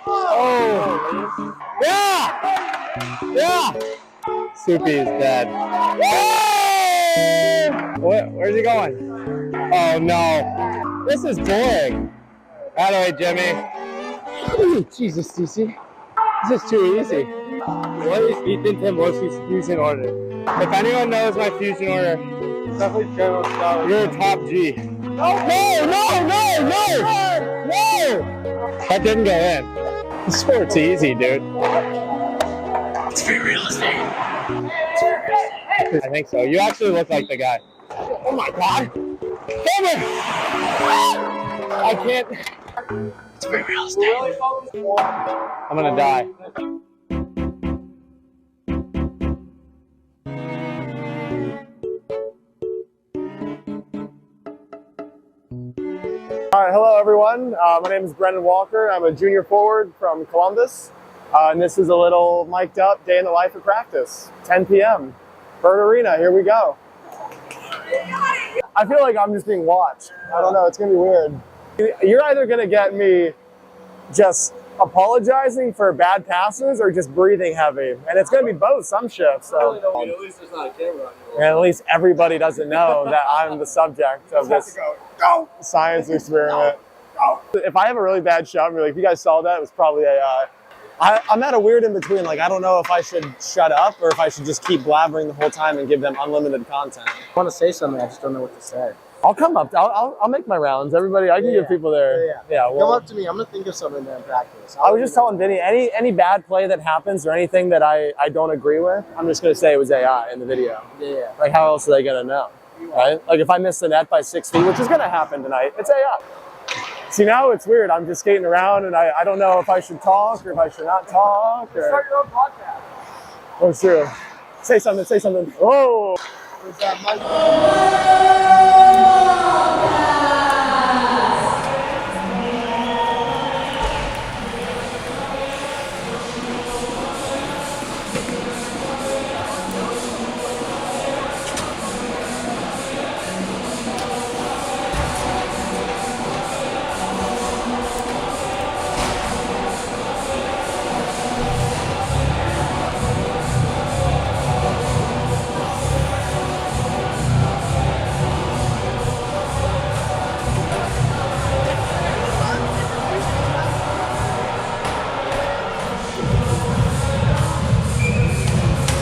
Oh. Yeah! Soupy is dead. Where's he going? Oh, no. This is boring. By the way, Jimmy. Ooh, Jesus, DC. This is too easy. What is Ethan Timoshi's fusion order? If anyone knows my fusion order, definitely General Star. You're a top G. No! That didn't go in. The sport's easy, dude. It's very realistic. I think so. You actually look like the guy. Oh my God! Come here! I can't. It's very realistic. I'm gonna die. All right, hello everyone. My name is Brendan Walker. I'm a junior forward from Columbus. And this is a little mic'd up day in the life of practice. 10 p.m. Bird Arena, here we go. I feel like I'm just being watched. I don't know, it's gonna be weird. You're either gonna get me just apologizing for bad passes or just breathing heavy. And it's gonna be both some shifts. So. At least there's not a camera on you. And at least everybody doesn't know that I'm the subject of this science experiment. If I have a really bad shot, like, if you guys saw that, it was probably I'm at a weird in between. Like, I don't know if I should shut up or if I should just keep blabbering the whole time and give them unlimited content. I want to say something, I just don't know what to say. I'll come up. I'll make my rounds. Everybody, I can give people there. Yeah. Well, come up to me. I'm gonna think of something there in practice. I was just telling Vinny, any bad play that happens or anything that I don't agree with, I'm just gonna say it was AI in the video. Yeah. Like, how else are they gonna know, right? Like, if I miss the net by 6 feet, which is gonna happen tonight, it's AI. See, now it's weird. I'm just skating around and I don't know if I should talk or if I should not talk. Or... Start your own podcast. Oh, true. Say something. Oh. Where's that mic?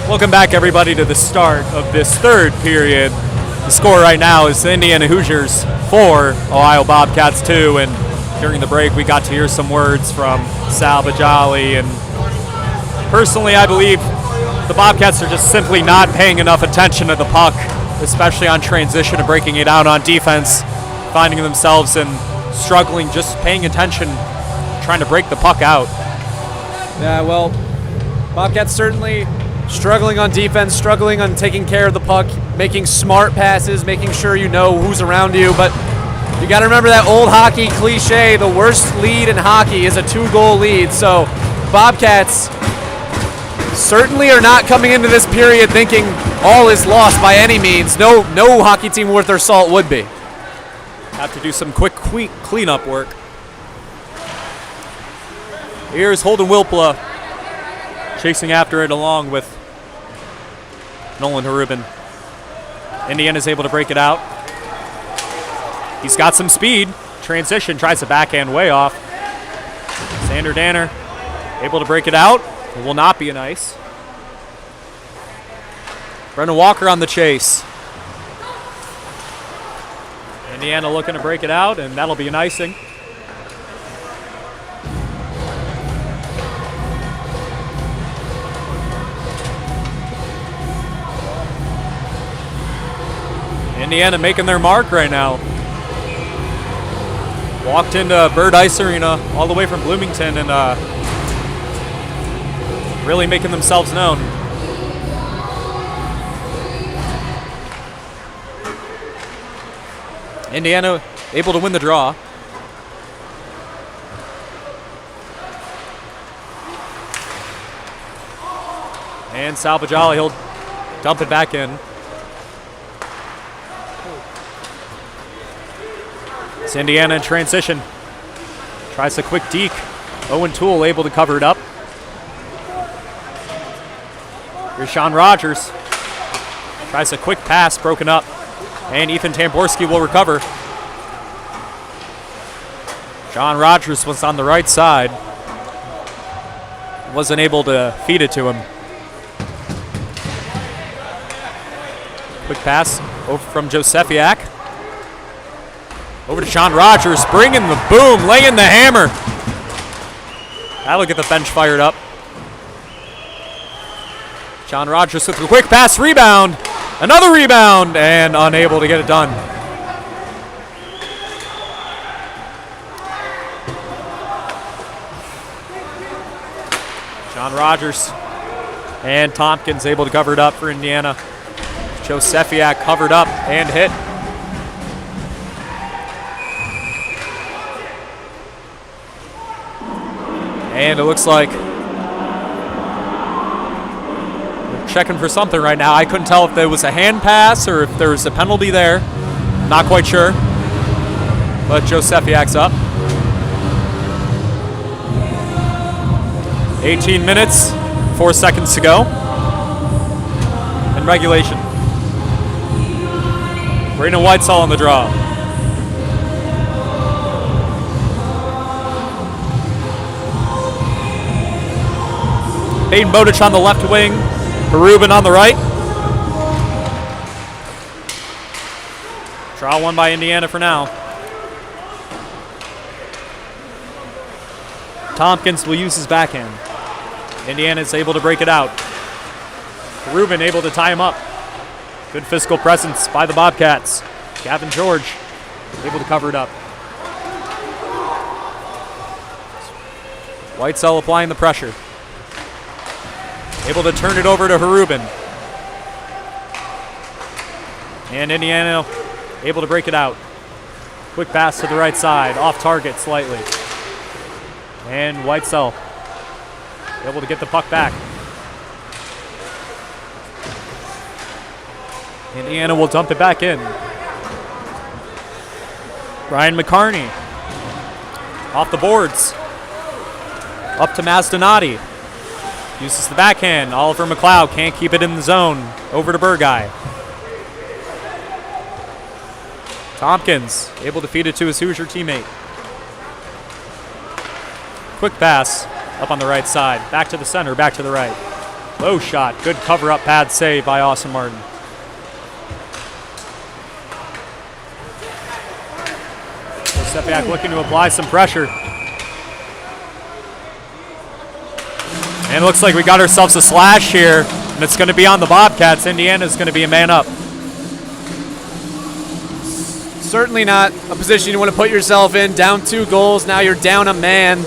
Welcome back, everybody, to the start of this third period. The score right now is the Indiana Hoosiers 4, Ohio Bobcats 2, and during the break we got to hear some words from Sal Bajali, and personally I believe the Bobcats are just simply not paying enough attention to the puck, especially on transition and breaking it out on defense, finding themselves and struggling, just paying attention, trying to break the puck out. Yeah, well, Bobcats certainly struggling on defense, struggling on taking care of the puck, making smart passes, making sure you know who's around you. But you got to remember that old hockey cliche, the worst lead in hockey is a 2-goal lead. So Bobcats certainly are not coming into this period thinking all is lost by any means. No hockey team worth their salt would be. Have to do some quick cleanup work. Here's Holden Wilpla chasing after it along with Nolan Harubin. Indiana's able to break it out. He's got some speed. Transition, tries to backhand way off. Sander Danner able to break it out. It will not be an ice. Brendan Walker on the chase. Indiana looking to break it out, and that'll be an icing. Indiana making their mark right now. Walked into Bird Ice Arena all the way from Bloomington and really making themselves known. Indiana able to win the draw. And Sal Bajali, he'll dump it back in. It's Indiana in transition. Tries a quick deke. Owen Toole able to cover it up. Here's Sean Rogers. Tries a quick pass, broken up. And Ethan Tamborski will recover. Sean Rogers was on the right side. Wasn't able to feed it to him. Quick pass over from Josefiak. Over to Sean Rogers, bringing the boom, laying the hammer. That'll get the bench fired up. Sean Rogers with a quick pass, rebound. Another rebound, and unable to get it done. Sean Rogers and Tompkins able to cover it up for Indiana. Josefiak covered up and hit. And it looks like we're checking for something right now. I couldn't tell if there was a hand pass or if there was a penalty there. Not quite sure. But Josefiak's up. 18 minutes, 4 seconds to go. In regulation. Brayden Whitesall on the draw. Hayden Bowditch on the left wing. Harubin on the right. Draw one by Indiana for now. Tompkins will use his backhand. Indiana is able to break it out. Harubin able to tie him up. Good physical presence by the Bobcats. Gavin George able to cover it up. Whitesell applying the pressure. Able to turn it over to Harubin. And Indiana able to break it out. Quick pass to the right side, off target slightly. And Whitesell able to get the puck back. Indiana will dump it back in. Ryan McCarney off the boards. Up to Mazdonati. Uses the backhand. Oliver McLeod can't keep it in the zone. Over to Burguy. Tompkins able to feed it to his Hoosier teammate. Quick pass up on the right side. Back to the center, back to the right. Low shot. Good cover-up pad save by Austin Martin. Step back looking to apply some pressure. And it looks like we got ourselves a slash here, and it's going to be on the Bobcats. Indiana's going to be a man up. Certainly not a position you want to put yourself in. Down 2 goals, now you're down a man.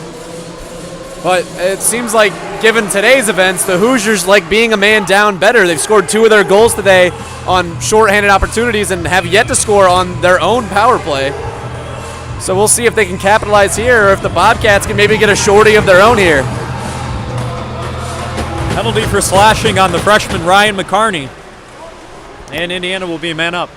But it seems like, given today's events, the Hoosiers like being a man down better. They've scored 2 of their goals today on shorthanded opportunities and have yet to score on their own power play. So we'll see if they can capitalize here, or if the Bobcats can maybe get a shorty of their own here. Penalty for slashing on the freshman Ryan McCarney. And Indiana will be a man up.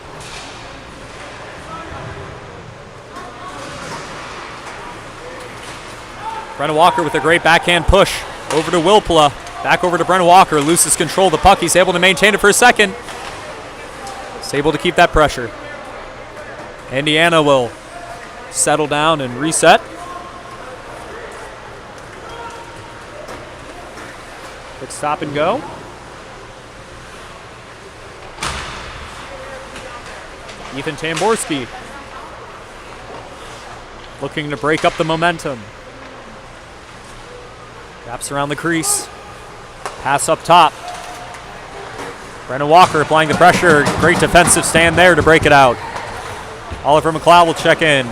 Brennan Walker with a great backhand push over to Wilpla. Back over to Brennan Walker. Loses control of the puck. He's able to maintain it for a second. He's able to keep that pressure. Indiana will settle down and reset. Quick stop and go. Ethan Tamborski looking to break up the momentum. Wraps around the crease. Pass up top. Brennan Walker applying the pressure. Great defensive stand there to break it out. Oliver McLeod will check in.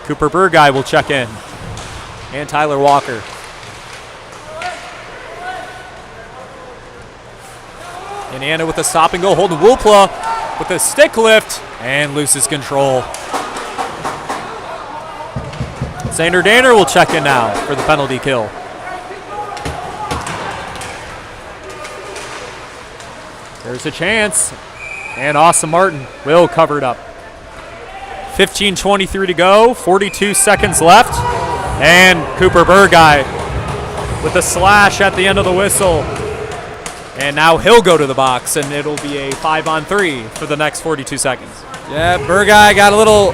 Cooper Burguy will check in. And Tyler Walker. Indiana with a stop and go. Holden Wilpla with a stick lift and loses control. Sander Danner will check in now for the penalty kill. There's a chance. And Austin Martin will cover it up. 15:23 to go, 42 seconds left. And Cooper Burguy with a slash at the end of the whistle. And now he'll go to the box, and it'll be a 5-on-3 for the next 42 seconds. Yeah, Burguy got a little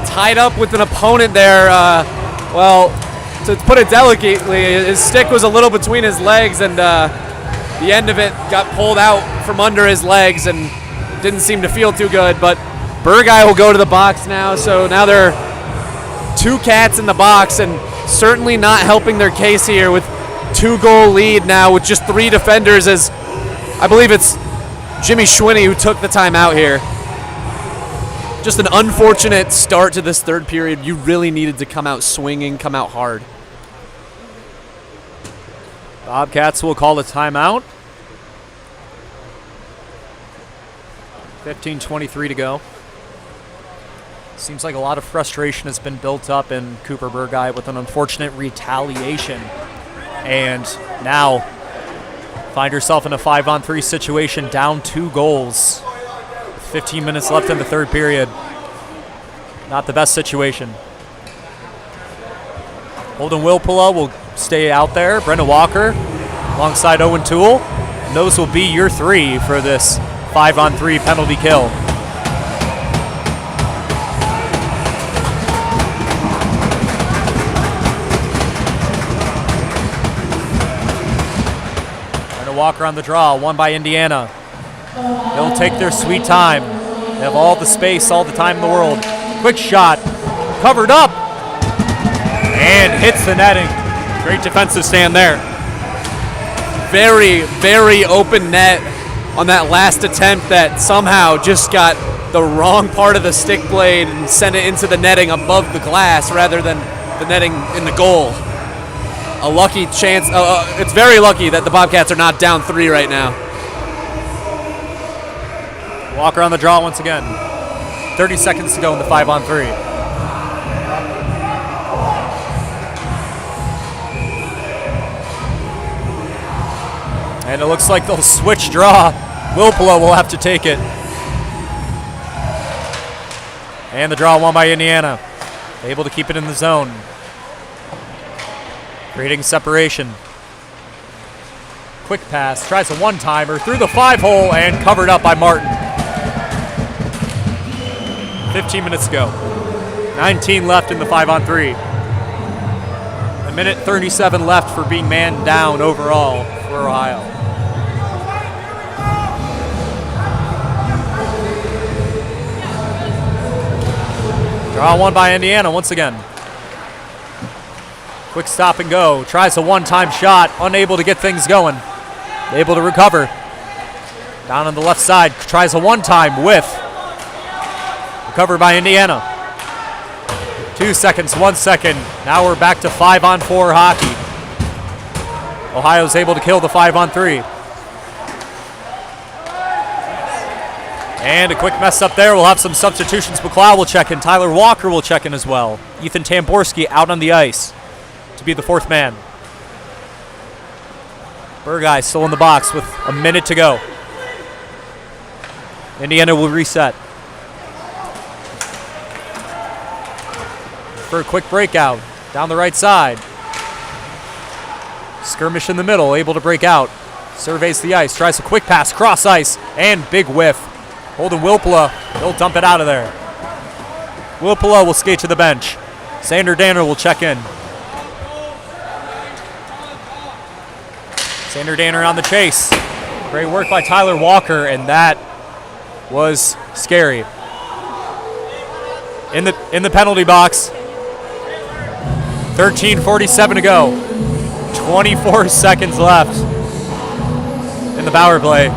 tied up with an opponent there. Well, to put it delicately, his stick was a little between his legs, and the end of it got pulled out from under his legs and didn't seem to feel too good. But Burguy will go to the box now, so now there are 2 Cats in the box, and certainly not helping their case here with 2-goal lead now with just 3 defenders, as I believe it's Jimmy Schwinney who took the timeout here. Just an unfortunate start to this third period. You really needed to come out swinging, come out hard. Bobcats will call a timeout. 15:23 to go. Seems like a lot of frustration has been built up in Cooper Burguy with an unfortunate retaliation. And now find yourself in a 5-on-3 situation, down 2 goals. 15 minutes left in the third period. Not the best situation. Holden Wilpula will stay out there. Brendan Walker alongside Owen Toole. And those will be your 3 for this 5-on-3 penalty kill. Walker on the draw, won by Indiana. They'll take their sweet time. They have all the space, all the time in the world. Quick shot, covered up, and hits the netting. Great defensive stand there. Very, very open net on that last attempt that somehow just got the wrong part of the stick blade and sent it into the netting above the glass rather than the netting in the goal. A lucky chance. It's very lucky that the Bobcats are not down 3 right now. Walker on the draw once again. 30 seconds to go in the 5-on-3. And it looks like they'll switch draw. Wilpula will have to take it. And the draw won by Indiana. Able to keep it in the zone. Creating separation. Quick pass, tries a one-timer through the 5-hole and covered up by Martin. 15 minutes to go. 19 left in the 5-on-3. A minute 37 left for being man down overall for Ohio. Draw one by Indiana once again. Quick stop and go. Tries a one-time shot. Unable to get things going. Able to recover. Down on the left side. Tries a one-time whiff. Recovered by Indiana. 2 seconds, 1 second. Now we're back to 5-on-4 hockey. Ohio's able to kill the 5-on-3. And a quick mess up there. We'll have some substitutions. McLeod will check in. Tyler Walker will check in as well. Ethan Tamborski out on the ice to be the fourth man. Burgeye still in the box with a minute to go. Indiana will reset. For a quick breakout down the right side. Skirmish in the middle, able to break out. Surveys the ice, tries a quick pass, cross ice, and big whiff. Holden Wilpala, he'll dump it out of there. Wilpala will skate to the bench. Sander Danner will check in. Sander Danner on the chase. Great work by Tyler Walker, and that was scary. In the penalty box. 13:47 to go. 24 seconds left in the power play.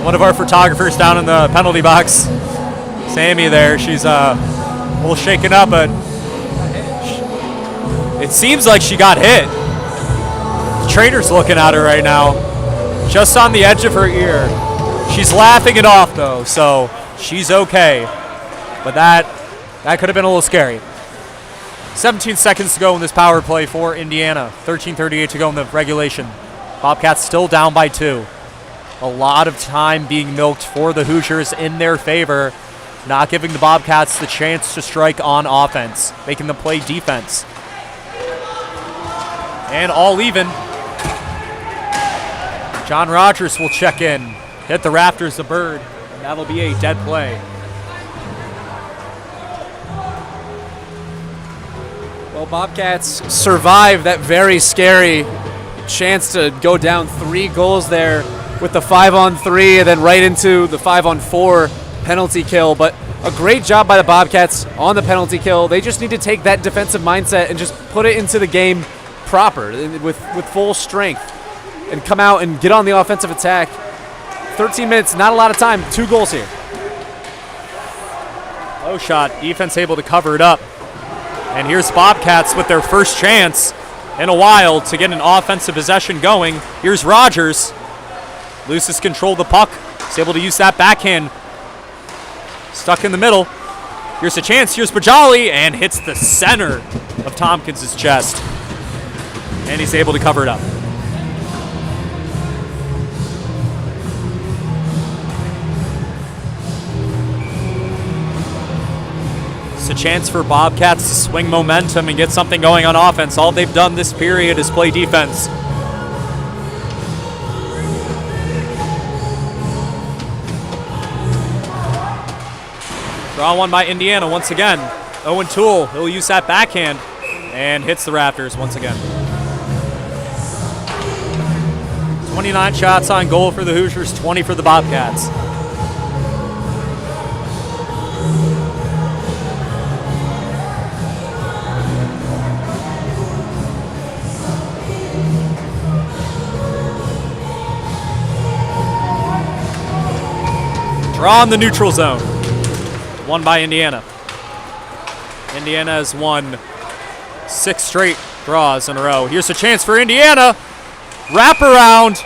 One of our photographers down in the penalty box, Sammy there, she's a little shaken up, but it seems like she got hit. The trainer's looking at her right now, just on the edge of her ear. She's laughing it off though, so she's okay. But that could have been a little scary. 17 seconds to go in this power play for Indiana. 13:38 to go in the regulation. Bobcats still down by 2. A lot of time being milked for the Hoosiers in their favor, not giving the Bobcats the chance to strike on offense, making them play defense. And all even. John Rogers will check in, hit the rafters, the bird, and that'll be a dead play. Well, Bobcats survived that very scary chance to go down 3 goals there with the 5-on-3 and then right into the 5-on-4 penalty kill. But a great job by the Bobcats on the penalty kill. They just need to take that defensive mindset and just put it into the game proper with full strength and come out and get on the offensive attack. 13 minutes, not a lot of time. 2 goals here. Low shot, defense able to cover it up. And here's Bobcats with their first chance in a while to get an offensive possession going. Here's Rogers. Loses control of the puck. He's able to use that backhand. Stuck in the middle. Here's a chance. Here's Bajali and hits the center of Tompkins' chest. And he's able to cover it up. It's a chance for Bobcats to swing momentum and get something going on offense. All they've done this period is play defense. Draw one by Indiana once again. Owen Toole, he'll use that backhand and hits the rafters once again. 29 shots on goal for the Hoosiers, 20 for the Bobcats. Draw in the neutral zone. Won by Indiana. Indiana has won 6 straight draws in a row. Here's a chance for Indiana. Wraparound.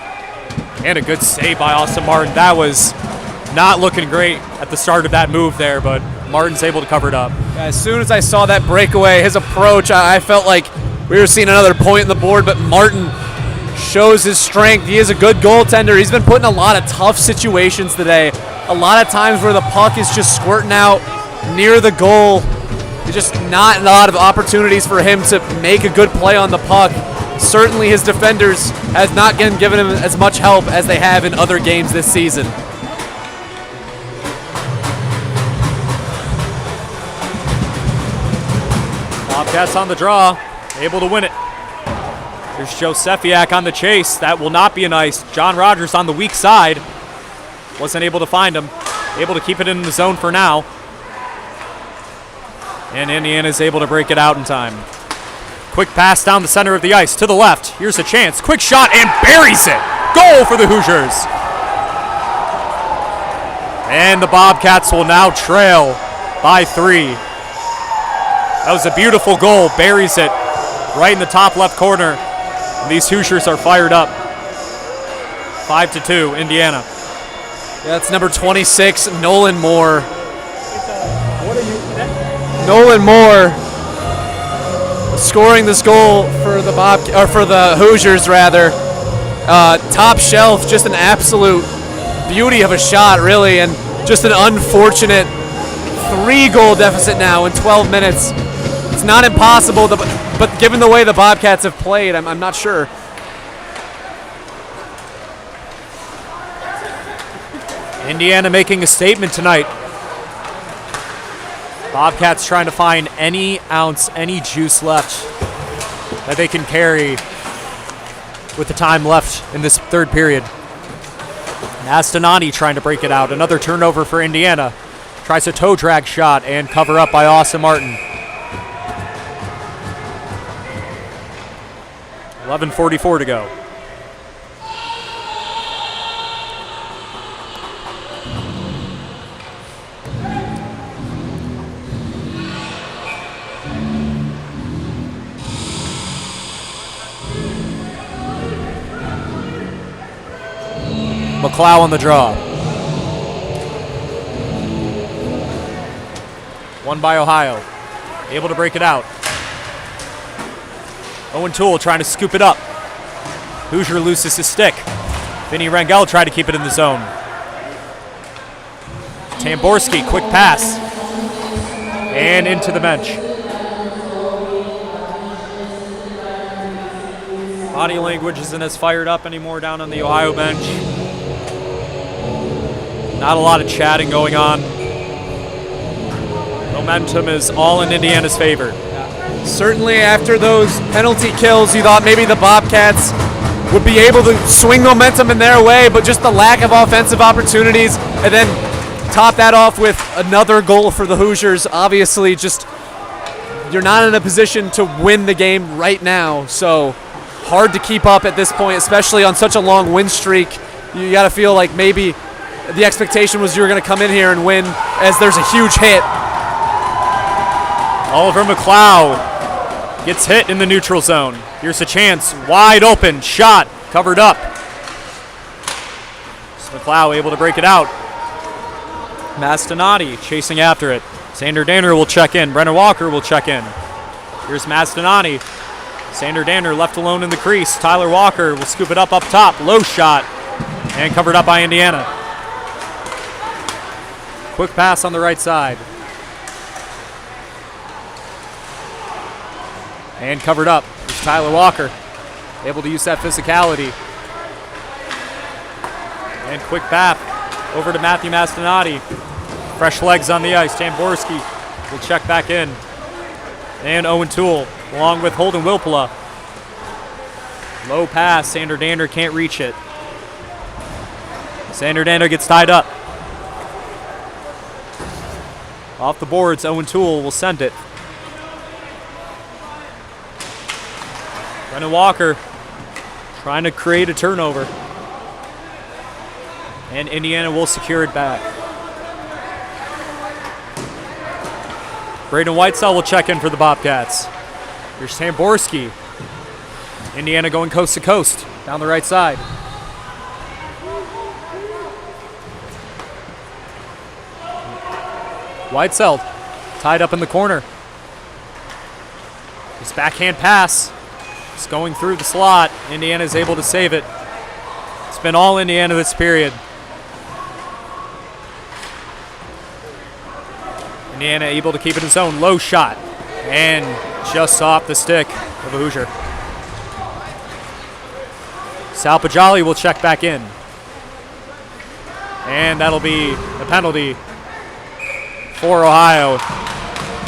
And a good save by Austin Martin. That was not looking great at the start of that move there, but Martin's able to cover it up. Yeah, as soon as I saw that breakaway, his approach, I felt like we were seeing another point in the board, but Martin shows his strength. He is a good goaltender. He's been put in a lot of tough situations today. A lot of times where the puck is just squirting out near the goal. There's just not a lot of opportunities for him to make a good play on the puck. Certainly his defenders has not been giving him as much help as they have in other games this season. Bobcats on the draw, able to win it. Here's Joe Sefiak on the chase. That will not be a nice. John Rogers on the weak side. Wasn't able to find him. Able to keep it in the zone for now. And Indiana is able to break it out in time. Quick pass down the center of the ice to the left. Here's a chance. Quick shot and buries it. Goal for the Hoosiers. And the Bobcats will now trail by 3. That was a beautiful goal. Buries it right in the top left corner. And these Hoosiers are fired up. 5-2, Indiana. Yeah, that's number 26, Nolan Moore. Nolan Moore scoring this goal for the Hoosiers rather. Top shelf, just an absolute beauty of a shot, really, and just an unfortunate 3-goal deficit now in 12 minutes. It's not impossible, but given the way the Bobcats have played, I'm not sure. Indiana making a statement tonight. Bobcats trying to find any ounce, any juice left that they can carry with the time left in this third period. Mastinani trying to break it out. Another turnover for Indiana. Tries a toe drag shot and cover up by Austin Martin. 11:44 to go. McLeod on the draw. Won by Ohio. Able to break it out. Owen Toole trying to scoop it up. Hoosier loses his stick. Vinny Rangel tried to keep it in the zone. Tamborski, quick pass. And into the bench. Body language isn't as fired up anymore down on the Ohio bench. Not a lot of chatting going on. Momentum is all in Indiana's favor. Certainly after those penalty kills, you thought maybe the Bobcats would be able to swing momentum in their way, but just the lack of offensive opportunities, and then top that off with another goal for the Hoosiers. Obviously, just you're not in a position to win the game right now, so hard to keep up at this point, especially on such a long win streak. You got to feel like maybe the expectation was you were going to come in here and win, as there's a huge hit. Oliver McLeod gets hit in the neutral zone. Here's a chance, wide open, shot, covered up. McLeod able to break it out. Mastinati chasing after it. Sander Danner will check in. Brenner Walker will check in. Here's Mastinati. Sander Danner left alone in the crease. Tyler Walker will scoop it up top. Low shot. And covered up by Indiana. Quick pass on the right side. And covered up. Here's Tyler Walker. Able to use that physicality. And quick pass over to Matthew Mastinati. Fresh legs on the ice. Tamborski will check back in. And Owen Toole along with Holden Wilpula. Low pass. Sander Danner can't reach it. Sander Danner gets tied up. Off the boards, Owen Toole will send it. Brennan Walker trying to create a turnover. And Indiana will secure it back. Braden Whitesell will check in for the Bobcats. Here's Tamborski. Indiana going coast to coast down the right side. Whitesell tied up in the corner. His backhand pass. It's going through the slot. Indiana is able to save it. It's been all Indiana this period. Indiana able to keep it in zone. Low shot. And just off the stick of a Hoosier. Sal Pajali will check back in. And that'll be a penalty for Ohio.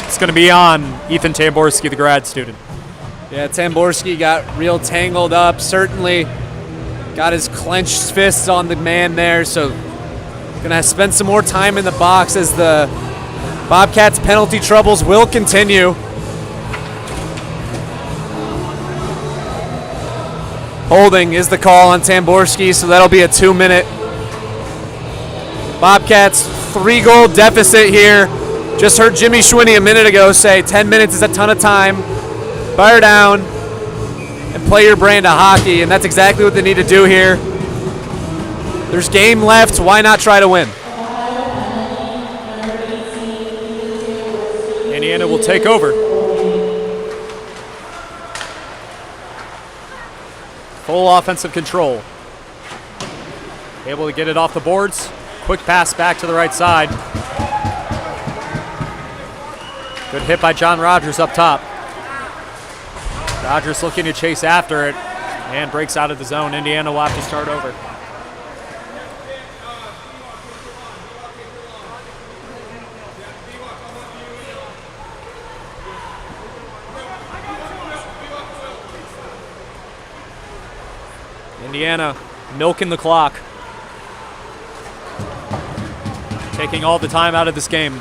It's going to be on Ethan Tamborski, the grad student. Yeah, Tamborski got real tangled up. Certainly got his clenched fists on the man there. So going to spend some more time in the box as the Bobcats penalty troubles will continue. Holding is the call on Tamborski, so that'll be a 2-minute. Bobcats 3-goal deficit here. Just heard Jimmy Schwinney a minute ago say 10 minutes is a ton of time. Fire down and play your brand of hockey, and that's exactly what they need to do here. There's game left. Why not try to win? Indiana will take over. Full offensive control. Able to get it off the boards. Quick pass back to the right side. Good hit by John Rogers up top. Rogers looking to chase after it and breaks out of the zone. Indiana will have to start over. Indiana milking the clock. Taking all the time out of this game.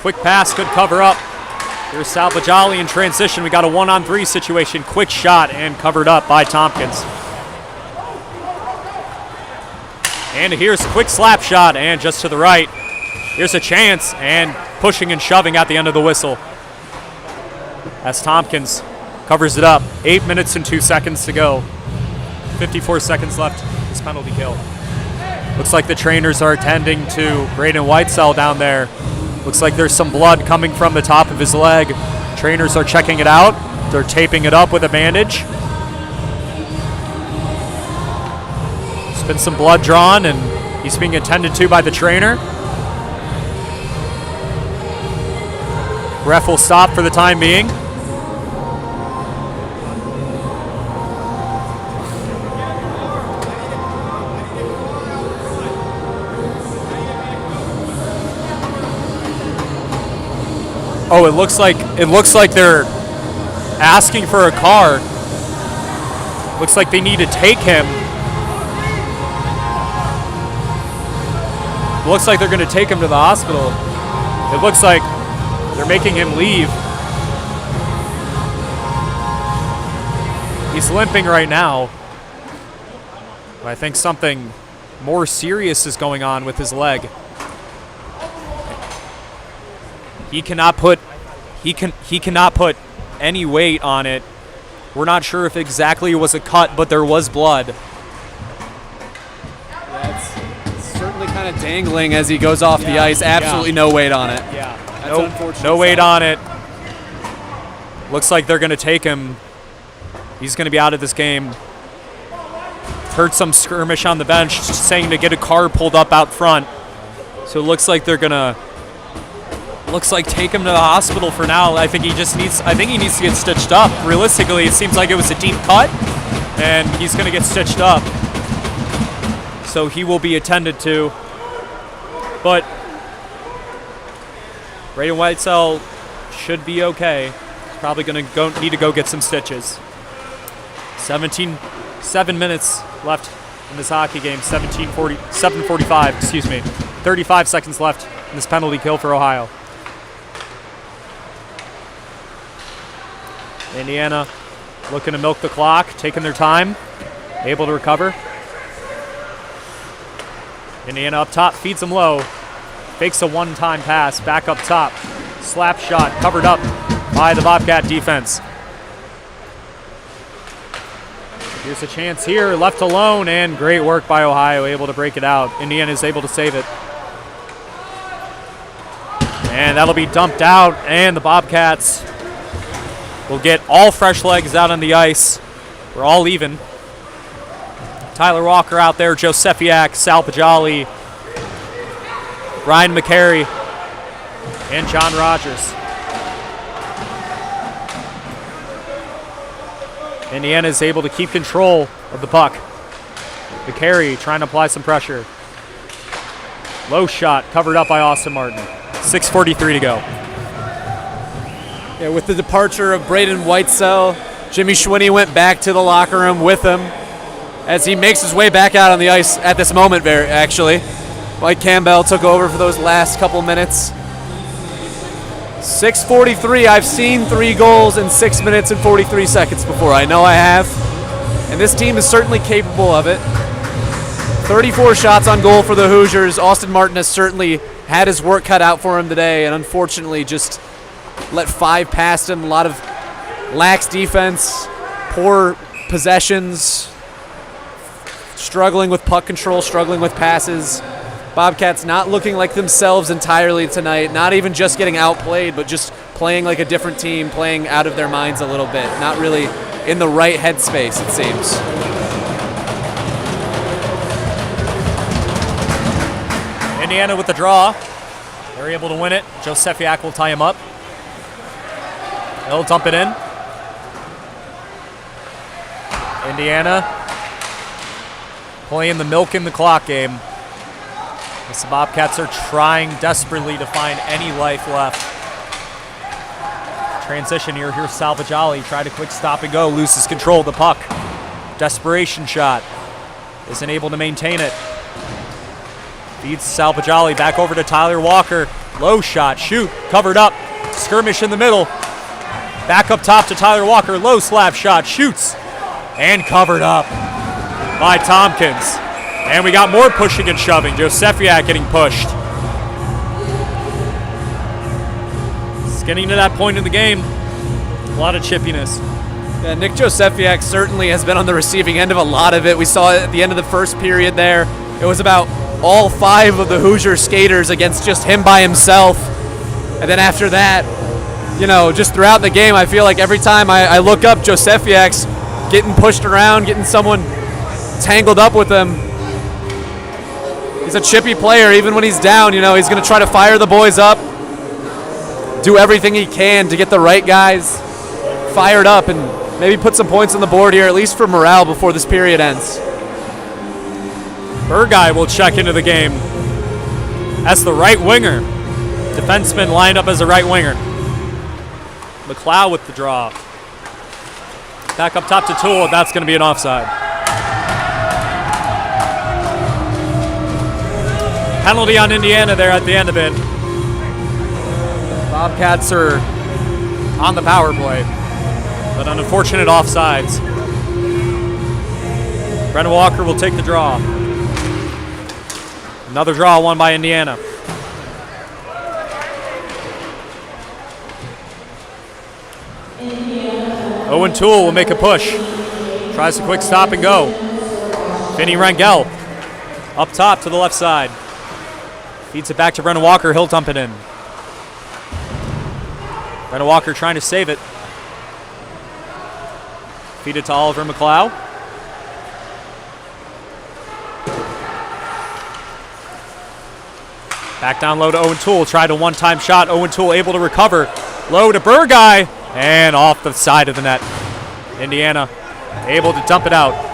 Quick pass, good cover up. Here's Salvajali in transition. We got a 1-on-3 situation. Quick shot and covered up by Tompkins. And here's a quick slap shot and just to the right. Here's a chance and pushing and shoving at the end of the whistle. As Tompkins covers it up. 8 minutes and 2 seconds to go. 54 seconds left. This penalty kill. Looks like the trainers are attending to Braden Whitesell down there. Looks like there's some blood coming from the top of his leg. Trainers are checking it out. They're taping it up with a bandage. There's been some blood drawn and he's being attended to by the trainer. Ref will stop for the time being. Oh, it looks like they're asking for a car. Looks like they need to take him. Looks like they're going to take him to the hospital. It looks like they're making him leave. He's limping right now. I think something more serious is going on with his leg. He cannot put any weight on it. We're not sure if exactly it was a cut, but there was blood. That's certainly kind of dangling as he goes off the ice. Absolutely no weight on it. Yeah, That's unfortunate. No weight on it. Looks like they're going to take him. He's going to be out of this game. Heard some skirmish on the bench saying to get a car pulled up out front. So it looks like they're going to take him to the hospital for now. I think he needs to get stitched up. Realistically, it seems like it was a deep cut, and he's going to get stitched up. So he will be attended to. But Braden Whitesell should be okay. He's probably going to need to go get some stitches. 7 minutes left in this hockey game. 7:45, excuse me. 35 seconds left in this penalty kill for Ohio. Indiana looking to milk the clock, taking their time, able to recover. Indiana up top, feeds them low, fakes a one-time pass, back up top, slap shot, covered up by the Bobcat defense. Here's a chance here, left alone, and great work by Ohio, able to break it out. Indiana is able to save it. And that'll be dumped out, and the Bobcats will get all fresh legs out on the ice. We're all even. Tyler Walker out there, Joe Sefiak, Sal Pajali, Ryan McCary, and John Rogers. Indiana is able to keep control of the puck. McCary trying to apply some pressure. Low shot, covered up by Austin Martin. 6:43 to go. Yeah, with the departure of Braden Whitesell, Jimmy Schwinney went back to the locker room with him as he makes his way back out on the ice at this moment, actually. Mike Campbell took over for those last couple minutes. 6:43. I've seen 3 goals in 6 minutes and 43 seconds before. I know I have. And this team is certainly capable of it. 34 shots on goal for the Hoosiers. Austin Martin has certainly had his work cut out for him today, and unfortunately just let 5 past him. A lot of lax defense, poor possessions, struggling with puck control, struggling with passes. Bobcats not looking like themselves entirely tonight, not even just getting outplayed, but just playing like a different team, playing out of their minds a little bit, not really in the right headspace, it seems. Indiana with the draw. They're able to win it. Josefiak will tie him up. He'll dump it in. Indiana playing the milk in the clock game. The Bobcats are trying desperately to find any life left. Transition here. Here's Salvagiali. Tried a quick stop and go. Loses control of the puck. Desperation shot. Isn't able to maintain it. Feeds Salvagiali back over to Tyler Walker. Low shot. Shoot. Covered up. Skirmish in the middle. Back up top to Tyler Walker. Low slap shot. Shoots. And covered up by Tompkins. And we got more pushing and shoving. Josefiak getting pushed. It's getting to that point in the game. A lot of chippiness. Yeah, Nick Josefiak certainly has been on the receiving end of a lot of it. We saw it at the end of the first period there. It was about all 5 of the Hoosier skaters against just him by himself. And then after that, you know, just throughout the game, I feel like every time I look up, Josefiak's getting pushed around, getting someone tangled up with him. He's a chippy player. Even when he's down, you know, he's going to try to fire the boys up, do everything he can to get the right guys fired up and maybe put some points on the board here, at least for morale before this period ends. Burguy will check into the game as the right winger. Defenseman lined up as a right winger. McLeod with the draw. Back up top to Toole. That's going to be an offside. Penalty on Indiana there at the end of it. Bobcats are on the power play, but an unfortunate offsides. Brendan Walker will take the draw. Another draw won by Indiana. Owen Toole will make a push. Tries a quick stop and go. Vinny Rangel up top to the left side. Feeds it back to Brendan Walker. He'll dump it in. Brendan Walker trying to save it. Feed it to Oliver McLeod. Back down low to Owen Toole. Tried a one-time shot. Owen Toole able to recover. Low to Burguy. And off the side of the net. Indiana able to dump it out.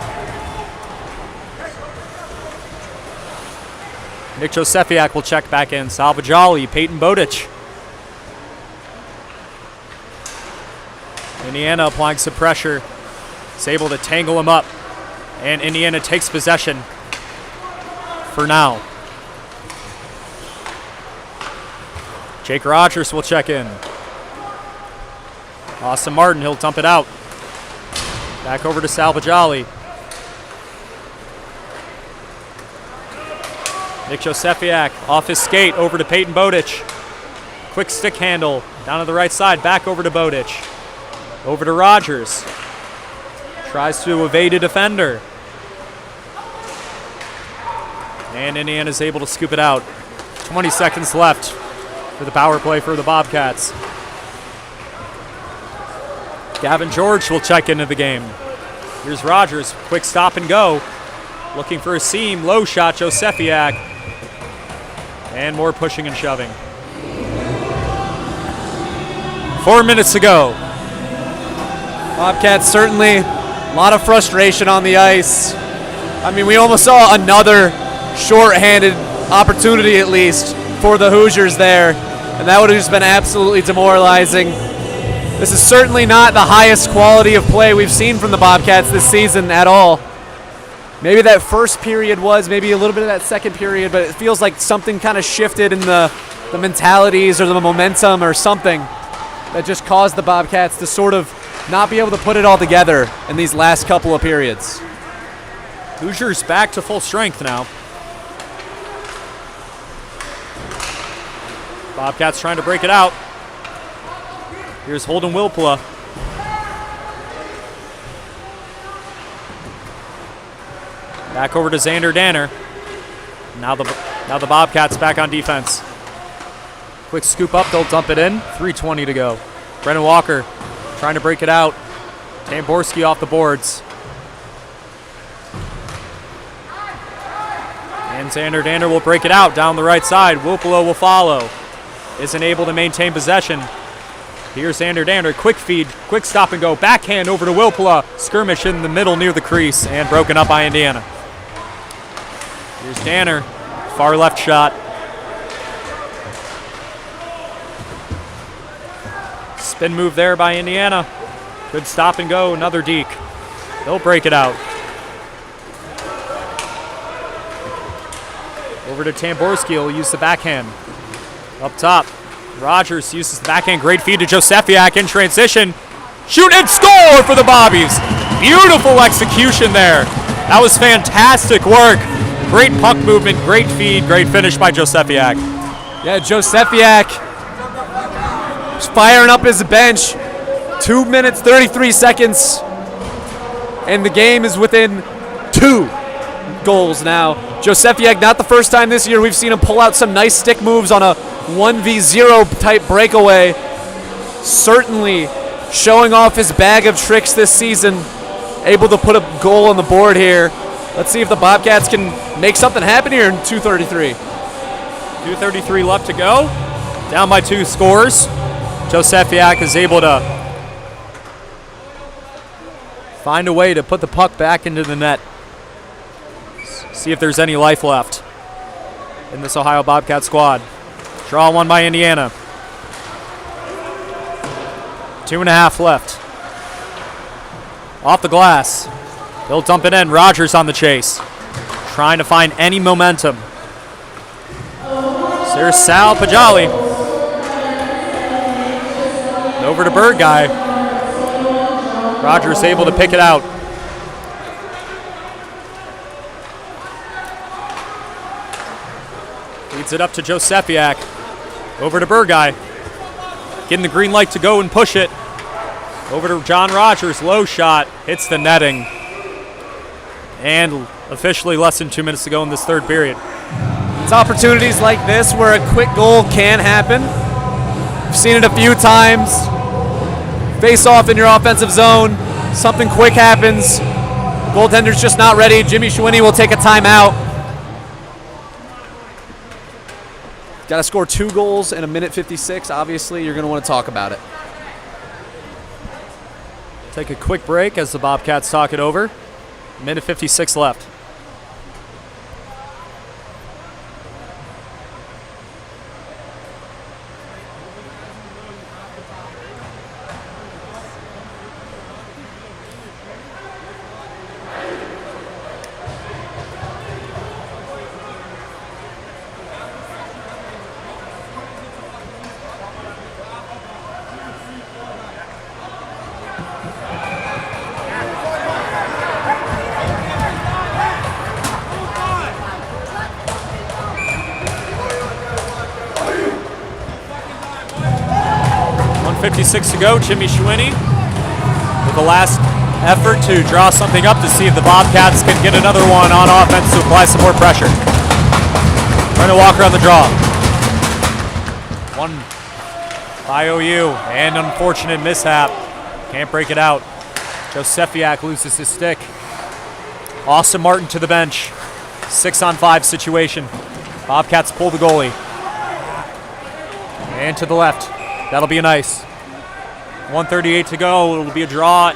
Nick Josefiak will check back in. Salvagiali, Peyton Bowditch. Indiana applying some pressure. Is able to tangle him up. And Indiana takes possession for now. Jake Rogers will check in. Austin Martin, he'll dump it out. Back over to Salvagiali. Nick Josefiak off his skate over to Peyton Bowditch. Quick stick handle down to the right side, back over to Bowditch. Over to Rogers. Tries to evade a defender. And Indiana's able to scoop it out. 20 seconds left for the power play for the Bobcats. Gavin George will check into the game. Here's Rogers, quick stop and go. Looking for a seam, low shot, Josefiak. And more pushing and shoving. 4 minutes to go. Bobcats certainly a lot of frustration on the ice. I mean, we almost saw another shorthanded opportunity at least for the Hoosiers there, and that would have just been absolutely demoralizing. This is certainly not the highest quality of play we've seen from the Bobcats this season at all. maybe that first period was, maybe a little bit of that second period, but it feels like something kind of shifted in the mentalities or the momentum or something that just caused the Bobcats to sort of not be able to put it all together in these last couple of periods. Hoosiers back to full strength now. Bobcats trying to break it out. Here's Holden Wilpula. Back over to Xander Danner. Now the Bobcats back on defense. Quick scoop up, they'll dump it in. 3:20 to go. Brennan Walker trying to break it out. Tamborski off the boards. And Xander Danner will break it out down the right side. Wilpula will follow. Isn't able to maintain possession. Here's Xander Danner, quick feed, quick stop and go. Backhand over to Wilpula. Skirmish in the middle near the crease and broken up by Indiana. Here's Danner, far left shot. Spin move there by Indiana. Good stop and go, another deke. They'll break it out. Over to Tamborski, he'll use the backhand. Up top, Rogers uses the backhand, great feed to Josefiak in transition. Shoot and score for the Bobbies. Beautiful execution there. That was fantastic work. Great puck movement, great feed, great finish by Josefiak. Yeah, Josefiak firing up his bench. 2 minutes, 33 seconds. And the game is within 2 goals now. Josefiak, not the first time this year we've seen him pull out some nice stick moves on a 1v0 type breakaway. Certainly showing off his bag of tricks this season. Able to put a goal on the board here. Let's see if the Bobcats can make something happen here in 2:33. 2:33 left to go. Down by 2 scores. Josefiak is able to find a way to put the puck back into the net. See if there's any life left in this Ohio Bobcat squad. Draw one by Indiana. 2.5 left. Off the glass. They'll dump it in. Rogers on the chase. Trying to find any momentum. So there's Sal Pajali. Over to Bird Guy. Rogers able to pick it out. Leads it up to Josefiak. Over to Bird Guy. Getting the green light to go and push it. Over to John Rogers. Low shot. Hits the netting. And officially less than 2 minutes to go in this third period. It's opportunities like this where a quick goal can happen. We've seen it a few times. Face off in your offensive zone. Something quick happens. Goaltender's just not ready. Jimmy Schwinny will take a timeout. Got to score 2 goals in a minute 56. Obviously, you're going to want to talk about it. Take a quick break as the Bobcats talk it over. Minute 56 left. .56 to go. Jimmy Schwinny with the last effort to draw something up to see if the Bobcats can get another one on offense to apply some more pressure. Brennan Walker on the draw. One by OU, and unfortunate mishap. Can't break it out. Josefiak loses his stick. Austin Martin to the bench. 6-on-5 situation. Bobcats pull the goalie. And to the left. That'll be an ice. 1:38 to go. It'll be a draw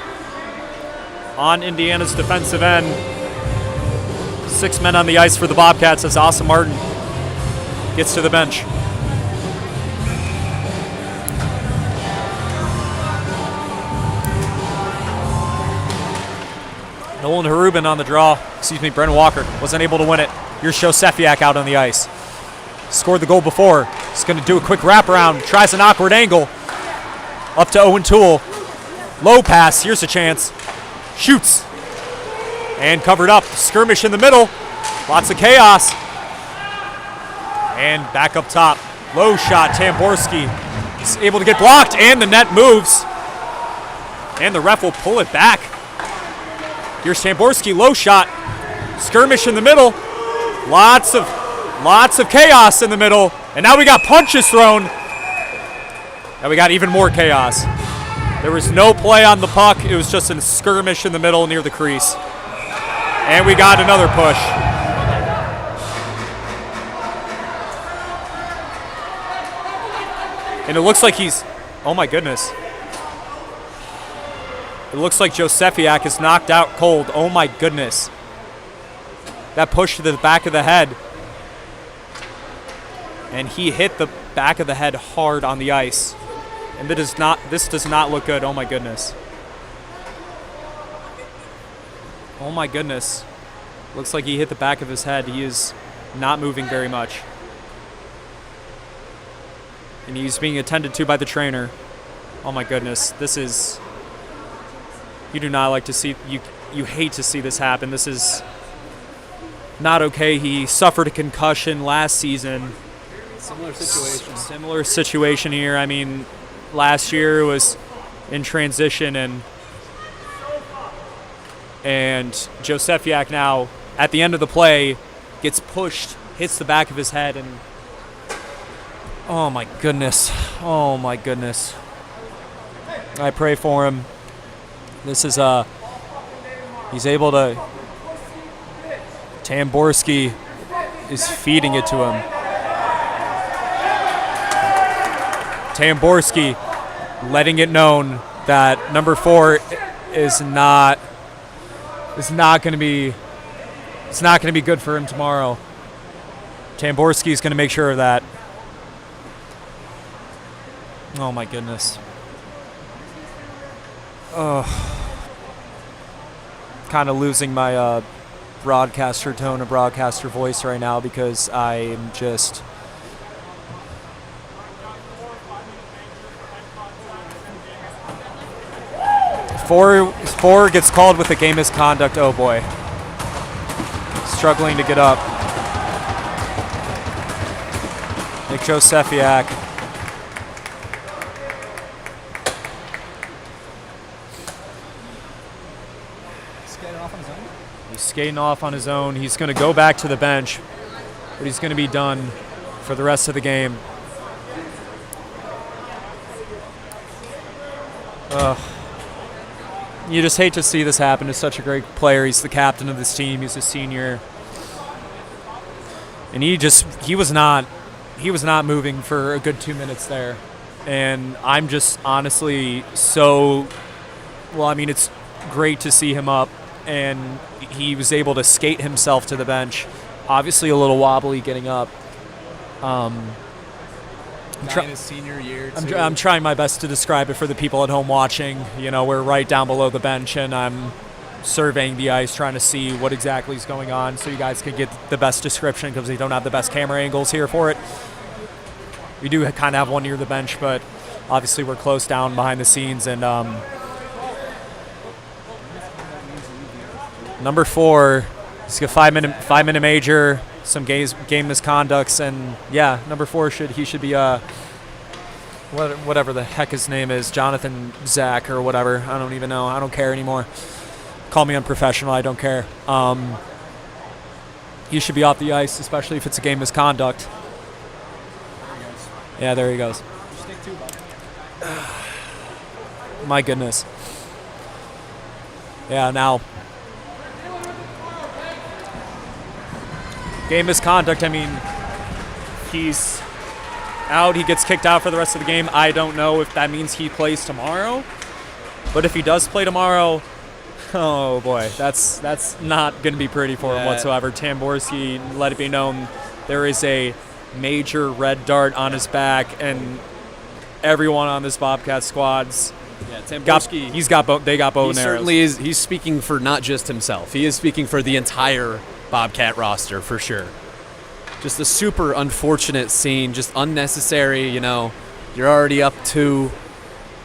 on Indiana's defensive end. 6 men on the ice for the Bobcats as Austin Martin gets to the bench. Nolan Harubin on the draw. Brendan Walker wasn't able to win it. Here's Josefiak out on the ice. Scored the goal before. He's going to do a quick wraparound. Tries an awkward angle. Up to Owen Toole. Low pass. Here's a chance. Shoots. And covered up. Skirmish in the middle. Lots of chaos. And back up top. Low shot. Tamborski is able to get blocked. And the net moves. And the ref will pull it back. Here's Tamborski. Low shot. Skirmish in the middle. Lots of chaos in the middle. And now we got punches thrown. And we got even more chaos. There was no play on the puck. It was just a skirmish in the middle near the crease. And we got another push. And it looks like he's, oh my goodness. It looks like Josefiak is knocked out cold. Oh my goodness. That push to the back of the head. And he hit the back of the head hard on the ice. And this does not look good. Oh my goodness. Oh my goodness. Looks like he hit the back of his head. He is not moving very much. And he's being attended to by the trainer. Oh my goodness. This is, you do not like to see, you hate to see this happen. This is not okay. He suffered a concussion last season. Similar situation here. I mean, last year was in transition, and Josefiak now at the end of the play gets pushed, hits the back of his head, and oh my goodness. Oh my goodness. I pray for him. This is he's able to, Tamborski is feeding it to him. Tamborski letting it known that number 4 is not going to be good for him tomorrow. Tamborski is going to make sure of that. Oh my goodness. Kind of losing my broadcaster tone and broadcaster voice right now because I'm just Four gets called with a game misconduct. Oh boy. Struggling to get up. Nick Josefiak. He's skating off on his own. He's going to go back to the bench, but he's going to be done for the rest of the game. You just hate to see this happen to such a great player. He's the captain of this team. He's a senior. And he was not moving for a good 2 minutes there. And I'm just honestly it's great to see him up, and he was able to skate himself to the bench. Obviously a little wobbly getting up. In his senior year, too. I'm trying my best to describe it for the people at home watching. You know, we're right down below the bench, and I'm surveying the ice, trying to see what exactly is going on so you guys can get the best description because we don't have the best camera angles here for it. We do kind of have one near the bench, but obviously we're close down behind the scenes. And number 4, he's got 5-minute major, some game misconducts, and yeah, number 4 should be whatever the heck his name is, Jonathan Zach or whatever. I don't even know. I don't care anymore. Call me unprofessional. I don't care. He should be off the ice, especially if it's a game misconduct. Yeah, there he goes. My goodness. Yeah, now. Game misconduct, I mean, he's out. He gets kicked out for the rest of the game. I don't know if that means he plays tomorrow. But if he does play tomorrow, oh boy, that's not going to be pretty for him whatsoever. Tamborski let it be known there is a major red dart on his back, and everyone on this Bobcat squad's Yeah, Tamborski. They got bow He and arrows. certainly is. He's speaking for not just himself. He is speaking for the entire Bobcat roster for sure. Just a super unfortunate scene, just unnecessary. You know, you're already up 2.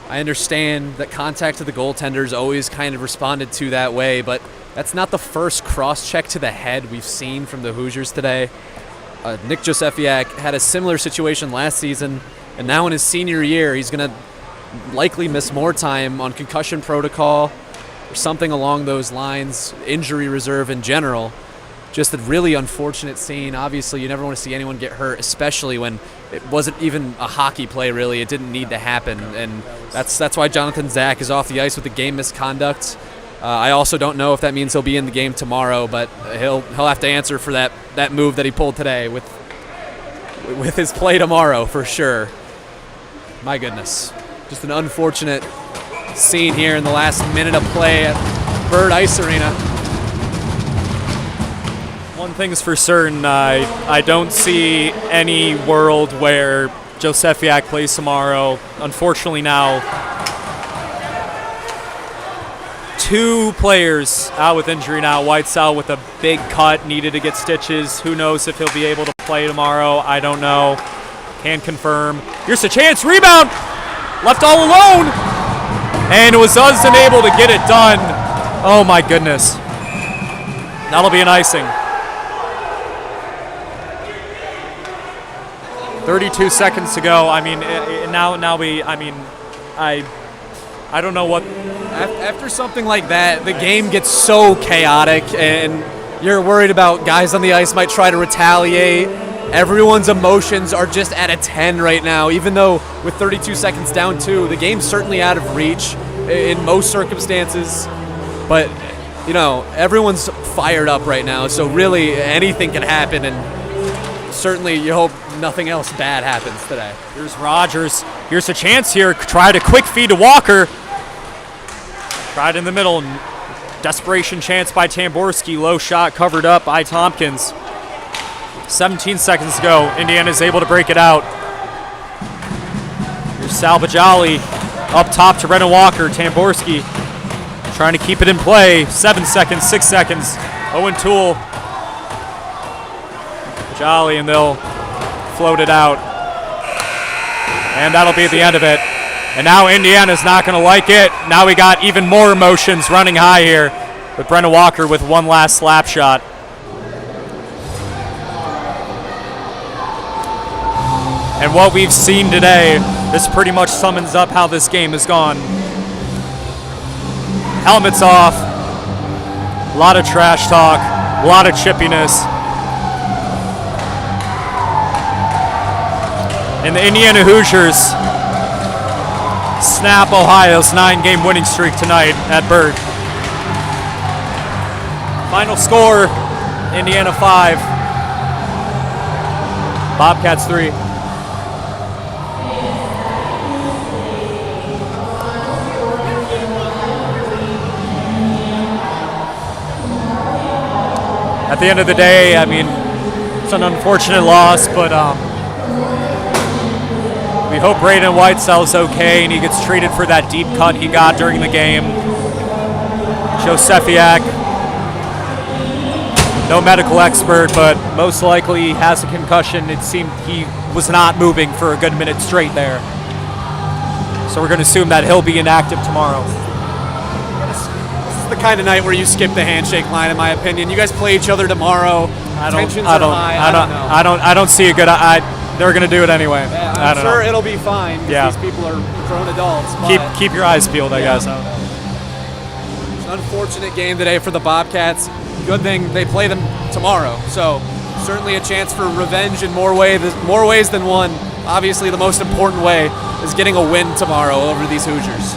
I understand that contact to the goaltender's always kind of responded to that way, but that's not the first cross-check to the head we've seen from the Hoosiers today. Nick Josefiak had a similar situation last season, and now in his senior year, he's going to likely miss more time on concussion protocol or something along those lines, injury reserve in general. Just a really unfortunate scene. Obviously, you never want to see anyone get hurt, especially when it wasn't even a hockey play, really. It didn't need to happen, and that's why Jonathan Zach is off the ice with the game misconduct. I also don't know if that means he'll be in the game tomorrow, but he'll have to answer for that move that he pulled today with his play tomorrow for sure. My goodness. Just an unfortunate scene here in the last minute of play at Bird Ice Arena. One thing's for certain, I don't see any world where Josefiak plays tomorrow. Unfortunately now, 2 players out with injury now. Whitesell with a big cut, needed to get stitches. Who knows if he'll be able to play tomorrow? I don't know. Can't confirm. Here's a chance, rebound! Left all alone! And was unable to get it done. Oh my goodness. That'll be an icing. 32 seconds to go. I mean, I don't know what. After something like that, the game gets so chaotic, and you're worried about guys on the ice might try to retaliate. Everyone's emotions are just at a 10 right now, even though with 32 seconds down 2, the game's certainly out of reach in most circumstances. But, you know, everyone's fired up right now, so really anything can happen, and certainly you hope nothing else bad happens today. Here's Rogers. Here's a chance here. Tried a quick feed to Walker. Tried in the middle. Desperation chance by Tamborski. Low shot covered up by Tompkins. 17 seconds to go. Indiana's able to break it out. Here's Salvagiali up top to Brennan Walker. Tamborski trying to keep it in play. 7 seconds, 6 seconds. Owen Toole. Jolly, and they'll float it out. And that'll be the end of it. And now Indiana's not going to like it. Now we got even more emotions running high here with Brennan Walker with one last slap shot. And what we've seen today, this pretty much sums up how this game has gone. Helmets off, a lot of trash talk, a lot of chippiness. And the Indiana Hoosiers snap Ohio's 9-game winning streak tonight at Bird. Final score, Indiana 5, Bobcats 3. At the end of the day, I mean, it's an unfortunate loss, but we hope Braden Whitesell's okay and he gets treated for that deep cut he got during the game. Josefiak, no medical expert, but most likely he has a concussion. It seemed he was not moving for a good minute straight there. So we're going to assume that he'll be inactive tomorrow. This is the kind of night where you skip the handshake line, in my opinion. You guys play each other tomorrow. Tensions are high. I don't see a good. They're going to do it anyway. Yeah, I'm sure it'll be fine. Yeah. These people are grown adults. Keep your eyes peeled, I guess. It's an unfortunate game today for the Bobcats. Good thing they play them tomorrow. So certainly a chance for revenge in more ways than one. Obviously, the most important way is getting a win tomorrow over these Hoosiers.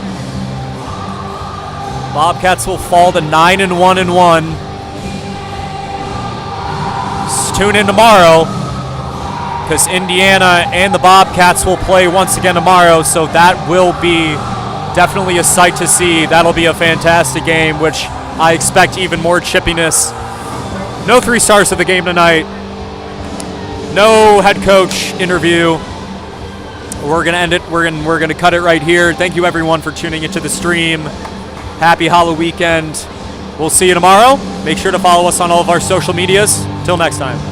Bobcats will fall to 9-1-1. Tune in tomorrow, because Indiana and the Bobcats will play once again tomorrow, so that will be definitely a sight to see. That'll be a fantastic game, which I expect even more chippiness. No 3 stars of the game tonight. No head coach interview. we're gonna end it. We're gonna cut it right here. Thank you everyone for tuning into the stream. Happy Halloween weekend. We'll see you tomorrow. Make sure to follow us on all of our social medias. Till next time.